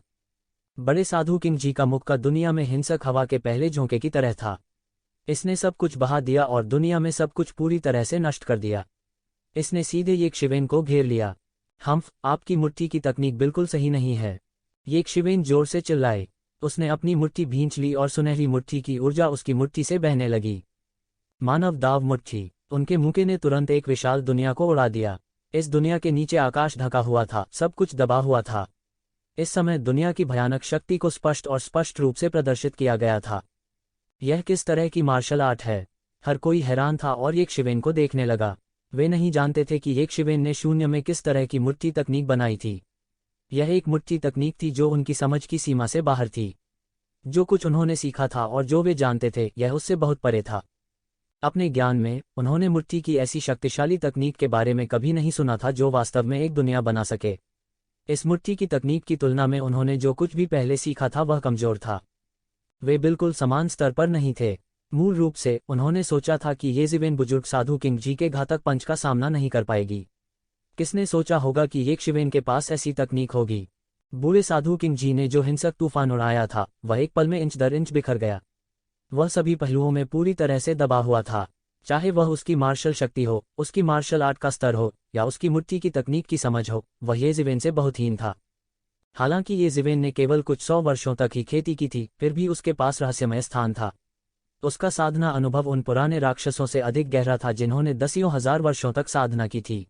बड़े साधु किंगजी का मुक्का दुनिया में हिंसक हवा के पहले झोंके की तरह था। इसने सब कुछ बहा दिया और दुनिया में सब कुछ पूरी तरह से नष्ट कर दिया। इसने सीधे ये ज़िवेन को घेर लिया। हम्फ! आपकी मुट्ठी की तकनीक बिल्कुल सही नहीं है। ये ज़िवेन जोर से चिल्लाए। उसने अपनी मुट्ठी भींच ली और सुनहरी मुट्ठी की ऊर्जा उसकी मुट्ठी से बहने लगी। मानव दाव मुट्ठी! उनके मुक्के ने तुरंत एक विशाल दुनिया को उड़ा दिया। इस दुनिया के नीचे आकाश ढका हुआ था, सब कुछ दबा हुआ था। इस समय दुनिया की भयानक शक्ति को स्पष्ट रूप से प्रदर्शित किया गया था। यह किस तरह की मार्शल आर्ट है? हर कोई हैरान था और येकशिवेन को देखने लगा। वे नहीं जानते थे कि येकशिवेन ने शून्य में किस तरह की मूर्ति तकनीक बनाई थी। यह एक मूर्ति तकनीक थी जो उनकी समझ की सीमा से बाहर थी। जो कुछ उन्होंने सीखा था और जो वे जानते थे, यह उससे बहुत परे था। अपने ज्ञान में उन्होंने मूर्ति की ऐसी शक्तिशाली तकनीक के बारे में कभी नहीं सुना था जो वास्तव में एक दुनिया बना सके। इस मूर्ति की तकनीक की तुलना में उन्होंने जो कुछ भी पहले सीखा था वह कमजोर था। वे बिल्कुल समान स्तर पर नहीं थे। मूल रूप से उन्होंने सोचा था कि येकशिवेन बुजुर्ग साधु किंग जी के घातक पंच का सामना नहीं कर पाएगी। किसने सोचा होगा कि येकशिवेन के पास ऐसी तकनीक होगी? बूढ़े साधु किंग जी ने जो हिंसक तूफान उड़ाया था वह एक पल में इंच दर इंच बिखर गया। वह सभी पहलुओं में पूरी तरह से दबा हुआ था, चाहे वह उसकी मार्शल शक्ति हो, उसकी मार्शल आर्ट का स्तर हो या उसकी मूर्ति की तकनीक की समझ हो, वह येकशिवेन से बहुत हीन था। हालांकि येकशिवेन ने केवल कुछ 100 वर्षों तक ही खेती की थी, फिर भी उसके पास रहस्यमय स्थान था। उसका साधना अनुभव उन पुराने राक्षसों से अधिक गहरा था जिन्होंने दसियों हजार वर्षों तक साधना की थी।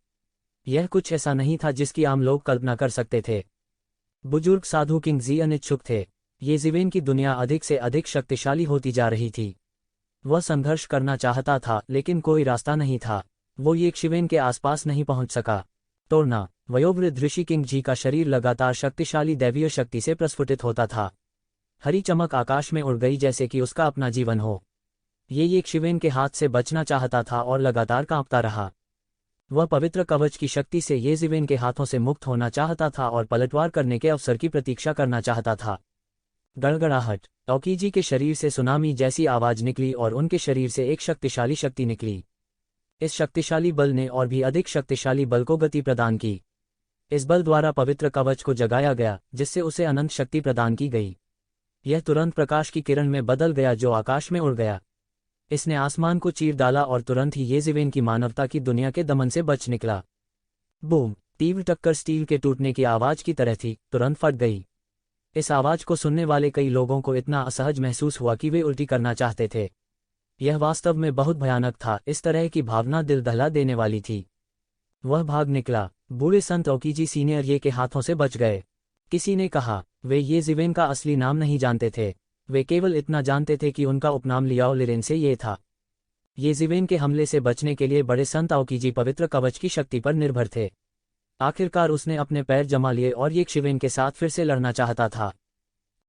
यह कुछ ऐसा नहीं था जिसकी आम लोग कल्पना कर सकते थे। बुजुर्ग साधु किंग जी अनिच्छुक थे। येकशिवेन की दुनिया अधिक से अधिक शक्तिशाली होती जा रही थी। वह संघर्ष करना चाहता था लेकिन कोई रास्ता नहीं था। वो येकशिवेन के आसपास नहीं पहुंच सका। तोड़ना। वयोवृद्ध ऋषि किंग जी का शरीर लगातार शक्तिशाली दैवीय शक्ति से प्रस्फुटित होता था। हरी चमक आकाश में उड़ गई जैसे कि उसका अपना जीवन हो। ये येकशिवेन के हाथ से बचना चाहता था और लगातार कांपता रहा। वह पवित्र कवच की शक्ति से येकशिवेन के हाथों से मुक्त होना चाहता था और पलटवार करने के अवसर की प्रतीक्षा करना चाहता था। गड़गड़ाहट। ओकीजी के शरीर से सुनामी जैसी आवाज निकली और उनके शरीर से एक शक्तिशाली शक्ति निकली। इस शक्तिशाली बल ने और भी अधिक शक्तिशाली बल को गति प्रदान की। इस बल द्वारा पवित्र कवच को जगाया गया जिससे उसे अनंत शक्ति प्रदान की गई। यह तुरंत प्रकाश की किरण में बदल गया जो आकाश में उड़ गया। इसने आसमान को चीर डाला और तुरंत ही येकशिवेन की मानवता की दुनिया के दमन से बच निकला। बूम। तीव्र टक्कर स्टील के टूटने की आवाज की तरह थी, तुरंत फट गई। इस आवाज को सुनने वाले कई लोगों को इतना असहज महसूस हुआ कि वे उल्टी करना चाहते थे। यह वास्तव में बहुत भयानक था। इस तरह की भावना दिल दहला देने वाली थी। वह भाग निकला। बूढ़े संत ओकीजी सीनियर ये के हाथों से बच गए। किसी ने कहा, वे येकशिवेन का असली नाम नहीं जानते थे। वे केवल इतना जानते थे कि उनका उपनाम लियाओ लिरेन से ये था। येकशिवेन के हमले से बचने के लिए बड़े संत ओकीजी पवित्र कवच की शक्ति पर निर्भर थे। आखिरकार उसने अपने पैर जमा लिए और येकशिवेन के साथ फिर से लड़ना चाहता था।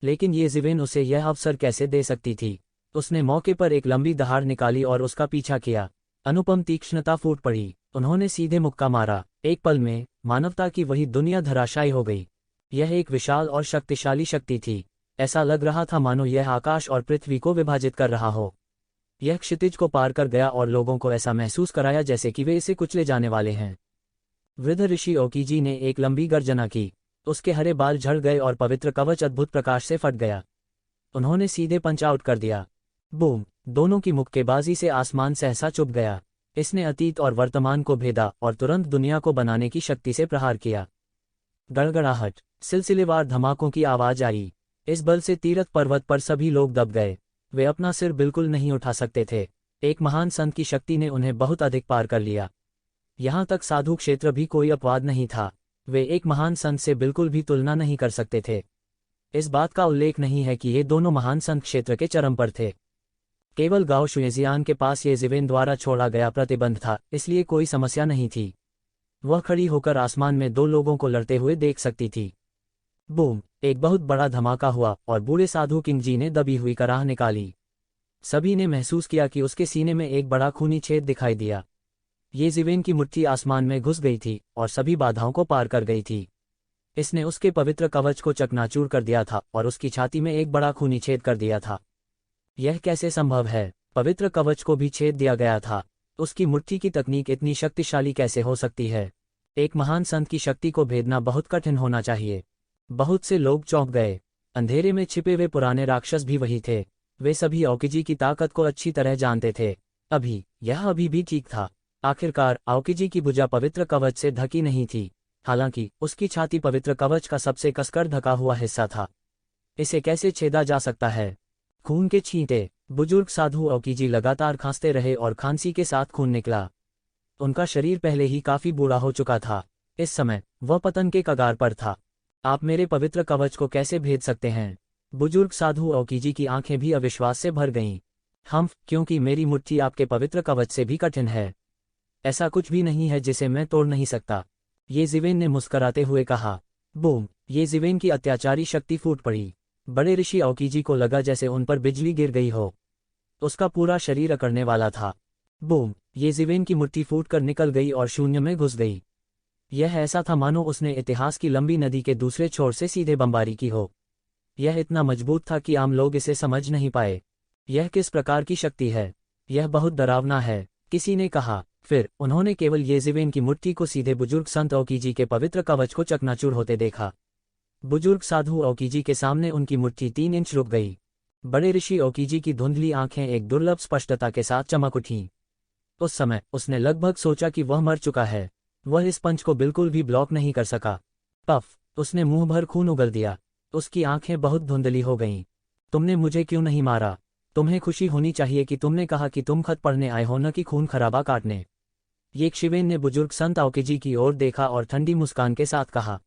लेकिन येकशिवेन उसे यह अवसर कैसे दे सकती थी? उसने मौके पर एक लंबी दहाड़ निकाली और उसका पीछा किया। अनुपम तीक्ष्णता फूट पड़ी। उन्होंने सीधे मुक्का मारा। एक पल में मानवता की वही दुनिया धराशायी हो गई। यह एक विशाल और शक्तिशाली शक्ति थी। ऐसा लग रहा था मानो यह आकाश और पृथ्वी को विभाजित कर रहा हो। यह क्षितिज को पार कर गया और लोगों को ऐसा महसूस कराया जैसे कि वे इसे कुचले जाने वाले हैं। वृद्ध ऋषि ओकीजी ने एक लंबी गर्जना की। उसके हरे बाल झड़ गए और पवित्र कवच अद्भुत प्रकाश से फट गया। उन्होंने सीधे पंच आउट कर दिया। बूम। दोनों की मुक्केबाजी से आसमान सहसा चुप गया। इसने अतीत और वर्तमान को भेदा और तुरंत दुनिया को बनाने की शक्ति से प्रहार किया। गड़गड़ाहट। सिलसिलेवार धमाकों की आवाज आई। इस बल से तीरथ पर्वत पर सभी लोग दब गए। वे अपना सिर बिल्कुल नहीं उठा सकते थे। एक महान संत की शक्ति ने उन्हें बहुत अधिक पार कर लिया। यहाँ तक साधु क्षेत्र भी कोई अपवाद नहीं था। वे एक महान संत से बिल्कुल भी तुलना नहीं कर सकते थे। इस बात का उल्लेख नहीं है कि ये दोनों महान संत क्षेत्र के चरम पर थे। केवल गाओ शुएजियान के पास येकशिवेन द्वारा छोड़ा गया प्रतिबंध था, इसलिए कोई समस्या नहीं थी। वह खड़ी होकर आसमान में दो लोगों को लड़ते हुए देख सकती थी। बूम। एक बहुत बड़ा धमाका हुआ और बूढ़े साधु किंग जी ने दबी हुई कराह निकाली। सभी ने महसूस किया कि उसके सीने में एक बड़ा खूनी छेद दिखाई दिया। येकशिवेन की मुट्ठी आसमान में घुस गई थी और सभी बाधाओं को पार कर गई थी। इसने उसके पवित्र कवच को चकनाचूर कर दिया था और उसकी छाती में एक बड़ा खूनी छेद कर दिया था। यह कैसे संभव है? पवित्र कवच को भी छेद दिया गया था। उसकी मुट्ठी की तकनीक इतनी शक्तिशाली कैसे हो सकती है? एक महान संत की शक्ति को भेदना बहुत कठिन होना चाहिए। बहुत से लोग चौंक गए। अंधेरे में छिपे हुए पुराने राक्षस भी वही थे। वे सभी ओकीजी की ताकत को अच्छी तरह जानते थे। यह अभी भी ठीक था। आखिरकार ओकीजी की भुजा पवित्र कवच से ढकी नहीं थी, हालांकि उसकी छाती पवित्र कवच का सबसे कसकर ढका हुआ हिस्सा था। इसे कैसे छेदा जा सकता है? खून के छींटे। बुजुर्ग साधु ओकीजी लगातार खांसते रहे और खांसी के साथ खून निकला। उनका शरीर पहले ही काफी बूढ़ा हो चुका था। इस समय वह पतन के कगार पर था। आप मेरे पवित्र कवच को कैसे भेद सकते हैं? बुजुर्ग साधु ओकीजी की आंखें भी अविश्वास से भर गईं। क्योंकि मेरी मुट्ठी आपके पवित्र कवच से भी कठिन है। ऐसा कुछ भी नहीं है जिसे मैं तोड़ नहीं सकता, ये जिवेन ने मुस्कराते हुए कहा। बूम! ये जिवेन की अत्याचारी शक्ति फूट पड़ी। बड़े ऋषि ओकीजी को लगा जैसे उन पर बिजली गिर गई हो। उसका पूरा शरीर अकड़ने वाला था। बूम! ये जिवेन की मुट्ठी फूटकर निकल गई और शून्य में घुस गई। यह ऐसा था मानो उसने इतिहास की लंबी नदी के दूसरे छोर से सीधे बमबारी की हो। यह इतना मजबूत था कि आम लोग इसे समझ नहीं पाए। यह किस प्रकार की शक्ति है? यह बहुत डरावना है, किसी ने कहा। फिर उन्होंने केवल ये जिवेन की मुट्ठी को सीधे बुजुर्ग संत ओकीजी के पवित्र कवच को चकनाचूर होते देखा। बुजुर्ग साधु ओकीजी के सामने उनकी मुट्ठी 3 इंच रुक गई। बड़े ऋषि ओकीजी की धुंधली आंखें एक दुर्लभ स्पष्टता के साथ चमक उठीं। उस समय उसने लगभग सोचा कि वह मर चुका है। वह इस पंच को बिल्कुल भी ब्लॉक नहीं कर सका। पफ! उसने मुंह भर खून उगल दिया। उसकी आंखें बहुत धुंधली हो गईं। तुमने मुझे क्यों नहीं मारा? तुम्हें खुशी होनी चाहिए कि तुमने कहा कि तुम खत पढ़ने आए हो, न कि खून खराबा काटने। येक्षिवेन ने बुजुर्ग संत ओकीजी की ओर देखा और ठंडी मुस्कान के साथ कहा।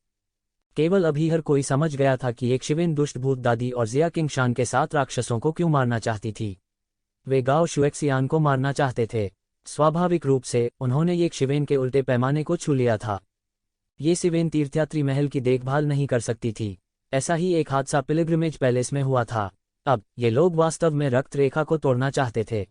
केवल अभी हर कोई समझ गया था कि येक्षिवेन दुष्ट भूत दादी और जिया किंगशान के साथ राक्षसों को क्यों मारना चाहती थी। वे गाओ शुएक्सियान को मारना चाहते थे। स्वाभाविक रूप से उन्होंने येक्षिवेन के उल्टे पैमाने को छू लिया था। ये सिवेन तीर्थयात्री महल की देखभाल नहीं कर सकती थी। ऐसा ही एक हादसा पिलग्रिमेज पैलेस में हुआ था। अब ये लोग वास्तव में रक्त रेखा को तोड़ना चाहते थे।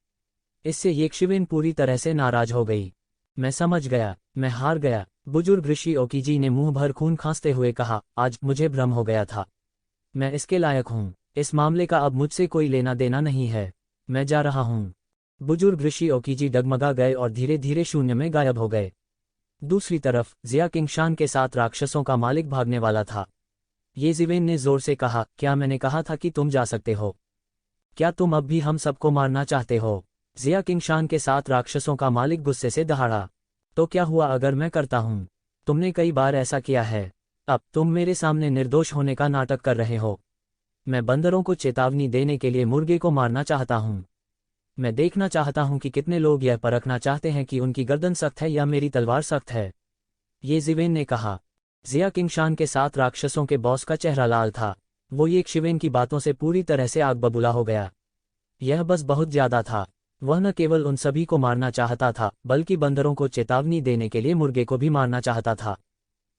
इससे येक्षिवेन पूरी तरह से नाराज हो गई। मैं समझ गया, मैं हार गया। बुजुर्ग ऋषि ओकीजी ने मुंह भर खून खांसते हुए कहा, आज मुझे भ्रम हो गया था। मैं इसके लायक हूँ। इस मामले का अब मुझसे कोई लेना देना नहीं है। मैं जा रहा हूँ। बुजुर्ग ऋषि ओकीजी डगमगा गए और धीरे धीरे शून्य में गायब हो गए। दूसरी तरफ जिया किंगशान के साथ राक्षसों का मालिक भागने वाला था। ये जिवेन ने जोर से कहा, क्या मैंने कहा था कि तुम जा सकते हो? क्या तुम अब भी हम सबको मारना चाहते हो? जिया किंगशान के साथ राक्षसों का मालिक गुस्से से दहाड़ा। तो क्या हुआ अगर मैं करता हूँ? तुमने कई बार ऐसा किया है। अब तुम मेरे सामने निर्दोष होने का नाटक कर रहे हो। मैं बंदरों को चेतावनी देने के लिए मुर्गे को मारना चाहता हूँ। मैं देखना चाहता हूँ कि कितने लोग यह परखना चाहते हैं कि उनकी गर्दन सख्त है या मेरी तलवार सख्त है। ये जिवेन ने कहा। जिया किंगशान के साथ राक्षसों के बॉस का चेहरा लाल था। वो येक्षिवेन की बातों से पूरी तरह से आग बबूला हो गया। यह बस बहुत ज्यादा था। वह न केवल उन सभी को मारना चाहता था, बल्कि बंदरों को चेतावनी देने के लिए मुर्गे को भी मारना चाहता था।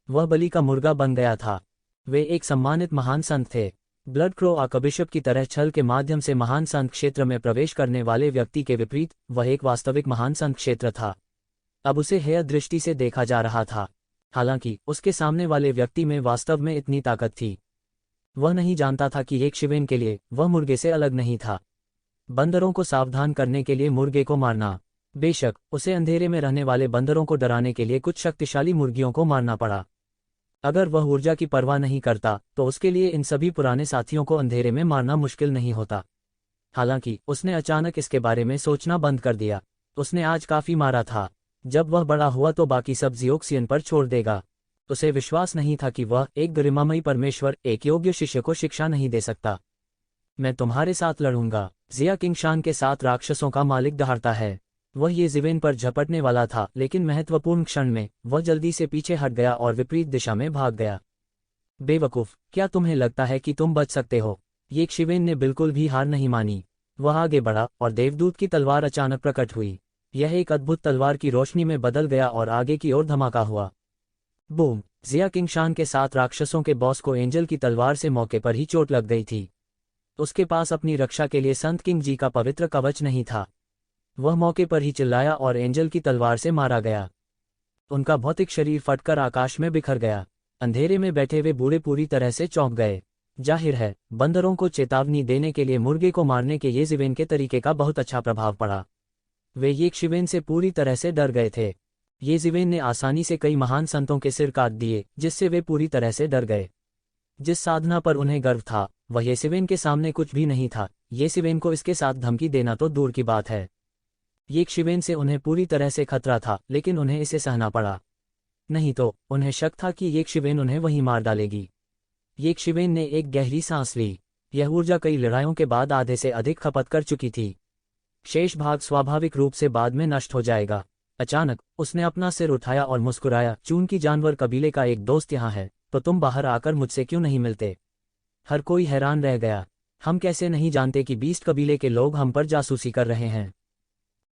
वह बलि का मुर्गा बन गया था। वे एक सम्मानित महान संत थे। ब्लड क्रो आर्कबिशप की तरह छल के माध्यम से महान संत क्षेत्र में प्रवेश करने वाले व्यक्ति के विपरीत वह एक वास्तविक महान संत क्षेत्र था। अब उसे हेय दृष्टि से देखा जा रहा था। हालांकि उसके सामने वाले व्यक्ति में वास्तव में इतनी ताकत थी। वह नहीं जानता था कि येक्षिवेन के लिए वह मुर्गे से अलग नहीं था। बंदरों को सावधान करने के लिए मुर्गे को मारना। बेशक उसे अंधेरे में रहने वाले बंदरों को डराने के लिए कुछ शक्तिशाली मुर्गियों को मारना पड़ा। अगर वह ऊर्जा की परवाह नहीं करता तो उसके लिए इन सभी पुराने साथियों को अंधेरे में मारना मुश्किल नहीं होता। हालांकि उसने अचानक इसके बारे में सोचना बंद कर दिया। उसने आज काफी मारा था। जब वह बड़ा हुआ तो बाकी सब जियोक्सियन पर छोड़ देगा। उसे विश्वास नहीं था कि वह एक गरिमामयी परमेश्वर एक योग्य शिष्य को शिक्षा नहीं दे सकता। मैं तुम्हारे साथ लड़ूंगा। जिया किंगशान के साथ राक्षसों का मालिक दहाड़ता है। वह ये जिवेन पर झपटने वाला था, लेकिन महत्वपूर्ण क्षण में वह जल्दी से पीछे हट गया और विपरीत दिशा में भाग गया। बेवकूफ, क्या तुम्हें लगता है कि तुम बच सकते हो? येक्षिवेन ने बिल्कुल भी हार नहीं मानी। वह आगे बढ़ा और देवदूत की तलवार अचानक प्रकट हुई। यह एक अद्भुत तलवार की रोशनी में बदल गया और आगे की ओर धमाका हुआ। बूम! जिया किंगशान के साथ राक्षसों के बॉस को एंजल की तलवार से मौके पर ही चोट लग गई थी। उसके पास अपनी रक्षा के लिए संत किंग जी का पवित्र कवच नहीं था। वह मौके पर ही चिल्लाया और एंजल की तलवार से मारा गया। उनका भौतिक शरीर फटकर आकाश में बिखर गया। अंधेरे में बैठे वे बूढ़े पूरी तरह से चौंक गए। जाहिर है, बंदरों को चेतावनी देने के लिए मुर्गे को मारने के ये जिवेन के तरीके का बहुत अच्छा प्रभाव पड़ा। वे येक्षिवेन से पूरी तरह से डर गए थे। ये जिवेन ने आसानी से कई महान संतों के सिर काट दिए, जिससे वे पूरी तरह से डर गए। जिस साधना पर उन्हें गर्व था वह येक्षिवेन के सामने कुछ भी नहीं था। येक्षिवेन को इसके साथ धमकी देना तो दूर की बात है। येक्षिवेन से उन्हें पूरी तरह से खतरा था, लेकिन उन्हें इसे सहना पड़ा। नहीं तो उन्हें शक था कि येक्षिवेन उन्हें वहीं मार डालेगी। येक्षिवेन ने एक गहरी सांस ली। यह ऊर्जा कई लड़ाइयों के बाद आधे से अधिक खपत कर चुकी थी। शेष भाग स्वाभाविक रूप से बाद में नष्ट हो जाएगा। अचानक उसने अपना सिर उठाया और मुस्कुराया। चूंकि जानवर कबीले का एक दोस्त यहाँ है, तो तुम बाहर आकर मुझसे क्यों नहीं मिलते? हर कोई हैरान रह गया। हम कैसे नहीं जानते कि बीस्ट कबीले के लोग हम पर जासूसी कर रहे हैं?